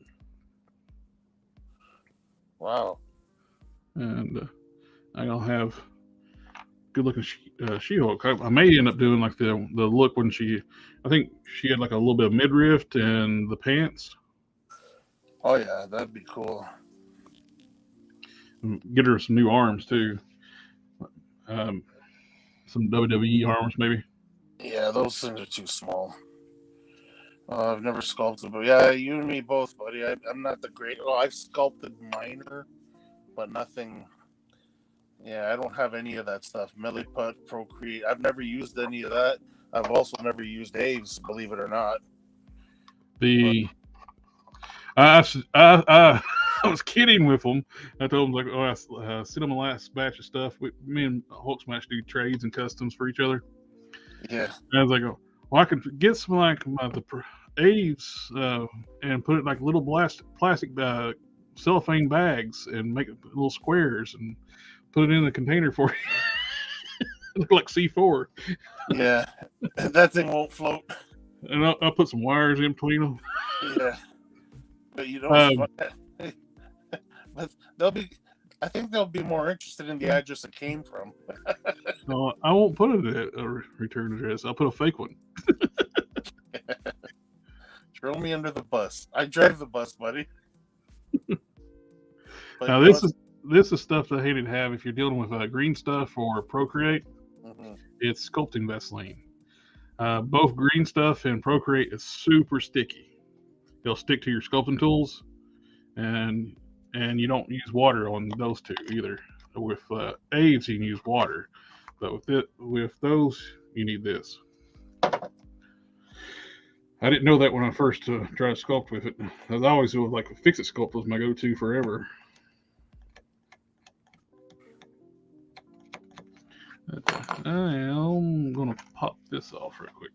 Wow. And I'll have good looking She-Hulk. I may end up doing like the look when I think she had like a little bit of midriff and the pants. Oh yeah, that'd be cool. Get her some new arms too. Some WWE arms maybe. Yeah, those things are too small. I've never sculpted, but yeah, you and me both, buddy. I'm not the great. Oh, I've sculpted minor, but nothing. Yeah, I don't have any of that stuff. Milliput, Procreate. I've never used any of that. I've also never used Aves, believe it or not. I was kidding with them. I told them like, I sent them the last batch of stuff. Me and Hulk Smash do trades and customs for each other. Yeah. And I was like, well, I could get some like the Aves and put it in like little plastic cellophane bags and make it little squares and put it in the container for you. Like C4. Yeah, that thing won't float. And I'll put some wires in between them. Yeah, but you know, but I think they'll be more interested in the address it came from. I won't put it at a return address. I'll put a fake one. Throw me under the bus. I drive the bus, buddy. But now this is stuff that I hated to have if you're dealing with green stuff or Procreate. It's sculpting Vaseline. Both green stuff and Procreate is super sticky. It'll stick to your sculpting tools, and you don't use water on those two either. With Aves, you can use water, but with those, you need this. I didn't know that when I first tried to sculpt with it. I always was like Fix-It Sculpt was my go-to forever. I'm gonna pop this off real quick.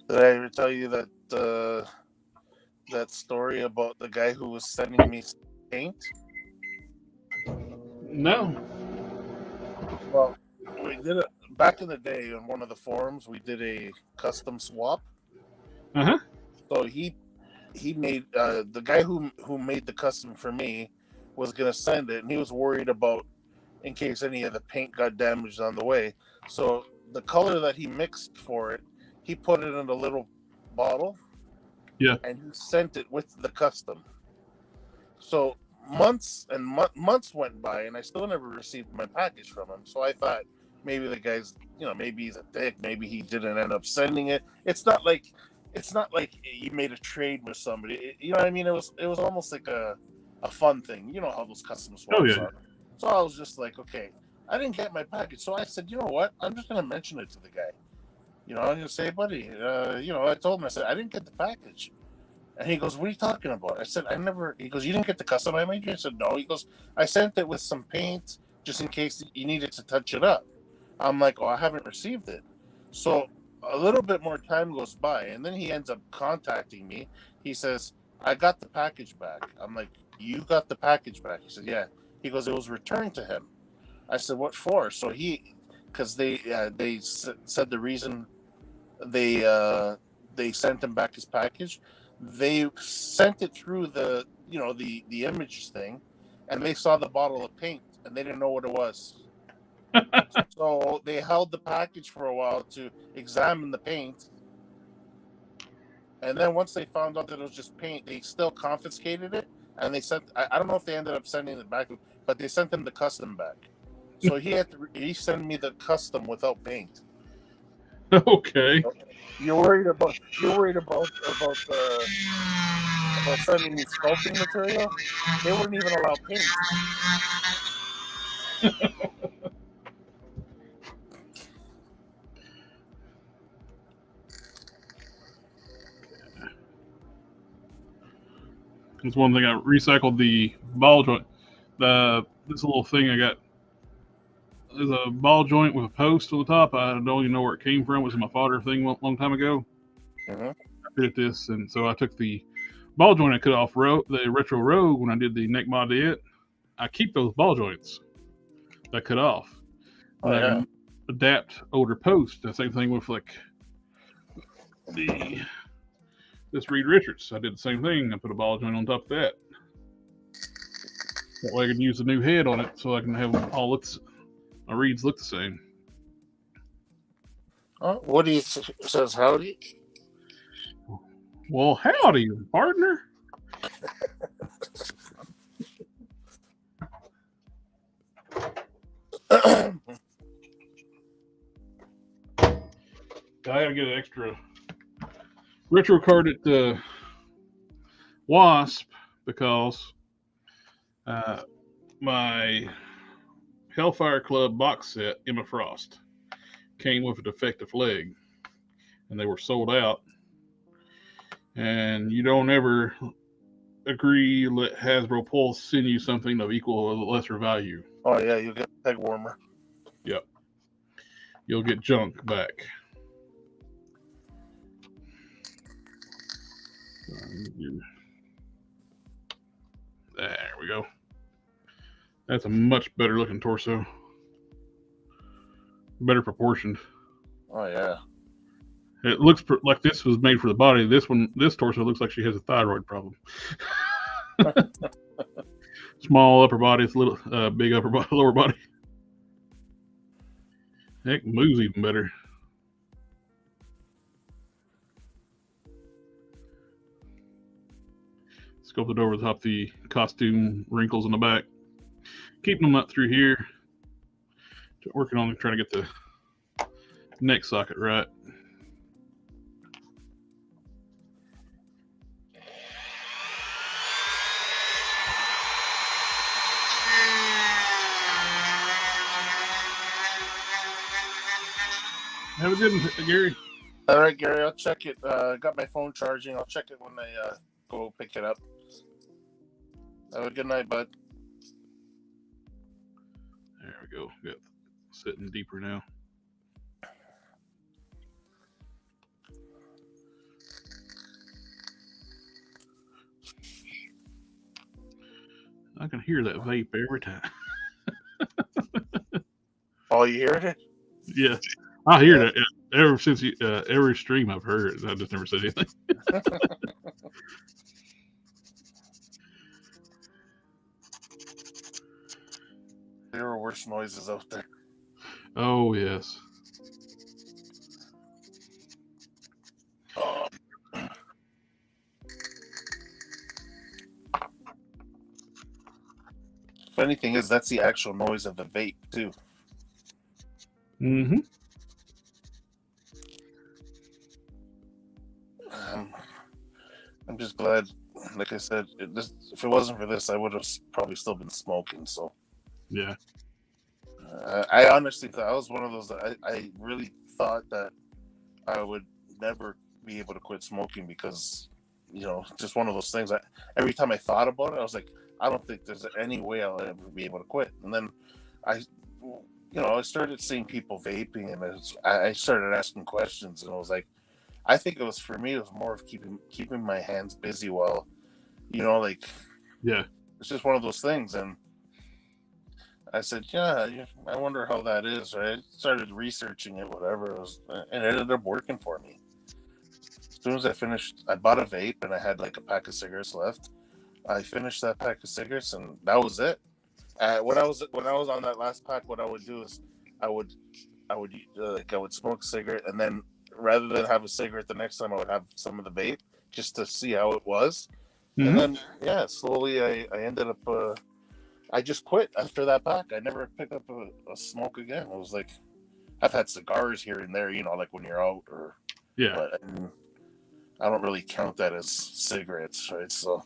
Did I ever tell you that that story about the guy who was sending me paint? No. Well, we did it back in the day on one of the forums. We did a custom swap. Uh-huh. So he made the guy who made the custom for me was gonna send it, and he was worried about in case any of the paint got damaged on the way. So the color that he mixed for it, he put it in a little bottle. Yeah. And he sent it with the custom. So months and months went by, and I still never received my package from him. So I thought maybe the guy's, maybe he's a dick. Maybe he didn't end up sending it. It's not like you made a trade with somebody. You know what I mean? It was almost like a fun thing. You know how those custom swaps are. So I was just like, okay, I didn't get my package. So I said, you know what? I'm just gonna mention it to the guy. I'm gonna say, buddy, I told him, I said, I didn't get the package. And he goes, what are you talking about? I said, he goes, you didn't get the custom I made you? I said, no. He goes, I sent it with some paint just in case you needed to touch it up. I'm like, oh, I haven't received it. So a little bit more time goes by, and then he ends up contacting me. He says, I got the package back. I'm like, you got the package back? He said, yeah. He goes, it was returned to him. I said, what for? So because they said the reason they sent him back his package. They sent it through the image thing, and they saw the bottle of paint, and they didn't know what it was. So they held the package for a while to examine the paint, and then once they found out that it was just paint, they still confiscated it, and they sent. I don't know if they ended up sending it back, but they sent him the custom back. So he sent me the custom without paint. Okay. You're worried about sending me sculpting material? They wouldn't even allow paint. That's one thing. I recycled the ball joint. This little thing I got is a ball joint with a post on the top. I don't even know where it came from. It was my fodder thing a long time ago. Mm-hmm. I fit this, and so I took the ball joint I cut off the retro Rogue when I did the neck mod to it. I keep those ball joints that I cut off. And I can adapt older posts. The same thing with like this Reed Richards. I did the same thing. I put a ball joint on top of that. That way I can use the new head on it, so I can have my reeds look the same. Woody says howdy. Well, howdy, partner. I gotta get an extra retro card at the Wasp because my Hellfire Club box set, Emma Frost, came with a defective leg, and they were sold out. And you don't ever agree let Hasbro Pulse send you something of equal or lesser value. Oh yeah, you'll get a peg warmer. Yep. You'll get junk back. There we go. That's a much better looking torso. Better proportioned. Oh yeah. It looks like this was made for the body. This torso looks like she has a thyroid problem. Small upper body, it's a little big upper body, lower body. Heck, moves even better. Sculpted over the top the costume wrinkles in the back. Keeping them up through here. Working on trying to get the neck socket right. Have a good one, Gary. All right, Gary, I'll check it. Got my phone charging. I'll check it when I go pick it up. Have a good night, bud. There we go. Got sitting deeper now. I can hear that vape every time. Oh, you heard it? Yeah, I hear that ever since every stream I've heard it. I just never said anything. There are worse noises out there. Oh yes. Oh. Funny thing is, that's the actual noise of the vape too. Mm-hmm. I'm just glad. Like I said, if it wasn't for this, I would have probably still been smoking. So Yeah. I honestly thought I was one of those that I really thought that I would never be able to quit smoking because, just one of those things. Every time I thought about it, I was like, I don't think there's any way I'll ever be able to quit. And then I started seeing people vaping, and I started asking questions, and I was like, I think it was for me. It was more of keeping my hands busy while, Yeah. it's just one of those things. And I said, yeah, I wonder how that is. Right? I started researching it, whatever it was, and it ended up working for me. As soon as I finished, I bought a vape, and I had like a pack of cigarettes left. I finished that pack of cigarettes, and that was it. When I was on that last pack, what I would do is I would smoke a cigarette, and then rather than have a cigarette the next time, I would have some of the vape just to see how it was. Mm-hmm. And then slowly I ended up I just quit after that pack. I never picked up a smoke again. It was like I've had cigars here and there, like when you're out or but I don't really count that as cigarettes, right? So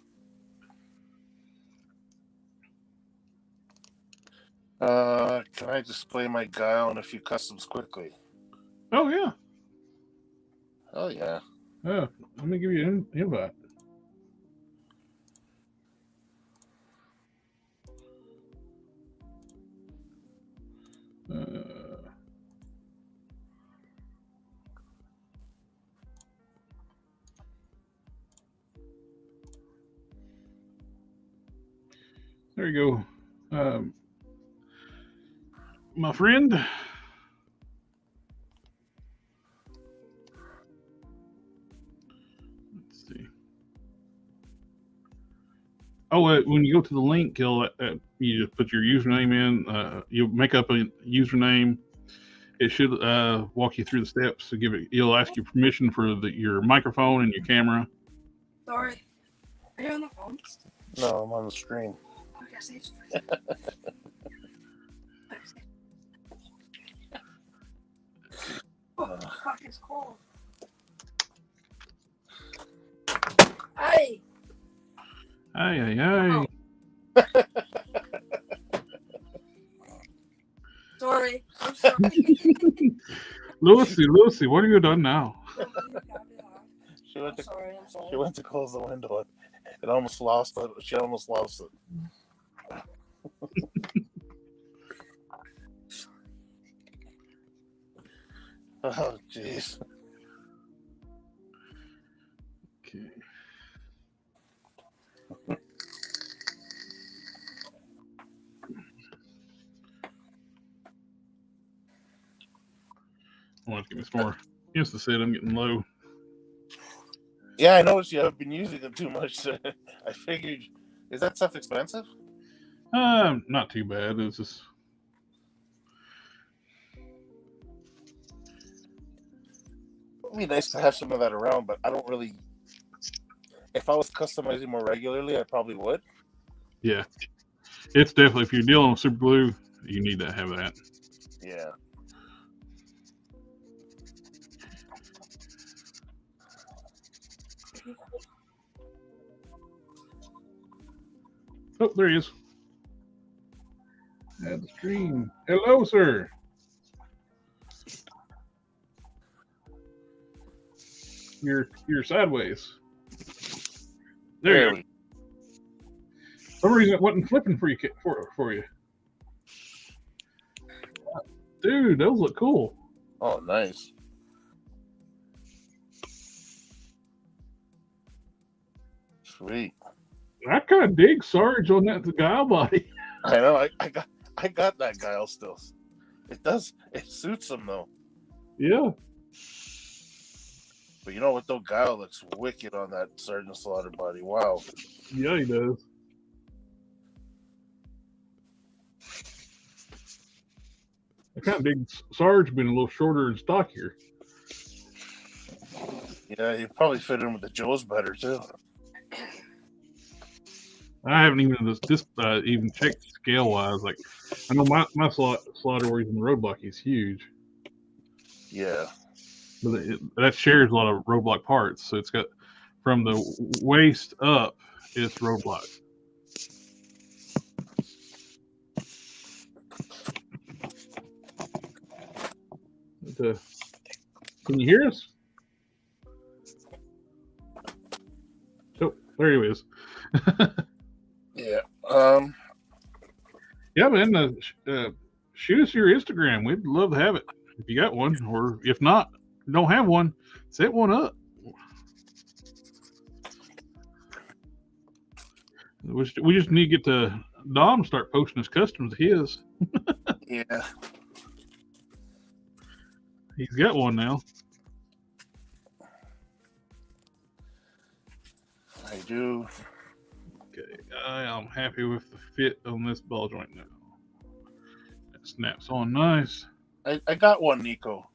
can I display my guile and a few customs quickly? Oh yeah. Oh yeah. Oh, let me give you an invite. There you go. My friend. Let's see. Oh, when you go to the link, you just put your username in. You'll make up a username. It should walk you through the steps to give it. It'll ask you permission for your microphone and your camera. Sorry. Are you on the phone? No, I'm on the screen. Oh, fuck, it's cold. Hey! Hey, hey, hey. Oh. Sorry. I'm sorry. Lucy, what have you done now? I'm sorry. She went to close the window and it almost lost it. She almost lost it. Oh, jeez. Okay. I want to give me some more. Just to say I'm getting low. Yeah, I noticed you have been using them too much. So I figured, is that stuff expensive? Not too bad. It's just. It'd be nice to have some of that around, but I don't really. If I was customizing more regularly, I probably would. Yeah, it's definitely, if you're dealing with super glue, you need to have that. Yeah. Oh, there he is. Add the stream. Hello, sir. You're sideways. There you go. For some reason it wasn't flipping for you. Dude, those look cool. Oh, nice. Sweet. I kind of dig Sarge on that guile body. I know. I got that guile still. It suits him though. Yeah. But you know what though? Guile looks wicked on that Sergeant Slaughter body. Wow. Yeah, he does. I kind of dig Sarge being a little shorter and stockier. Yeah, he probably fit in with the Joes better too. I haven't even even checked scale wise. Like, I know my slaughter where he's in the roadblock, he's huge. Yeah. But that shares a lot of roadblock parts. So it's got from the waist up, it's roadblock. But, can you hear us? Oh, there he is. Yeah. Yeah, man. Shoot us your Instagram. We'd love to have it if you got one, or if not, don't have one, set one up. We just need to get to Dom to start posting his customs of his. Yeah. He's got one now. I do. Okay, I am happy with the fit on this ball joint now. That snaps on nice. I got one, Nico.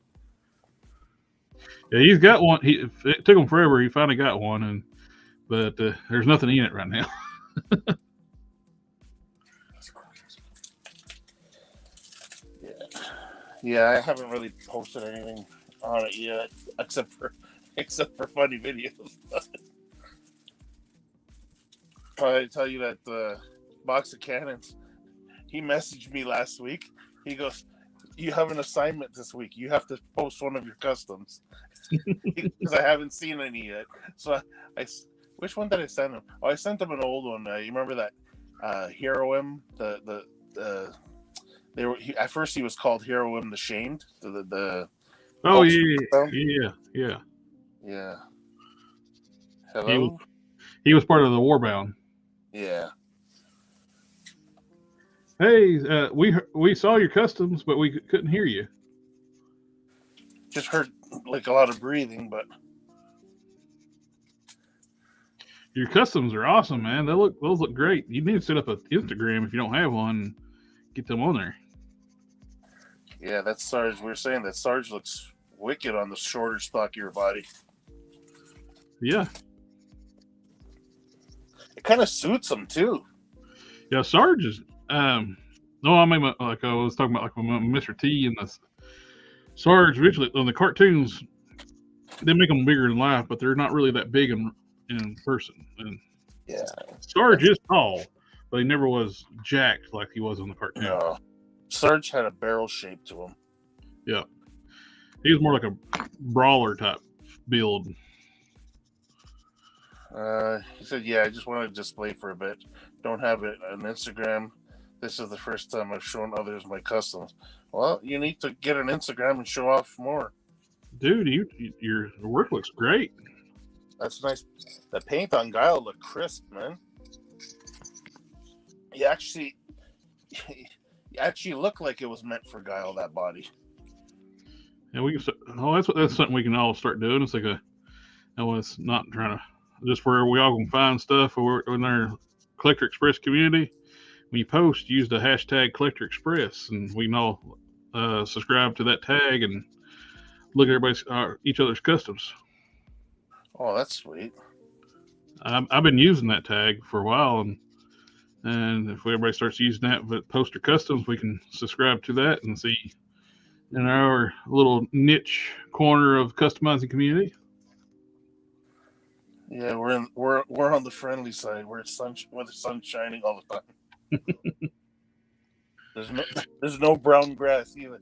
Yeah, he's got one. It took him forever. He finally got one, but there's nothing in it right now. Yeah, I haven't really posted anything on it yet, except for funny videos. I tell you that box of cannons. He messaged me last week. He goes, "You have an assignment this week. You have to post one of your customs." Because I haven't seen any yet. So I which one did I send him? Oh, I sent him an old one. You remember that Hero M? At first he was called Hero M the Shamed. Oh yeah. Hello. He was part of the Warbound. Yeah. Hey, we saw your customs, but we couldn't hear you. Just heard like a lot of breathing, but your customs are awesome, man. Those look great. You need to set up an Instagram if you don't have one. And get them on there. Yeah, that's Sarge. We were saying that Sarge looks wicked on the shorter, stockier body. Yeah. It kind of suits him too. Yeah, Sarge is. No, I mean, like I was talking about, like Mr. T and the Sarge. Originally, on the cartoons, they make them bigger in life, but they're not really that big in person. And yeah, Sarge is tall, but he never was jacked like he was on the cartoon. No, Sarge had a barrel shape to him. Yeah, he was more like a brawler type build. He said, "Yeah, I just wanted to display for a bit. Don't have it on Instagram. This is the first time I've shown others my customs." Well, you need to get an Instagram and show off more. Dude, your work looks great. That's nice. The paint on Guile looked crisp, man. You actually looked like it was meant for Guile, that body. Yeah, we can. That's something we can all start doing. It's like it's not trying to just where we all can find stuff in our Collector Express community. When you post, use the hashtag Collector Express, and we can all subscribe to that tag and look at each other's customs. Oh, that's sweet. I've been using that tag for a while, and if everybody starts using that, but post their customs, we can subscribe to that and see in our little niche corner of customizing community. Yeah, we're on the friendly side where the sun's shining all the time. There's no brown grass either.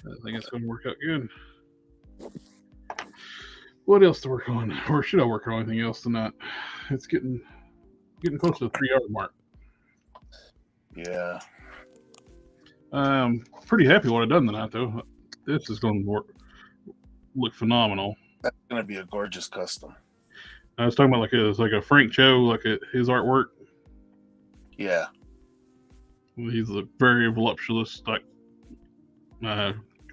I think it's going to work out good. What else to work on? Or should I work on anything else tonight? It's getting close to the 3 hour mark. Yeah. Pretty happy what I've done tonight, though. this is going to look phenomenal. That's gonna be a gorgeous custom. I was talking about it's like a Frank Cho, his artwork. Yeah. He's a very voluptuous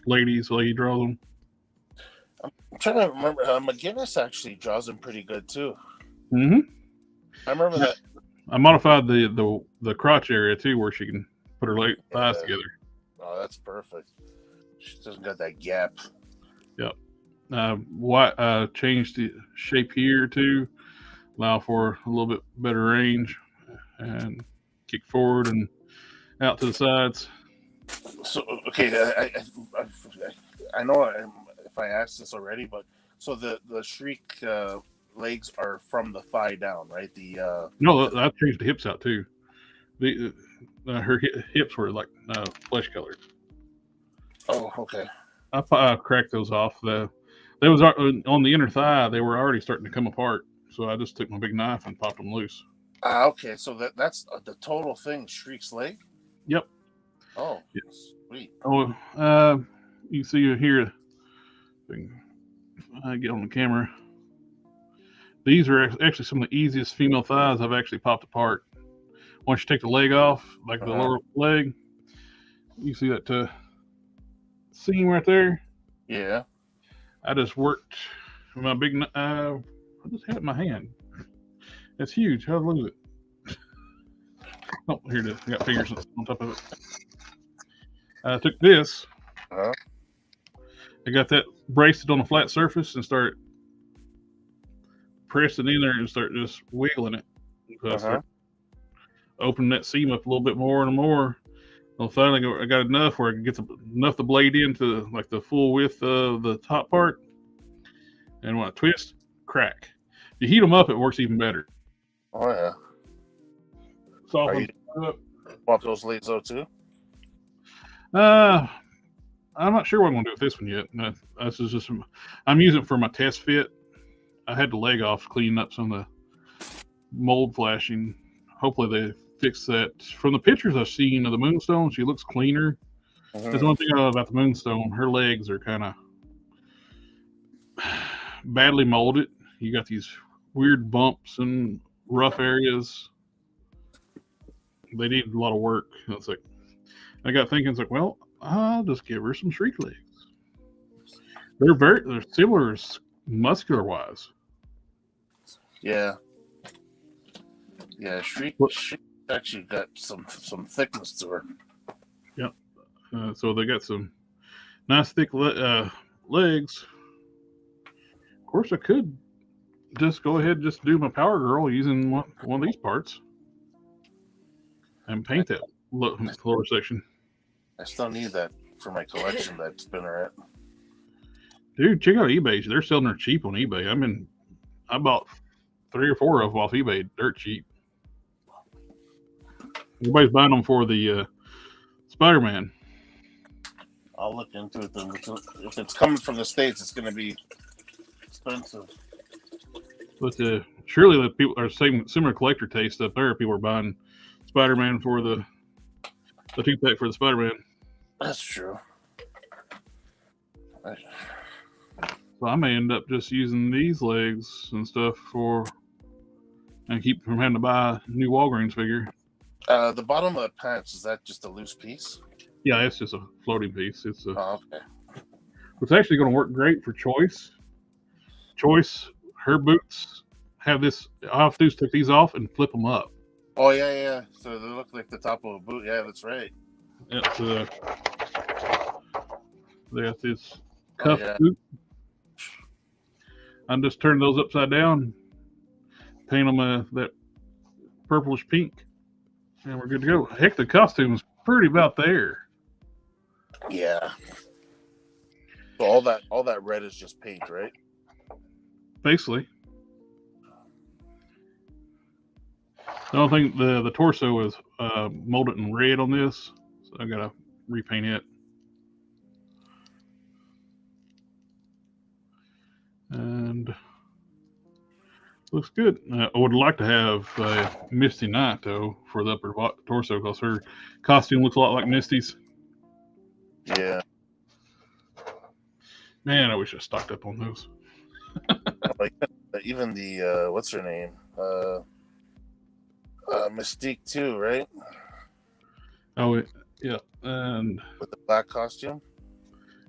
ladies the way he draws them. I'm trying to remember. McGinnis actually draws them pretty good too. Mm-hmm. I remember that. I modified the crotch area too, where she can put her thighs together. Oh, that's perfect. She doesn't got that gap. Yep. Changed the shape here to allow for a little bit better range and kick forward and out to the sides. So okay, I know if I asked this already, but so the Shriek legs are from the thigh down, right? No, I changed the hips out too. Her hips were flesh colored. Oh, okay. I cracked those off. They was on the inner thigh. They were already starting to come apart, so I just took my big knife and popped them loose. Okay, so that's the total thing. Shriek's leg. Yep. Oh, yes. Sweet. Oh, you see here. I get on the camera. These are actually some of the easiest female thighs I've actually popped apart. Once you take the leg off, the lower leg, you see that seam right there? Yeah. I just worked with my big, I just had it in my hand. It's huge. How look at it? Oh, here it is. I got fingers on top of it. I took this. I got that braced on a flat surface and start pressing in there and start just wiggling it. So I start opening that seam up a little bit more and more. Well, finally, I got enough where I can get enough the blade into the full width of the top part. And when I twist, crack. If you heat them up, it works even better. Oh yeah. Soften up. Want those leads though too? I'm not sure what I'm gonna do with this one yet. This is just I'm using it for my test fit. I had the leg off, cleaning up some of the mold flashing. Hopefully they fix that. From the pictures I've seen of the Moonstone, she looks cleaner. That's one thing I love about the Moonstone. Her legs are kind of badly molded. You got these weird bumps and rough areas. They need a lot of work. It's like I got thinking, it's like, well, I'll just give her some Shriek legs. They're similar muscular wise. Yeah. Yeah, Shriek actually got some thickness to her. Yep. So they got some nice thick legs. Of course, I could just go ahead and just do my Power Girl using one of these parts and paint that lower section. I still need that for my collection, that spinnerette. Dude, check out eBay. They're selling her cheap on eBay. I bought 3 or 4 of them off eBay, dirt cheap. Everybody's buying them for the Spider-Man. I'll look into it then. If it's coming from the States, it's going to be expensive. But surely the people are saying similar collector taste up there. People are buying Spider-Man for the 2-pack for the Spider-Man. That's true. So I may end up just using these legs and stuff and keep from having to buy a new Walgreens figure. The bottom of the pants, is that just a loose piece? Yeah, it's just a floating piece. Oh, okay. It's actually going to work great for Choice. Choice, her boots have this. All I have to do is take these off and flip them up. Oh, yeah. So they look like the top of a boot. Yeah, that's right. It's they got this cuff boot. I'm just turning those upside down, paint them that purplish pink, and we're good to go. Heck, the costume's pretty about there. Yeah. So all that red is just paint, right? Basically. I don't think the torso is molded in red on this, so I gotta repaint it. And looks good. I would like to have Misty Knight though for the upper torso because her costume looks a lot like Misty's. Yeah. Man, I wish I stocked up on those. Like even the what's her name? Mystique too, right? Oh, yeah, and With the black costume.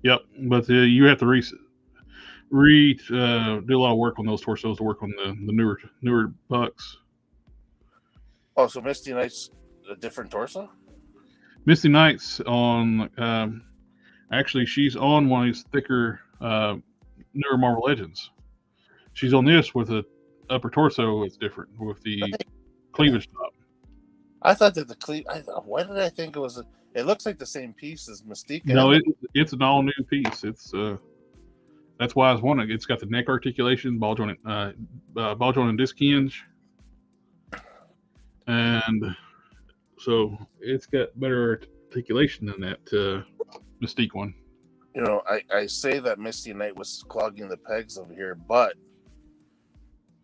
yep. But you have to do a lot of work on those torsos to work on the newer bucks. Oh, so Misty Knight's a different torso? Misty Knight's on. Actually, she's on one of these thicker, newer Marvel Legends. She's on this with the upper torso. It's different with the cleavage top. I thought that why did I think it was? It looks like the same piece as Mystique. No, it's an all new piece. It's that's why I was wondering. It's got the neck articulation, ball joint and disc hinge, and so it's got better articulation than that Mystique one. You know, I say that Misty Knight was clogging the pegs over here, but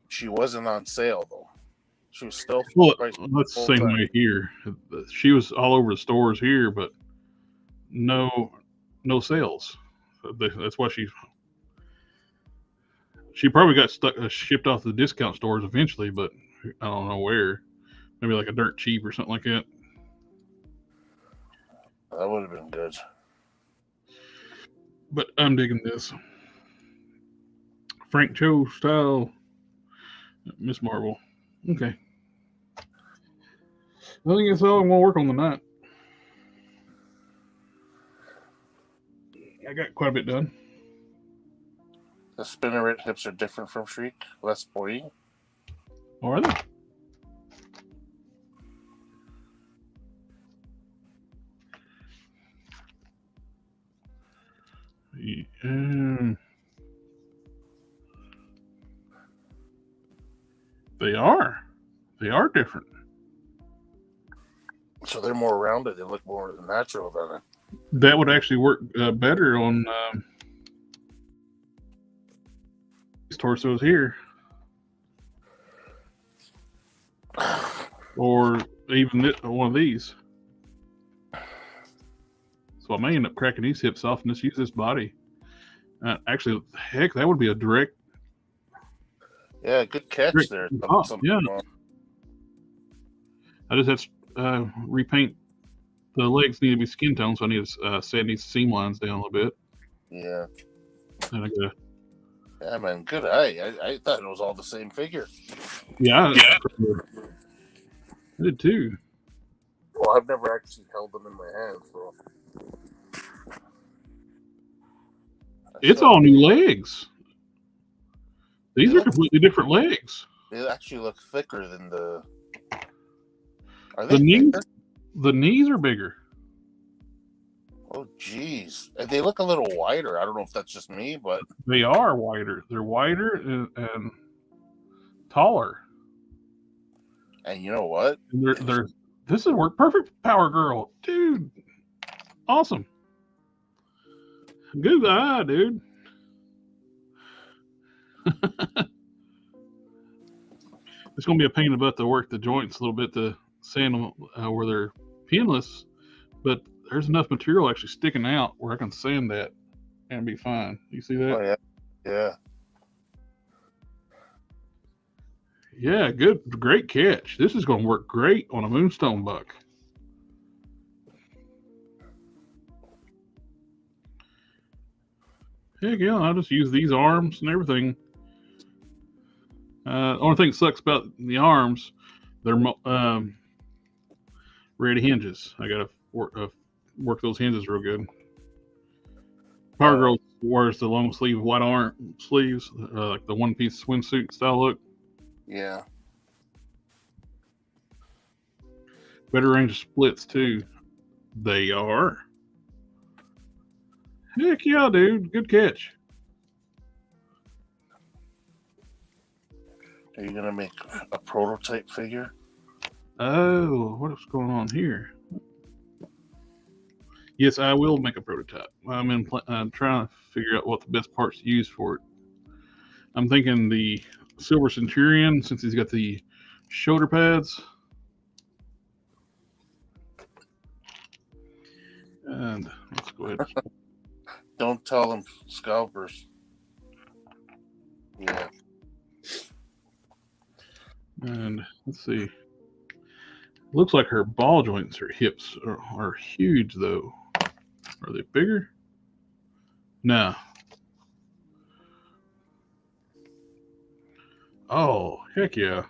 she wasn't on sale though. She was still Well, price that's the full same time. way here. She was all over the stores here, but no sales. That's why she probably got shipped off the discount stores eventually, but I don't know where. Maybe like a Dirt Cheap or something like that. That would have been good. But I'm digging this Frank Cho style Miss Marvel. Okay. I think that's all I'm gonna work on tonight. I got quite a bit done. The spinneret hips are different from Shriek, less pointy. Or are they? They are. They are different. So they're more rounded. They look more natural than it. That would actually work better on these torsos here. Or even one of these. So I may end up cracking these hips off and just use this body. Actually, heck, that would be a direct. Yeah, good catch Direct there. yeah. I just have to repaint. The legs need to be skin tone, so I need to sand these seam lines down a little bit. Yeah. And I gotta. Yeah, man, good eye. I thought it was all the same figure. Yeah. I did too. Well, I've never actually held them in my hands, so. It's all new legs. These are completely different legs. They actually look thicker than the. Are The they knees, thicker? the knees are bigger. Oh, geez. And they look a little wider. I don't know if that's just me, but. They are wider. They're wider and taller. And you know what? And this is work perfect. Power Girl, dude, awesome. Good eye, dude. It's gonna be a pain in the butt to work the joints a little bit to sand them where they're pinless, but there's enough material actually sticking out where I can sand that and be fine. You see that? Oh, yeah. Yeah. Yeah, good, great catch. This is going to work great on a Moonstone buck. Heck yeah, I'll just use these arms and everything. Only thing that sucks about the arms, they're ready hinges. I gotta work those hinges real good. Power Girl wears the long sleeve white arm sleeves, like the one piece swimsuit style look. Yeah. Better range of splits too. They are. Heck yeah, dude. Good catch. Are you going to make a prototype figure? Oh, what is going on here? Yes, I will make a prototype. I'm trying to figure out what the best parts to use for it. I'm thinking the Silver Centurion, since he's got the shoulder pads. And let's go ahead. Don't tell them, scalpers. Yeah. And let's see. Looks like her ball joints, her hips are huge, though. Are they bigger? No. Oh, heck yeah.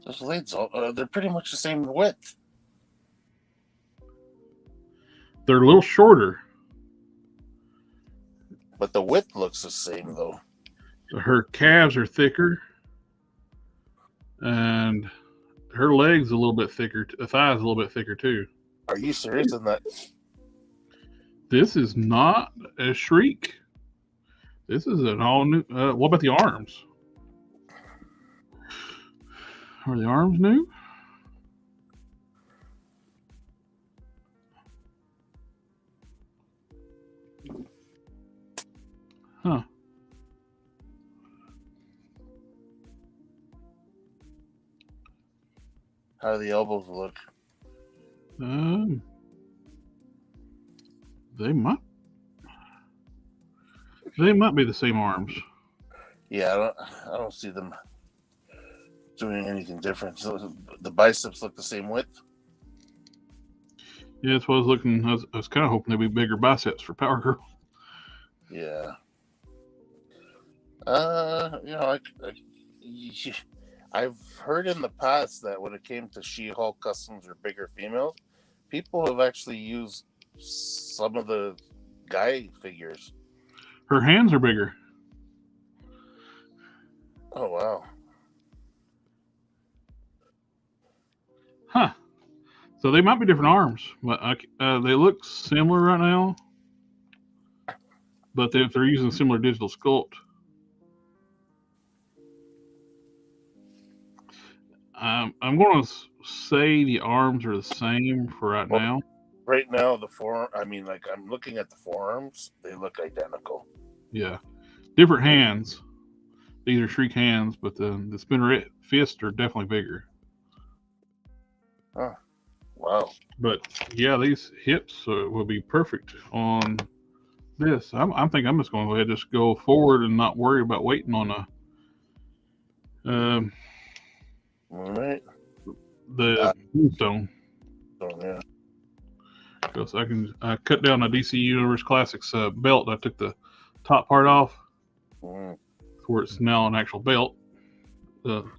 Those legs, they're pretty much the same width. They're a little shorter. But the width looks the same, though. Her calves are thicker. And her legs a little bit thicker. The thighs a little bit thicker, too. Are you serious in that? This is not a Shriek. This is an all new. What about the arms? Are the arms new? Huh. How do the elbows look? They might be the same arms. Yeah, I don't see them doing anything different. So the biceps look the same width. Yeah, that's what I was looking. I was kind of hoping there'd be bigger biceps for Power Girl. Yeah. I've heard in the past that when it came to She-Hulk customs or bigger females, people have actually used some of the guy figures. Her hands are bigger. Oh, wow. Huh. So they might be different arms, but they look similar right now. But if they're using similar digital sculpt, I'm going to say the arms are the same for right now. Right now, I'm looking at the forearms. They look identical. Yeah. Different hands. These are Shriek hands, but the spinneret fists are definitely bigger. Oh, wow. But yeah, these hips will be perfect on this. I'm thinking I'm just going to go ahead and just go forward and not worry about waiting on All right. the moonstone. So, yeah. Because I cut down a DC Universe Classics belt. I took the top part off, where it's now an actual belt. Dude,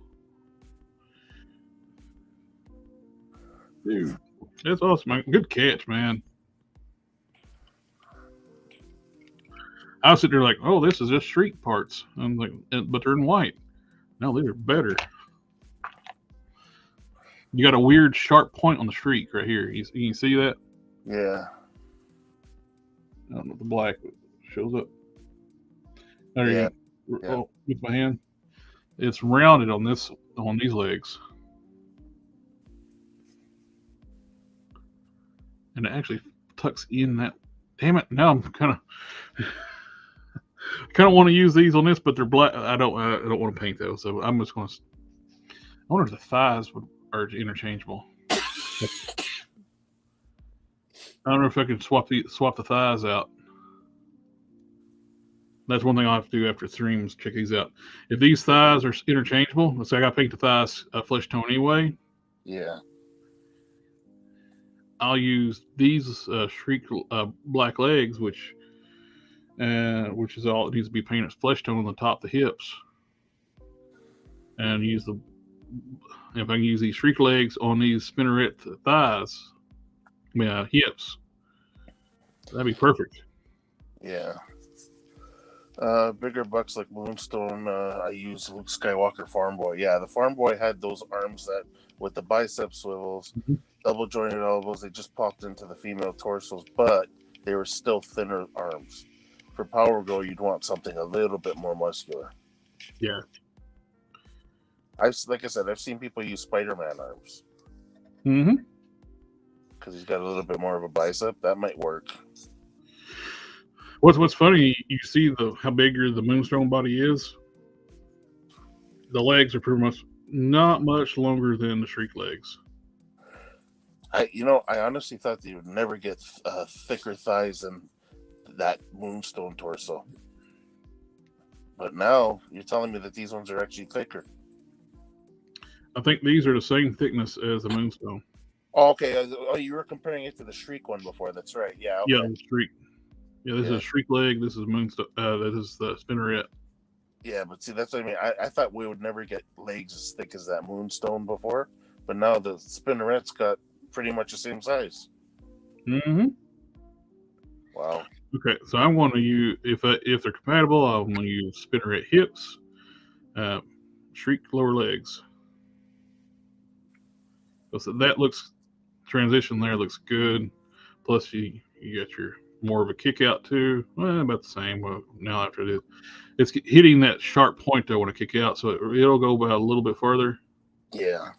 that's awesome, man. Good catch, man. I was sitting there like, oh, this is just Shriek parts. I'm like, but they're in white. No, these are better. You got a weird sharp point on the Shriek right here. You can see that? Yeah. I don't know if the black shows up. There you go. Yeah. Oh, with my hand. It's rounded on these legs. And it actually tucks in that. Damn it! Now I'm kind of want to use these on this, but they're black. I don't want to paint those, so I'm just going to. I wonder if the thighs are interchangeable. I don't know if I can swap the thighs out. That's one thing I'll have to do after streams. Check these out. If these thighs are interchangeable, let's say I got to paint the thighs flesh tone anyway. Yeah. I'll use these Shriek black legs, which is all it needs to be painted flesh tone on the top of the hips, and if I can use these Shriek legs on these spinneret thighs, hips, that'd be perfect. Yeah. Bigger bucks like Moonstone, I use Luke Skywalker Farm Boy. Yeah, the Farm Boy had those arms that with the bicep swivels, double jointed elbows, they just popped into the female torsos, but they were still thinner arms. For Power Girl, you'd want something a little bit more muscular. Yeah. Like I said, I've seen people use Spider-Man arms. Mm-hmm. Because he's got a little bit more of a bicep. That might work. What's funny, you see how big the Moonstone body is. The legs are pretty much not much longer than the Shriek legs. I honestly thought that you would never get thicker thighs than that Moonstone torso. But now you're telling me that these ones are actually thicker. I think these are the same thickness as the Moonstone. Oh, okay. Oh, you were comparing it to the Shriek one before. That's right. Yeah. Okay. Yeah, the Shriek. Yeah, this is Shriek leg. This is Moonstone. This is the Spinneret. Yeah, but see, that's what I mean. I thought we would never get legs as thick as that Moonstone before, but now the Spinneret's got pretty much the same size. Mm-hmm. Wow. Okay, so I want to use, if they're compatible, I want to use Spinneret hips, Shriek lower legs. So that looks, transition there looks good. Plus you got your more of a kick out too. Well, about the same. Well, now after this, it's hitting that sharp point I want to kick out, so it'll go about a little bit further. Yeah.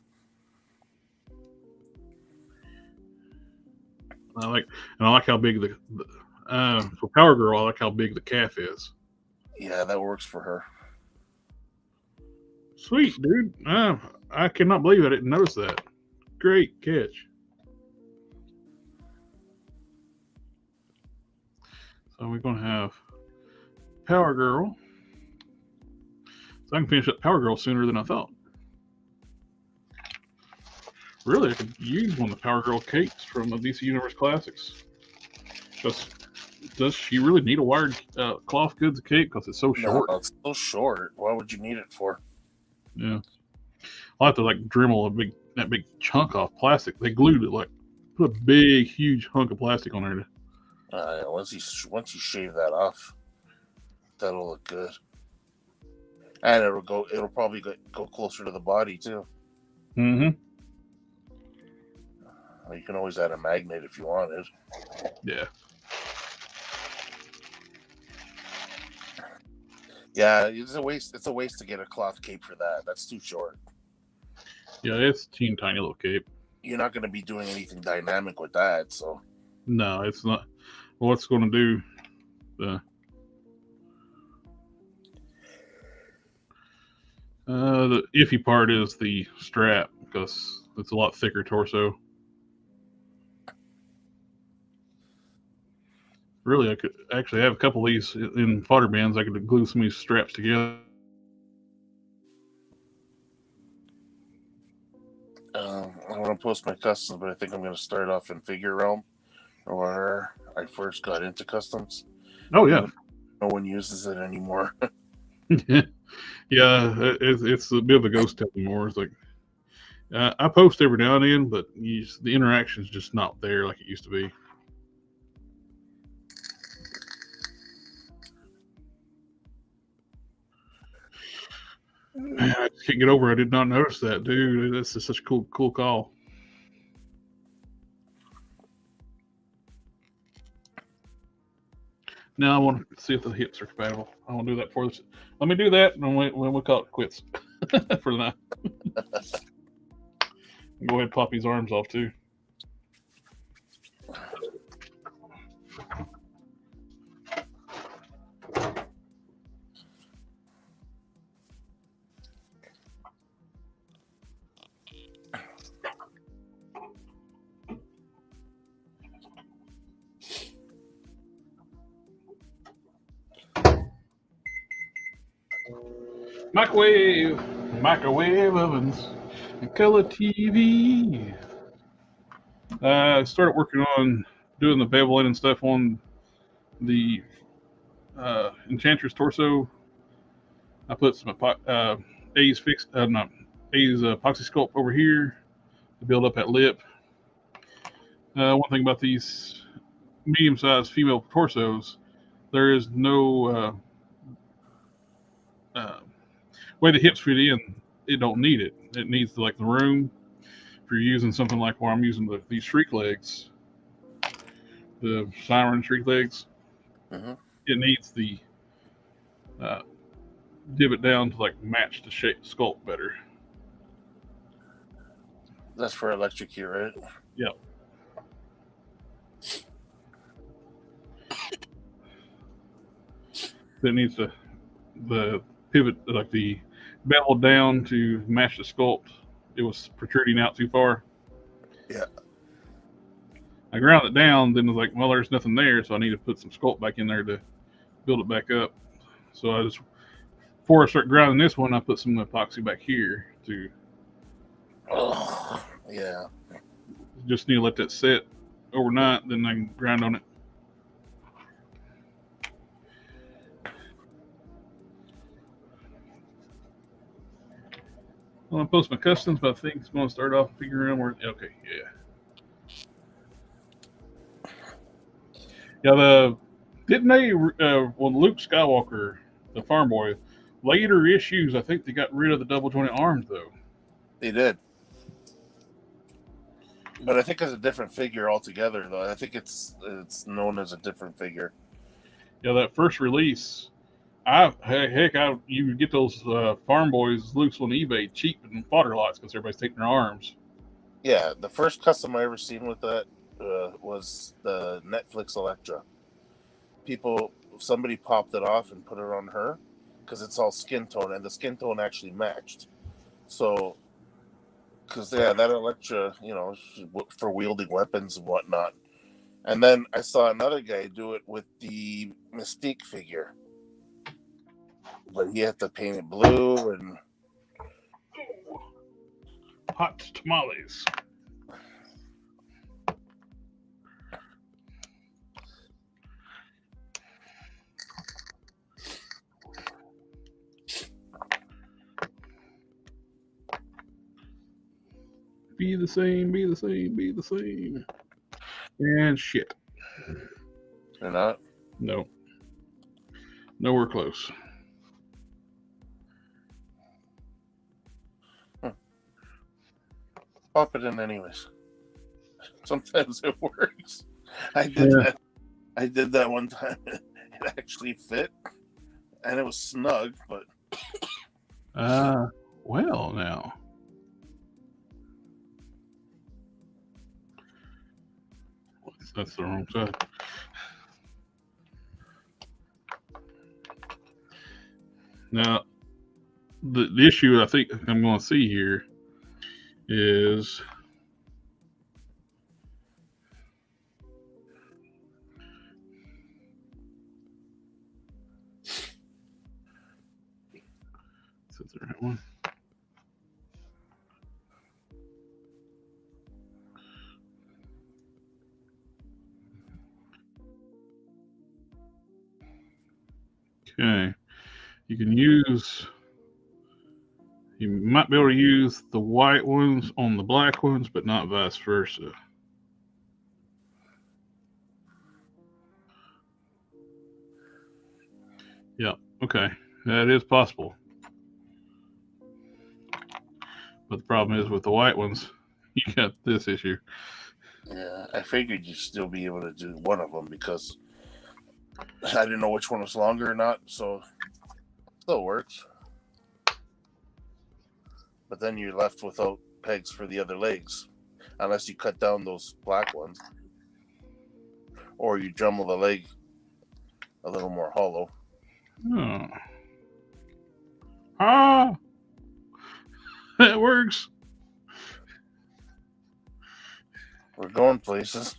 I like how big the for Power Girl. I like how big the calf is. Yeah, that works for her. Sweet, dude. I cannot believe I didn't notice that. Great catch. So we're going to have Power Girl. So I can finish up Power Girl sooner than I thought. Really, I could use one of the Power Girl capes from the DC Universe Classics. Does she really need a wired cloth goods cape because it's so short? No, it's so short. Why would you need it for? Yeah. I'll have to like Dremel that big chunk off plastic. They glued it, like put a big, huge hunk of plastic on there. Once you shave that off, that'll look good. And it'll probably go closer to the body too. Mm-hmm. You can always add a magnet if you wanted. Yeah. Yeah, it's a waste. It's a waste to get a cloth cape for that. That's too short. Yeah, it's a tiny little cape. You're not going to be doing anything dynamic with that, so. No, it's not. Well, what's going to do? The iffy part is the strap because it's a lot thicker torso. Really, I could actually have a couple of these in fodder bins. I could glue some of these straps together. I want to post my customs, but I think I'm going to start off in Figure Realm, where I first got into customs. Oh yeah. No one uses it anymore. Yeah, it's a bit of a ghost town anymore. It's like I post every now and then, but the interaction is just not there like it used to be. Man, I just can't get over. I did not notice that, dude. This is such a cool call. Now I want to see if the hips are compatible. I want to do that for this. Let me do that, and when we call it quits for the night. Go ahead and pop these arms off too. Microwave ovens, and color TV. I started working on doing the beveling and stuff on the Enchantress torso. I put some A's epoxy sculpt over here to build up that lip. One thing about these medium-sized female torsos, there is no way the hips fit in. It don't need it. It needs like the room. If you're using something like where I'm using these Shriek legs, the Siren Shriek legs, it needs the divot down to like match the shape sculpt better. That's for electric here, right? Yep. It needs the pivot, like the bevel down to match the sculpt. It was protruding out too far. Yeah. I ground it down, then I was like, well, there's nothing there, so I need to put some sculpt back in there to build it back up. So I just, before I start grinding this one, I put some epoxy back here to Yeah. just need to let that set overnight, then I can grind on it. I'm gonna post my customs, but I think it's gonna start off figuring out where. Okay, yeah. Didn't they? Well, Luke Skywalker, the farm boy, later issues, I think they got rid of the double jointed arms though. They did. But I think it's a different figure altogether, though. I think it's known as a different figure. Yeah, that first release, you get those farm boys loose on eBay cheap in fodder lots because everybody's taking their arms. Yeah, the first custom I ever seen with that was the Netflix Electra. Somebody popped it off and put it on her because it's all skin tone, and the skin tone actually matched. So, because that Electra, for wielding weapons and whatnot. And then I saw another guy do it with the Mystique figure, but he had to paint it blue and Hot tamales. Be the same, be the same, be the same. And shit. they're not. No. Nowhere close. Pop it in anyways. Sometimes it works. I did that one time. It actually fit, and it was snug, but well now. That's the wrong side. Now, the issue I think I'm going to see here is is the right one? Okay, you might be able to use the white ones on the black ones, but not vice versa. Yeah, okay, that is possible. But the problem is with the white ones, you got this issue. yeah, I figured you'd still be able to do one of them because I didn't know which one was longer or not, so it still works. But then you're left without pegs for the other legs, unless you cut down those black ones, or you jumble the leg a little more hollow. Oh. Ah, that works. We're going places.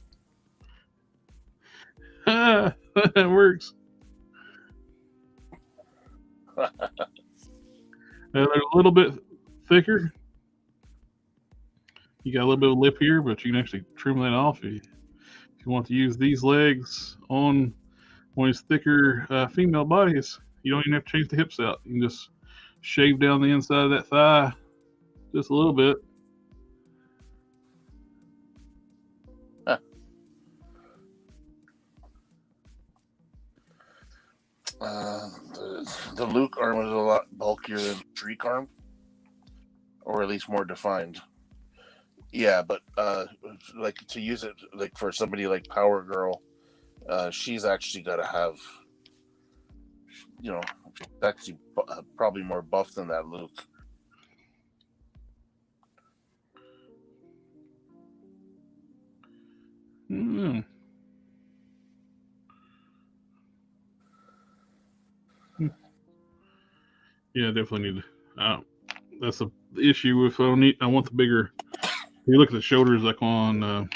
Ah, that works. They're a little bit thicker. You got a little bit of lip here, but you can actually trim that off if you want to use these legs on one of these thicker female bodies. You don't even have to change the hips out. You can just shave down the inside of that thigh just a little bit. The Luke arm is a lot bulkier than the Shriek arm, or at least more defined. Yeah, but like to use it like for somebody like Power Girl, she's actually got to have, actually probably more buff than that Luke. Mm. Yeah, definitely need to. That's the issue with I want the bigger. You look at the shoulders like on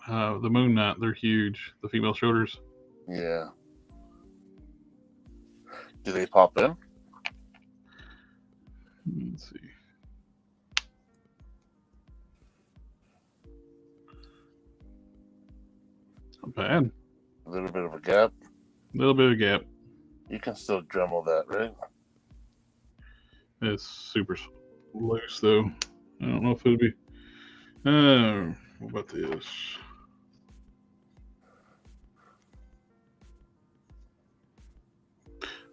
the Moon Knight. They're huge. The female shoulders. Yeah. Do they pop in? Let's see. Not bad. A little bit of a gap. A little bit of a gap. You can still Dremel that, right? It's super loose though. I don't know if it'll be. What about this?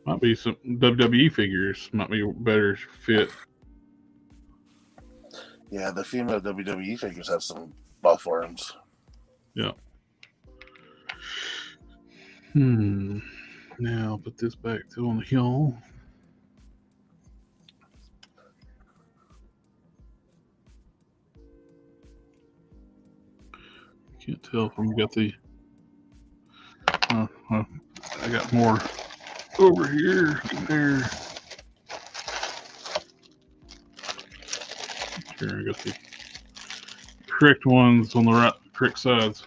Might be some WWE figures. Might be a better fit. Yeah, the female WWE figures have some buff arms. Yeah. Now I'll put this back to on the hill. Can't tell if I've got the. I got more over here. There. Sure, I got the correct ones on the right, correct sides.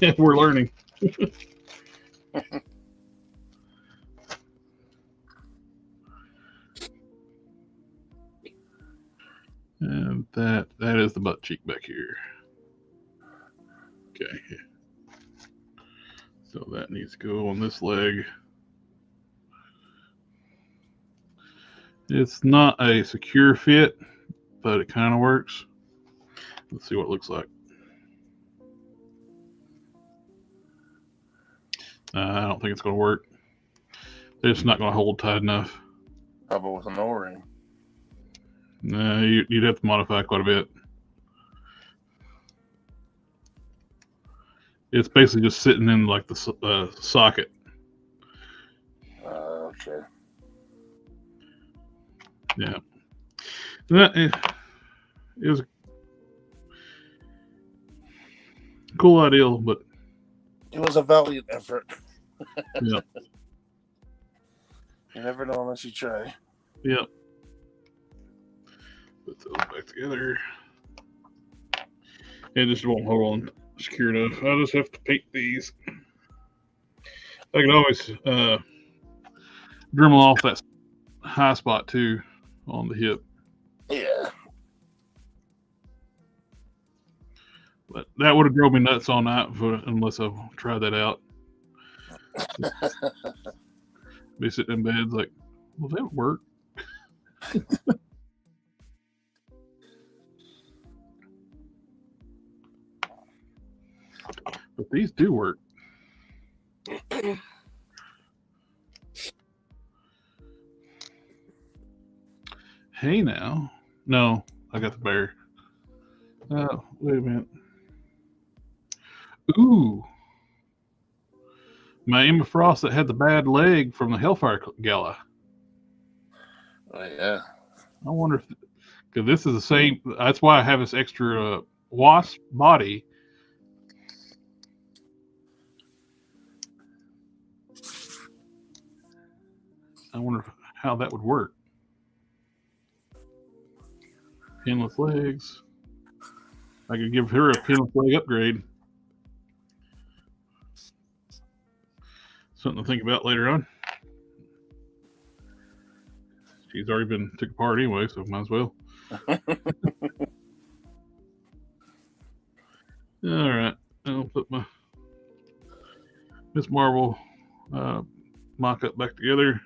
Yeah, we're learning. And that is the butt cheek back here. Okay. So that needs to go on this leg. It's not a secure fit, but it kind of works. Let's see what it looks like. I don't think it's going to work. It's not going to hold tight enough. How about with an O-ring? You'd have to modify quite a bit. It's basically just sitting in like the socket. Okay. Yeah. It was a cool idea, but it was a valiant effort. Yeah. You never know unless you try. Yep. Put those back together. It just won't hold on secure enough. I just have to paint these. I can always Dremel off that high spot too on the hip. Yeah. But that would have drove me nuts all night unless I tried that out. Be sitting in bed like, well, that would work. But these do work. Hey now. No, I got the bear. Oh, wait a minute. Ooh. My Emma Frost that had the bad leg from the Hellfire Gala. Oh, yeah. I wonder if, because this is the same, that's why I have this extra wasp body. I wonder how that would work. Pinless legs. I could give her a pinless leg upgrade. Something to think about later on. She's already been took apart anyway, so might as well. All right, I'll put my Miss Marvel mock-up back together.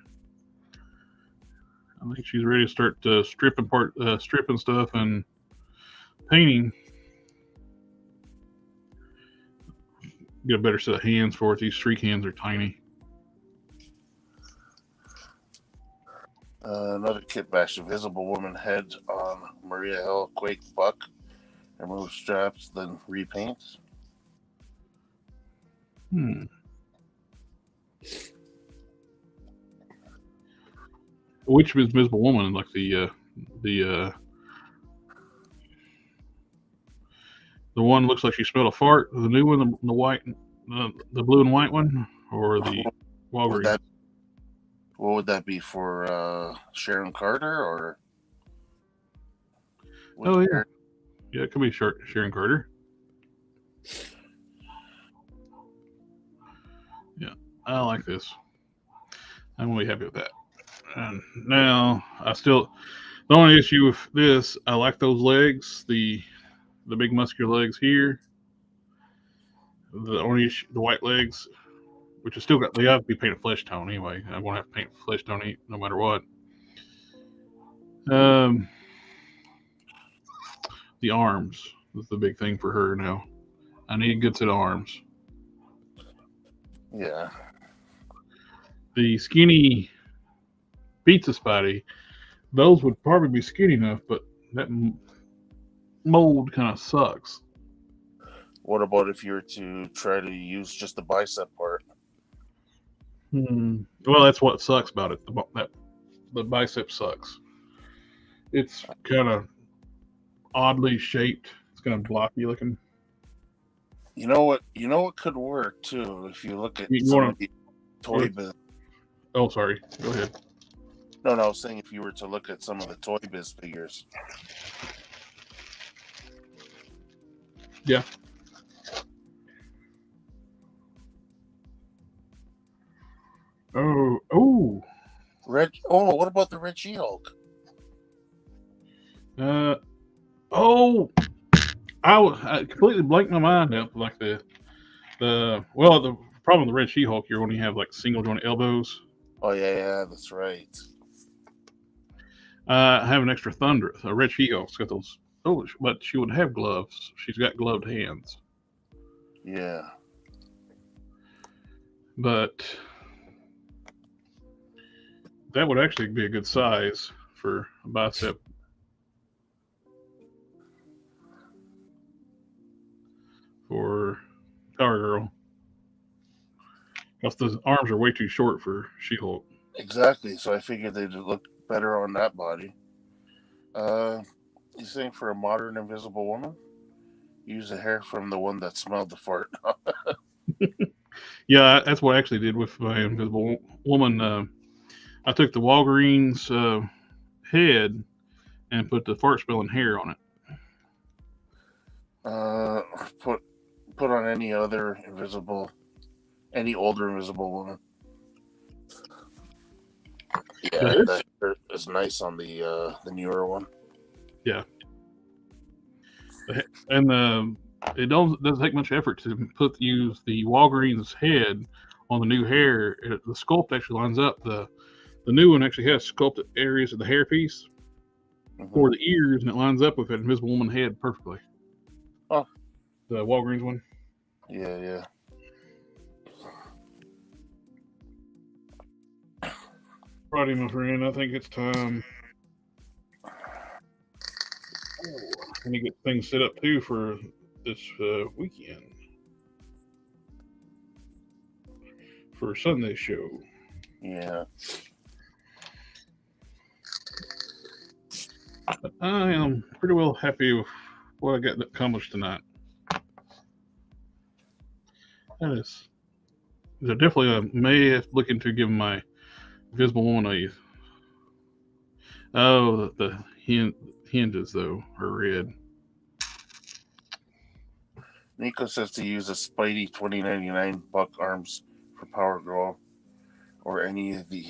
I think she's ready to start stripping stuff and painting. Get a better set of hands for it. These streak hands are tiny. Another kit bash. Invisible Woman head on Maria Hill Quake Buck. Remove straps, then repaints. Which Invisible Woman? Like the one looks like she smelled a fart. The new one, the white, the blue and white one, or the Walgreens. What would that be for Sharon Carter or? Oh yeah, Yeah, it could be Sharon Carter. Yeah, I like this. I'm really happy with that. And now the only issue with this, I like those legs, the big muscular legs here. The only issue, the white legs, which is still they have to be painted flesh tone anyway. I'm gonna have to paint flesh tone no matter what. The arms is the big thing for her now. I need a good set of arms. Yeah. The skinny pizza Spidey, those would probably be skinny enough, but that mold kind of sucks. What about if you were to try to use just the bicep part? Well, that's what sucks about it. The bicep sucks. It's kind of oddly shaped. It's kind of blocky looking. You know what? You know what could work too if you look at some of the toy biz. Oh, sorry. Go ahead. No, I was saying if you were to look at some of the Toy Biz figures. Yeah. Oh. What about the Red She-Hulk? I completely blanked my mind out. Like the problem with the Red She-Hulk, you're only have like single joint elbows. Oh yeah, that's right. I have an extra Thunder. A Red She-Hulk's got those. Oh, but she would have gloves. She's got gloved hands. Yeah. But that would actually be a good size for a bicep. For Power Girl. Because the arms are way too short for She-Hulk. Exactly. So I figured they'd look better on that body. You saying for a modern Invisible Woman? Use the hair from the one that smelled the fart. Yeah, that's what I actually did with my Invisible Woman. I took the Walgreens head and put the fart smelling hair on it. Put on any older Invisible Woman. Yeah, that hair is nice on the newer one. Yeah, and it doesn't take much effort to use the Walgreens head on the new hair. The sculpt actually lines up. The new one actually has sculpted areas of the hairpiece for the ears, and it lines up with an Invisible Woman head perfectly. Oh, the Walgreens one. Yeah. Righty, my friend. I think it's time. I need to get things set up too for this weekend for Sunday show. Yeah. I am pretty well happy with what I got accomplished tonight. That is, definitely may have to look into giving my Invisible Woman the hinges though are red. Nico says to use a Spidey 2099 buck arms for Power Girl or any of the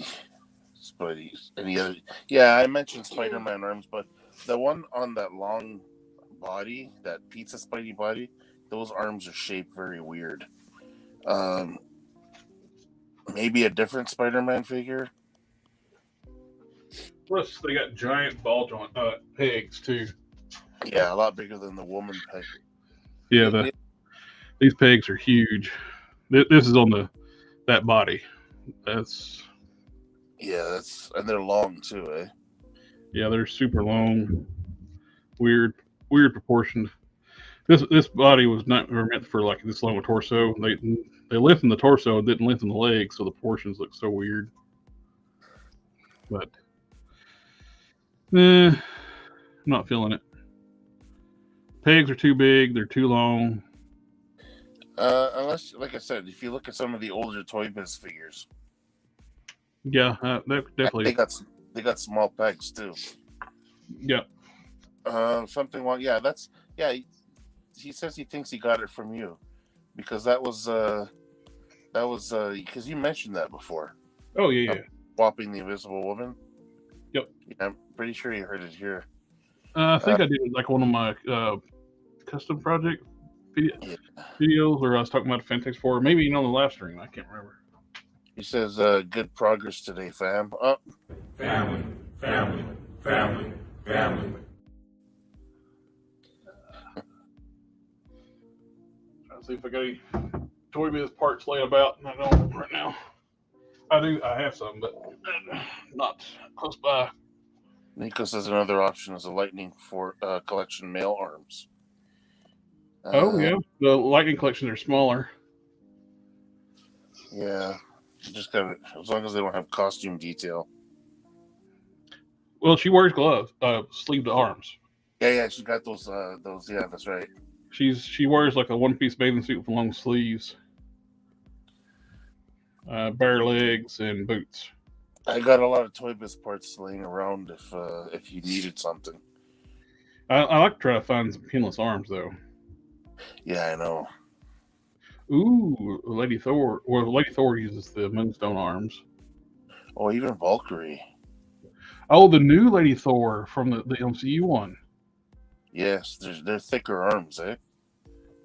Spideys. Any other? Yeah, I mentioned Spider-Man arms, but the one on that long body, that pizza Spidey body, those arms are shaped very weird. Maybe a different Spider-Man figure. Plus, they got giant ball joint pegs too. Yeah, a lot bigger than the woman peg. Yeah, these pegs are huge. This is on that body. And they're long too, eh? Yeah, they're super long, weird proportioned. This body was not meant for like this long a torso. They lengthened the torso, didn't lengthen the legs, so the proportions look so weird. But I'm not feeling it. Pegs are too big. They're too long. Unless, like I said, if you look at some of the older Toy Biz figures, yeah, that definitely they got small pegs too. Yeah. Something like Yeah, he says he thinks he got it from you because that was because you mentioned that before. Oh yeah. Swapping the Invisible Woman. Yep. Yeah, I'm pretty sure you heard it here. I think I did like one of my custom project videos where I was talking about Fantex 4, maybe on the live stream. I can't remember. He says, "Good progress today, fam." Family, family, family, family. Trying to see if I got any Toy Biz parts laying about, and I don't right now. I have some, but not close by. Nico says another option is a Lightning collection male arms. Oh yeah, the Lightning collections are smaller. Yeah, just got it as long as they don't have costume detail. Well, she wears gloves, sleeved arms. Yeah, she got those. Yeah, that's right. She wears like a one-piece bathing suit with long sleeves, bare legs, and boots. I got a lot of Toy Biz parts laying around if you needed something. I like to try to find some pinless arms though. Yeah, I know. Ooh, Lady Thor. Well, Lady Thor uses the Moonstone arms. Oh, even Valkyrie. Oh, the new Lady Thor from the MCU one. Yes, they're thicker arms, eh?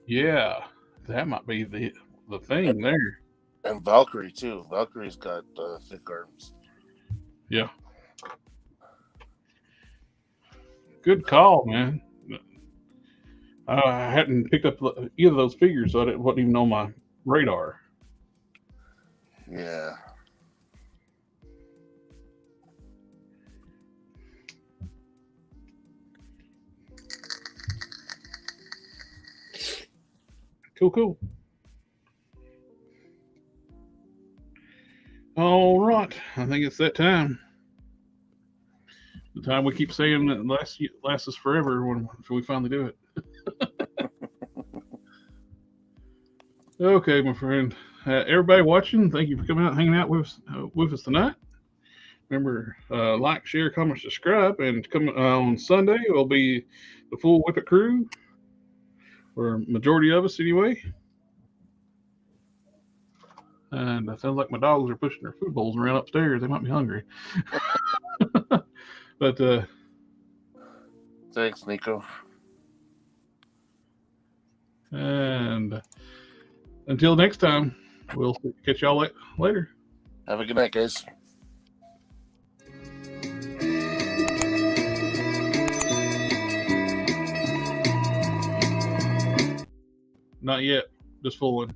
Yeah, that might be the thing there. And Valkyrie too. Valkyrie's got thick arms. Yeah. Good call, man. I hadn't picked up either of those figures, so it wasn't even on my radar. Yeah. Cool. All right. I think it's that time. The time we keep saying that lasts us forever when we finally do it. Okay, my friend. Everybody watching, thank you for coming out and hanging out with us tonight. Remember, like, share, comment, subscribe, and come on Sunday. It'll be the full WIP IT crew, or majority of us anyway. And it sounds like my dogs are pushing their food bowls around upstairs. They might be hungry. But thanks, Nico. And until next time, we'll catch y'all later. Have a good night, guys. Not yet. Just fooling.